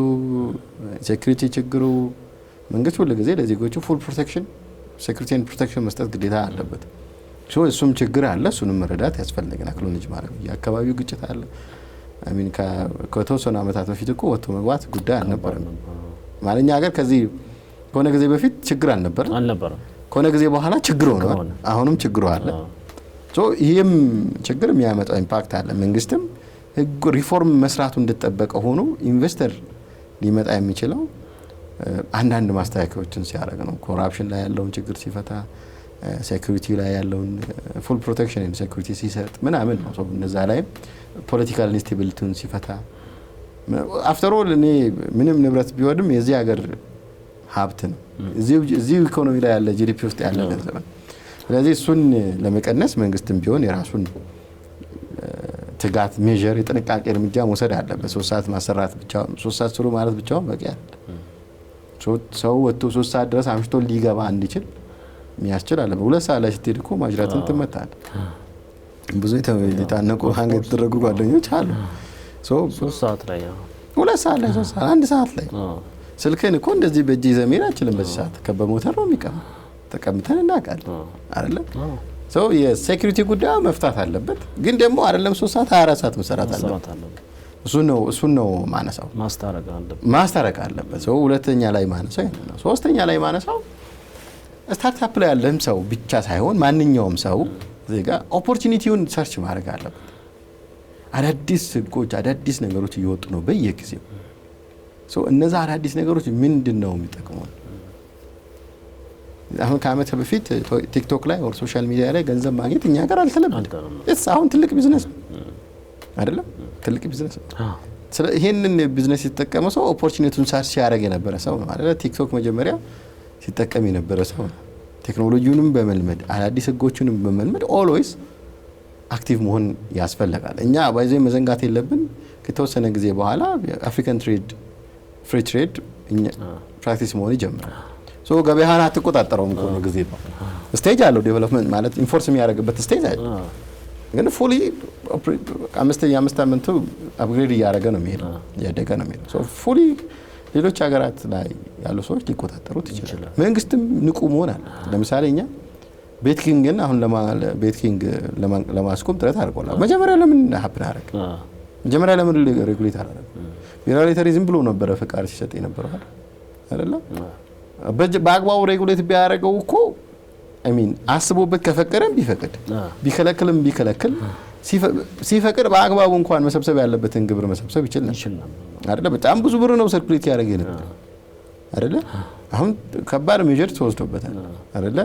ሴኩሪቲ ችግሩ መንግስት ሁሉ ጊዜ ለዜጎቹ ፉል ፕሮቴክሽን ሴኩሪቲ ኤንድ ፕሮቴክሽን መስጠት ግዴታ አለበት። እሱም ችግር አለ። እሱንም መረዳት ያስፈልገናል። አክኖሎጂ ማድረግ የአካባቢው ግጭት አለ። አሚን ከተወሰኑ ዓመታት በፊት እኮ ወጥቶ መግባት ጉዳይ አልነበረም። ማለኛ ሀገር ከዚህ ከሆነ ጊዜ በፊት ችግር አልነበረም። ከሆነ ጊዜ በኋላ ችግር ሆኗል። አሁንም ችግሩ አለ። ይህም ችግር የሚያመጣው ኢምፓክት አለ። መንግስትም ህግ ሪፎርም መስራቱ እንደተጠበቀ ሆኖ ኢንቨስተር ሊመጣ የሚችለው አንዳንድ ማስተካከያዎችን ሲያደርግ ነው። ኮራፕሽን ላይ ያለውን ችግር ሲፈታ፣ ሴኩሪቲ ላይ ያለውን ፉል ፕሮቴክሽን ኤንድ ሴኩሪቲ ሲሰጥ ምናምን ነው። እነዛ ላይ ፖለቲካል ኢንስቴቢሊቲውን ሲፈታ፣ አፍተር ኦል እኔ ምንም ንብረት ቢወድም የዚህ ሀገር ሀብት ነው። እዚሁ ኢኮኖሚ ላይ ያለ ጂዲፒ ውስጥ ያለ ገንዘብ ነው። ስለዚህ እሱን ለመቀነስ መንግስትም ቢሆን የራሱን ትጋት ሜዥር የጥንቃቄ እርምጃ መውሰድ አለበት። 3 ሰዓት ማሰራት ብቻ 3 ሰዓት ስሩ ማለት ብቻውን በቂ አይደለም። ሰው ወጥቶ 3 ሰዓት ድረስ አምሽቶ ሊገባ እንዲችል የሚያስችል አለ። 2 ሰዓት ላይ ስትሄድ እኮ ማጅራትን ትመታለህ። ብዙ የታነቁ ሀንግ የተደረጉ ጓደኞች አሉ። 3 ሰዓት ላይ 2 ሰዓት ላይ 3 ሰዓት 1 ሰዓት ላይ ስልክን እኮ እንደዚህ በእጅ ይዘህ መሄድ አትችልም። በዚህ ሰዓት በሞተር ነው የሚቀመጥ። ተቀምጠን እናውቃለን አይደለ? የሴኩሪቲ ጉዳይ መፍታት አለበት። ግን ደግሞ አይደለም 3 ሰዓት 24 ሰዓት መሰራት አለበት። እሱን ነው ማነሳው። ማስታረቅ አለበት። ሁለተኛ ላይ ማነሳው ነው። ሶስተኛ ላይ ማነሳው ስታርታፕ ላይ ያለም ሰው ብቻ ሳይሆን ማንኛውም ሰው ዜጋ ኦፖርቹኒቲውን ሰርች ማድረግ አለበት። አዳዲስ ህጎች፣ አዳዲስ ነገሮች እየወጡ ነው በየጊዜው። እነዛ አዳዲስ ነገሮች ምንድነው የሚጠቅሙት? አሁን ከዓመት በፊት ቲክቶክ ላይ ወር ሶሻል ሚዲያ ላይ ገንዘብ ማግኘት እኛ ጋር አልተለመደም። አሁን ትልቅ ቢዝነስ ነው አይደለም? ትልቅ ቢዝነስ ነው። ይሄንን ቢዝነስ የተጠቀመ ሰው ኦፖርቹኒቲውን ሰርች ያደርግ የነበረ ሰው ነው አይደል? ቲክቶክ መጀመሪያ ሲጠቀም የነበረ ሰው ነው። ቴክኖሎጂውንም በመልመድ አዳዲስ ህጎችንም በመልመድ ኦልዌይስ አክቲቭ መሆን ያስፈልጋል። እኛ ባይዘ መዘንጋት የለብን። ከተወሰነ ጊዜ በኋላ አፍሪካን ትሬድ ፍሪ ትሬድ ፕራክቲስ መሆን ይጀምራል። ገበያህን አትቆጣጠረውም እኮ ነው ጊዜ ነው። ስቴጅ አለው ዴቨሎፕመንት ማለት ኢንፎርስ የሚያደርግበት ስቴጅ አለ። ግን ፉሊ 5 ዓመቱ አፕግሬድ እያደረገ ነው የሚሄደው፣ እያደገ ነው የሚሄደው። ፉሊ ሌሎች ሀገራት ላይ ያሉ ሰዎች ሊቆጣጠሩት ይችላል። መንግስትም ንቁ መሆን አለ። ለምሳሌ እኛ ቤትኪንግን አሁን ቤትኪንግ ለማስቆም ጥረት አድርጓል። መጀመሪያ ለምን ሀፕን አደረገ? መጀመሪያ ለምን ሬጉሌት አደረገ? ቢራሊተሪ ዝም ብሎ ነበረ ፍቃድ ሲሰጥ የነበረው አይደለ? በአግባቡ ሬጉሌት ቢያደርገው እኮ አስቦበት ከፈቀደም ቢፈቅድ ቢከለክልም ቢከለክል ሲፈቅድ በአግባቡ እንኳን መሰብሰብ ያለበትን ግብር መሰብሰብ ይችል አይደለ? በጣም ብዙ ብር ነው ሰርኩሌት ያደረገ ነበር አይደለ? አሁን ከባድ ሜጀር ተወስዶበታል አይደለ?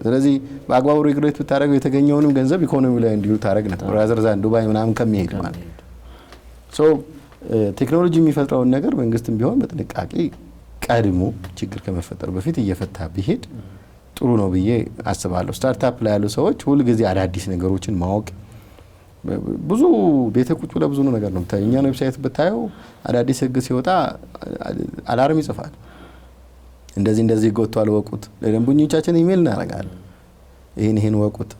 ስለዚህ በአግባቡ ሬጉሌት ብታደርገው የተገኘውንም ገንዘብ ኢኮኖሚ ላይ እንዲውል ታደርግ ነበር። ራዘርዛን ዱባይ ምናምን ከሚሄድ ማለት ቴክኖሎጂ የሚፈጥረውን ነገር መንግስትም ቢሆን በጥንቃቄ ቀድሞ ችግር ከመፈጠሩ በፊት እየፈታ ቢሄድ ጥሩ ነው ብዬ አስባለሁ። ስታርታፕ ላይ ያሉ ሰዎች ሁሉ ጊዜ አዳዲስ ነገሮችን ማወቅ ብዙ ቤተ ቁጭ ብለህ ብዙ ነገር ነው የምታየው። እኛን ዌብሳይት ብታየው አዳዲስ ህግ ሲወጣ አላርም ይጽፋል። እንደዚህ ጎቷል ወቁት። ለደንበኞቻችን ኢሜል እናደርጋለን። ይሄን ወቁት።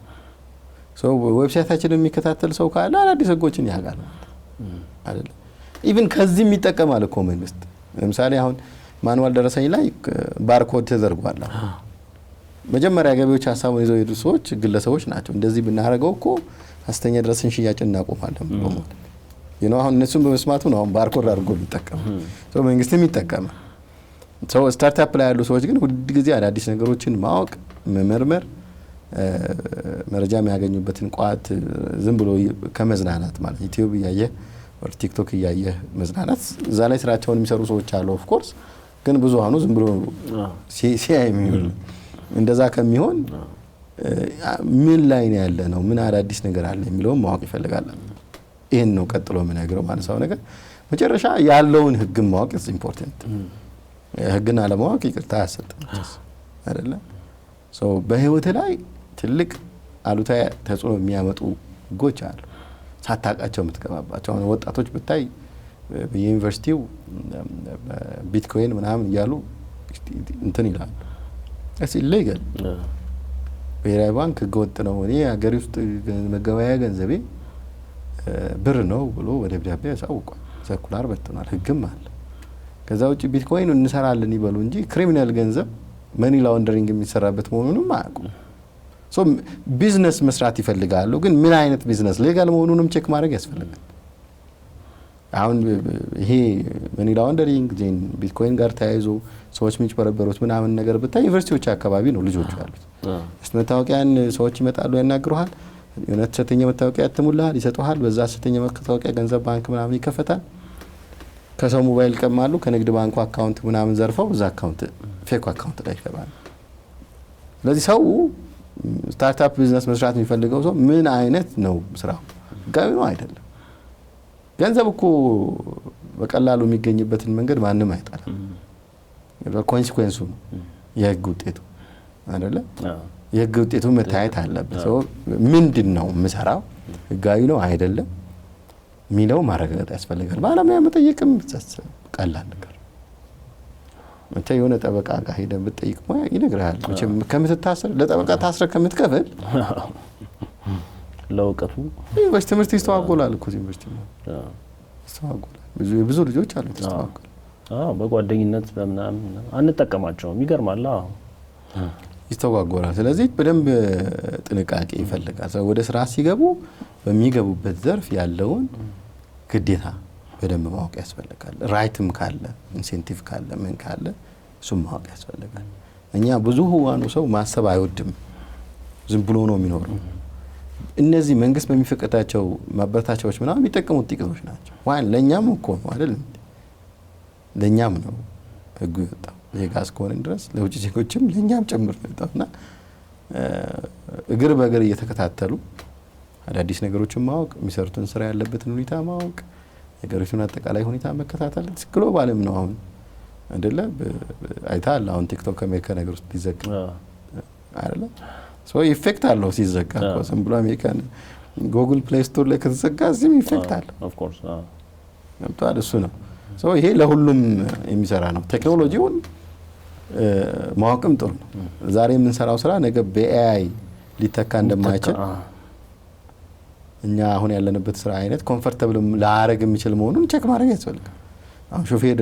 ዌብሳይታችንን የሚከታተል ሰው ካለ አዳዲስ ህጎችን ያጋል አይደል? ኢቭን ከዚህም ይጠቀማል እኮ መንግስት። ለምሳሌ አሁን ማኑዋል ደረሰኝ ላይ ባርኮድ ተደርጓል። መጀመሪያ ገቢዎች ሀሳቡን ይዘው የሄዱ ሰዎች ግለሰቦች ናቸው። እንደዚህ ብናደርገው እኮ ሐሰተኛ ደረሰኝ ሽያጭ እናቆማለን ብሎ ማለት አሁን እነሱም በመስማቱ ነው አሁን ባርኮድ አድርጎ ሊጠቀም መንግስትም ይጠቀማል። ስታርታፕ ላይ ያሉ ሰዎች ግን ሁሉ ጊዜ አዳዲስ ነገሮችን ማወቅ፣ መመርመር፣ መረጃ የሚያገኙበትን ቋት ዝም ብሎ ከመዝናናት ማለት ዩቲዩብ እያየ ወር ቲክቶክ እያየ መዝናናት እዛ ላይ ስራቸውን የሚሰሩ ሰዎች አሉ። ኦፍ ኮርስ ግን ብዙሃኑ ዝም ብሎ ሲያይ የሚሆን እንደዛ ከሚሆን ምን ላይ ነው ያለ ነው ምን አዳዲስ ነገር አለ የሚለውን ማወቅ ይፈልጋል። ይሄን ነው ቀጥሎ የምነግረው ማንሳው ነገር መጨረሻ ያለውን ህግ ማወቅ ኢምፖርታንት። ህግና አለማወቅ ይቅርታ አያሰጥም አይደለ? በህይወት ላይ ትልቅ አሉታዊ ተጽዕኖ የሚያመጡ ህጎች አሉ ሳታውቃቸው የምትገባባቸው። አሁን ወጣቶች ብታይ በዩኒቨርሲቲው ቢትኮይን ምናምን እያሉ እንትን ይላሉ። እሺ ኢሌጋል ብሔራዊ ባንክ ህገወጥ ነው፣ እኔ ሀገር ውስጥ መገበያያ ገንዘቤ ብር ነው ብሎ በደብዳቤ ያሳውቋል። ሰርኩላር በትኗል፣ ህግም አለ። ከዛ ውጭ ቢትኮይን እንሰራለን ይበሉ እንጂ ክሪሚናል ገንዘብ መኒ ላውንደሪንግ የሚሰራበት መሆኑንም አያውቁም። ቢዝነስ መስራት ይፈልጋሉ፣ ግን ምን አይነት ቢዝነስ ሌጋል መሆኑንም ቼክ ማድረግ ያስፈልጋል። አሁን ይሄ መኒ ላውንደሪንግ ቢትኮይን ጋር ተያይዞ ሰዎች የሚጭበረበሩት ምናምን ነገር ብታይ ዩኒቨርሲቲዎች አካባቢ ነው ልጆቹ ያሉት። መታወቂያን ሰዎች ይመጣሉ ያናግሩሃል፣ የሆነ ሐሰተኛ መታወቂያ ያትሙልሃል፣ ይሰጡሃል። በዛ ሐሰተኛ መታወቂያ ገንዘብ ባንክ ምናምን ይከፈታል። ከሰው ሞባይል ቀማሉ፣ ከንግድ ባንኩ አካውንት ምናምን ዘርፈው እዛ አካውንት ፌክ አካውንት ላይ ይገባሉ። ስለዚህ ሰው ስታርታፕ ቢዝነስ መስራት የሚፈልገው ሰው ምን አይነት ነው ስራው? ህጋዊ ነው አይደለም? ገንዘብ እኮ በቀላሉ የሚገኝበትን መንገድ ማንም አይጣልም። ኮንሲኩዌንሱ ነው የህግ ውጤቱ አይደለ? የህግ ውጤቱ መታየት አለበት። ሰው ምንድነው የምሰራው ህጋዊ ነው አይደለም ሚለው ማረጋገጥ ያስፈልጋል። ባለሙያ መጠየቅም ቀላል ነገር መቼ የሆነ ጠበቃ ጋር ሄደህ ብትጠይቅ ሙያ ይነግርሃል። መቼም ከምትታሰር ለጠበቃ ታስረህ ከምትከፍል ለውቀቱ ዩኒቨርሲቲ ትምህርት ይስተዋጎላል እኮ ዩኒቨርሲቲ ነው ይስተዋጎላል። ብዙ ልጆች አሉ ይስተዋጎላል። በጓደኝነት በምናምን አንጠቀማቸውም። ይገርማል። ይስተዋጎላል። ስለዚህ በደንብ ጥንቃቄ ይፈልጋል። ሰው ወደ ስራ ሲገቡ በሚገቡበት ዘርፍ ያለውን ግዴታ በደንብ ማወቅ ያስፈልጋል። ራይትም ካለ ኢንሴንቲቭ ካለ ምን ካለ እሱም ማወቅ ያስፈልጋል። እኛ ብዙ ህዋኑ ሰው ማሰብ አይወድም፣ ዝም ብሎ ነው የሚኖረው። እነዚህ መንግስት በሚፈቅዳቸው ማበረታቻዎች ምናምን የሚጠቀሙት ጥቂቶች ናቸው። ለእኛም እኮ ነው አይደል? ለእኛም ነው ህጉ የወጣው ዜጋ እስከሆንን ድረስ ለውጭ ዜጎችም ለእኛም ጭምር ነው የወጣውና እግር በእግር እየተከታተሉ አዳዲስ ነገሮችን ማወቅ፣ የሚሰሩትን ስራ ያለበትን ሁኔታ ማወቅ፣ የሀገሪቱን አጠቃላይ ሁኔታ መከታተል ግሎባልም ነው አሁን አይደለ? አይታል አሁን ቲክቶክ አሜሪካ ነገር ውስጥ ሊዘጋ አይደለ? ኢፌክት አለው ሲዘጋ እኮ ዝም ብሎ አሜሪካን ጉግል ፕሌይ ስቶር ላይ ከተዘጋ እዚህም ኢፌክት አለው። ኦፍ ኮርስ እሱ ነው። ይሄ ለሁሉም የሚሰራ ነው። ቴክኖሎጂውን ማወቅም ጥሩ ነው። ዛሬ የምንሰራው ስራ ነገ በኤአይ ሊተካ እንደማይችል እኛ አሁን ያለንበት ስራ አይነት ኮምፎርታብል ላያረግ የሚችል መሆኑን ቼክ ማድረግ ያስፈልጋል። አሁን ሾፌር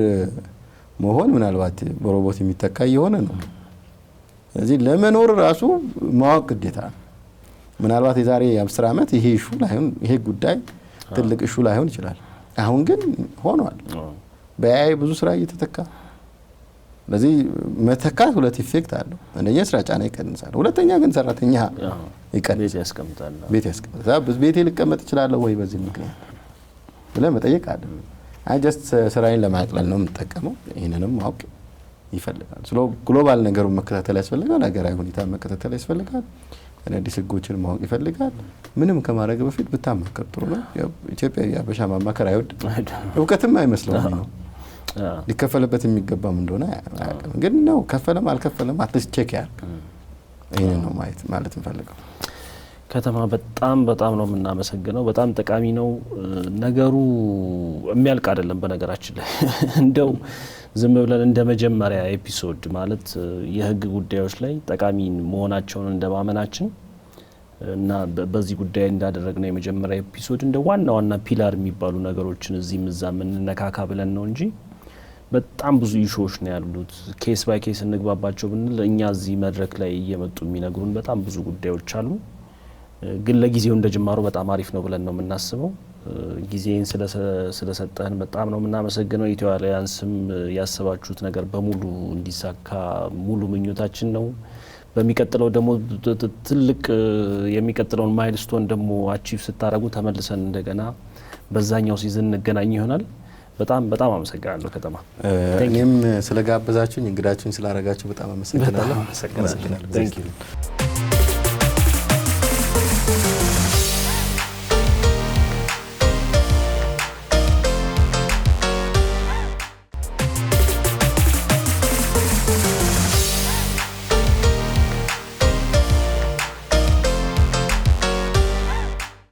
መሆን ምናልባት በሮቦት የሚተካ የሆነ ነው። ስለዚህ ለመኖር ራሱ ማወቅ ግዴታ ነው። ምናልባት የዛሬ 10 ዓመት ይሄ ኢሹ ላይሆን ይሄ ጉዳይ ትልቅ ኢሹ ላይሆን ይችላል። አሁን ግን ሆኗል። በአይ ብዙ ስራ እየተተካ ስለዚህ መተካት ሁለት ኢፌክት አለው። አንደኛ ስራ ጫና ይቀንሳል፣ ሁለተኛ ግን ሰራተኛ ይቀንሳል። ቤት ያስቀምጣል። ቤቴ ልቀመጥ እችላለሁ ወይ በዚህ ምክንያት ብለህ መጠየቅ አለ። አይ ጀስት ስራዬን ለማቅለል ነው የምጠቀመው። ይሄንንም ማወቅ ይፈልጋል። ስለ ግሎባል ነገሩን መከታተል ያስፈልጋል። ሀገራዊ ሁኔታ መከታተል ያስፈልጋል። አዳዲስ ህጎችን ማወቅ ይፈልጋል። ምንም ከማድረግ በፊት ብታማከር ጥሩ ነው። ኢትዮጵያዊ አበሻ ማማከር አይወድም፣ እውቀትም አይመስለውም ነው ሊከፈልበት የሚገባም እንደሆነ አያውቅም። ግን ነው ከፈለም አልከፈለም አትሊስት ቼክ ያድርግ። ይሄን ነው ማለት እንፈልገው። ከተማ በጣም ነው የምናመሰግነው። በጣም ጠቃሚ ነው ነገሩ። የሚያልቅ አይደለም በነገራችን ላይ እንደው ዝም ብለን እንደ መጀመሪያ ኤፒሶድ ማለት የህግ ጉዳዮች ላይ ጠቃሚ መሆናቸውን እንደማመናችን እና በዚህ ጉዳይ እንዳደረግነው የመጀመሪያ ኤፒሶድ እንደ ዋና ፒላር የሚባሉ ነገሮችን እዚህ ምዛም እንነካካ ብለን ነው እንጂ በጣም ብዙ ኢሹዎች ነው ያሉት። ኬስ ባይ ኬስ እንግባባቸው ብንል እኛ እዚህ መድረክ ላይ እየመጡ የሚነግሩን በጣም ብዙ ጉዳዮች አሉ። ግን ለጊዜው እንደጀማሩ በጣም አሪፍ ነው ብለን ነው የምናስበው። ጊዜን ስለሰጠን በጣም ነው የምናመሰግነው። ኢትዮ አሊያንስም ያሰባችሁት ነገር በሙሉ እንዲሳካ ሙሉ ምኞታችን ነው። በሚቀጥለው ደግሞ ትልቅ የሚቀጥለውን ማይልስቶን ደግሞ አቺቭ ስታረጉ ተመልሰን እንደገና በዛኛው ሲዝን እንገናኝ ይሆናል። በጣም አመሰግናለሁ ከተማ። እኔም ስለጋበዛችሁኝ እንግዳችሁኝ ስላረጋችሁ በጣም አመሰግናለሁ። Thank you. ነው።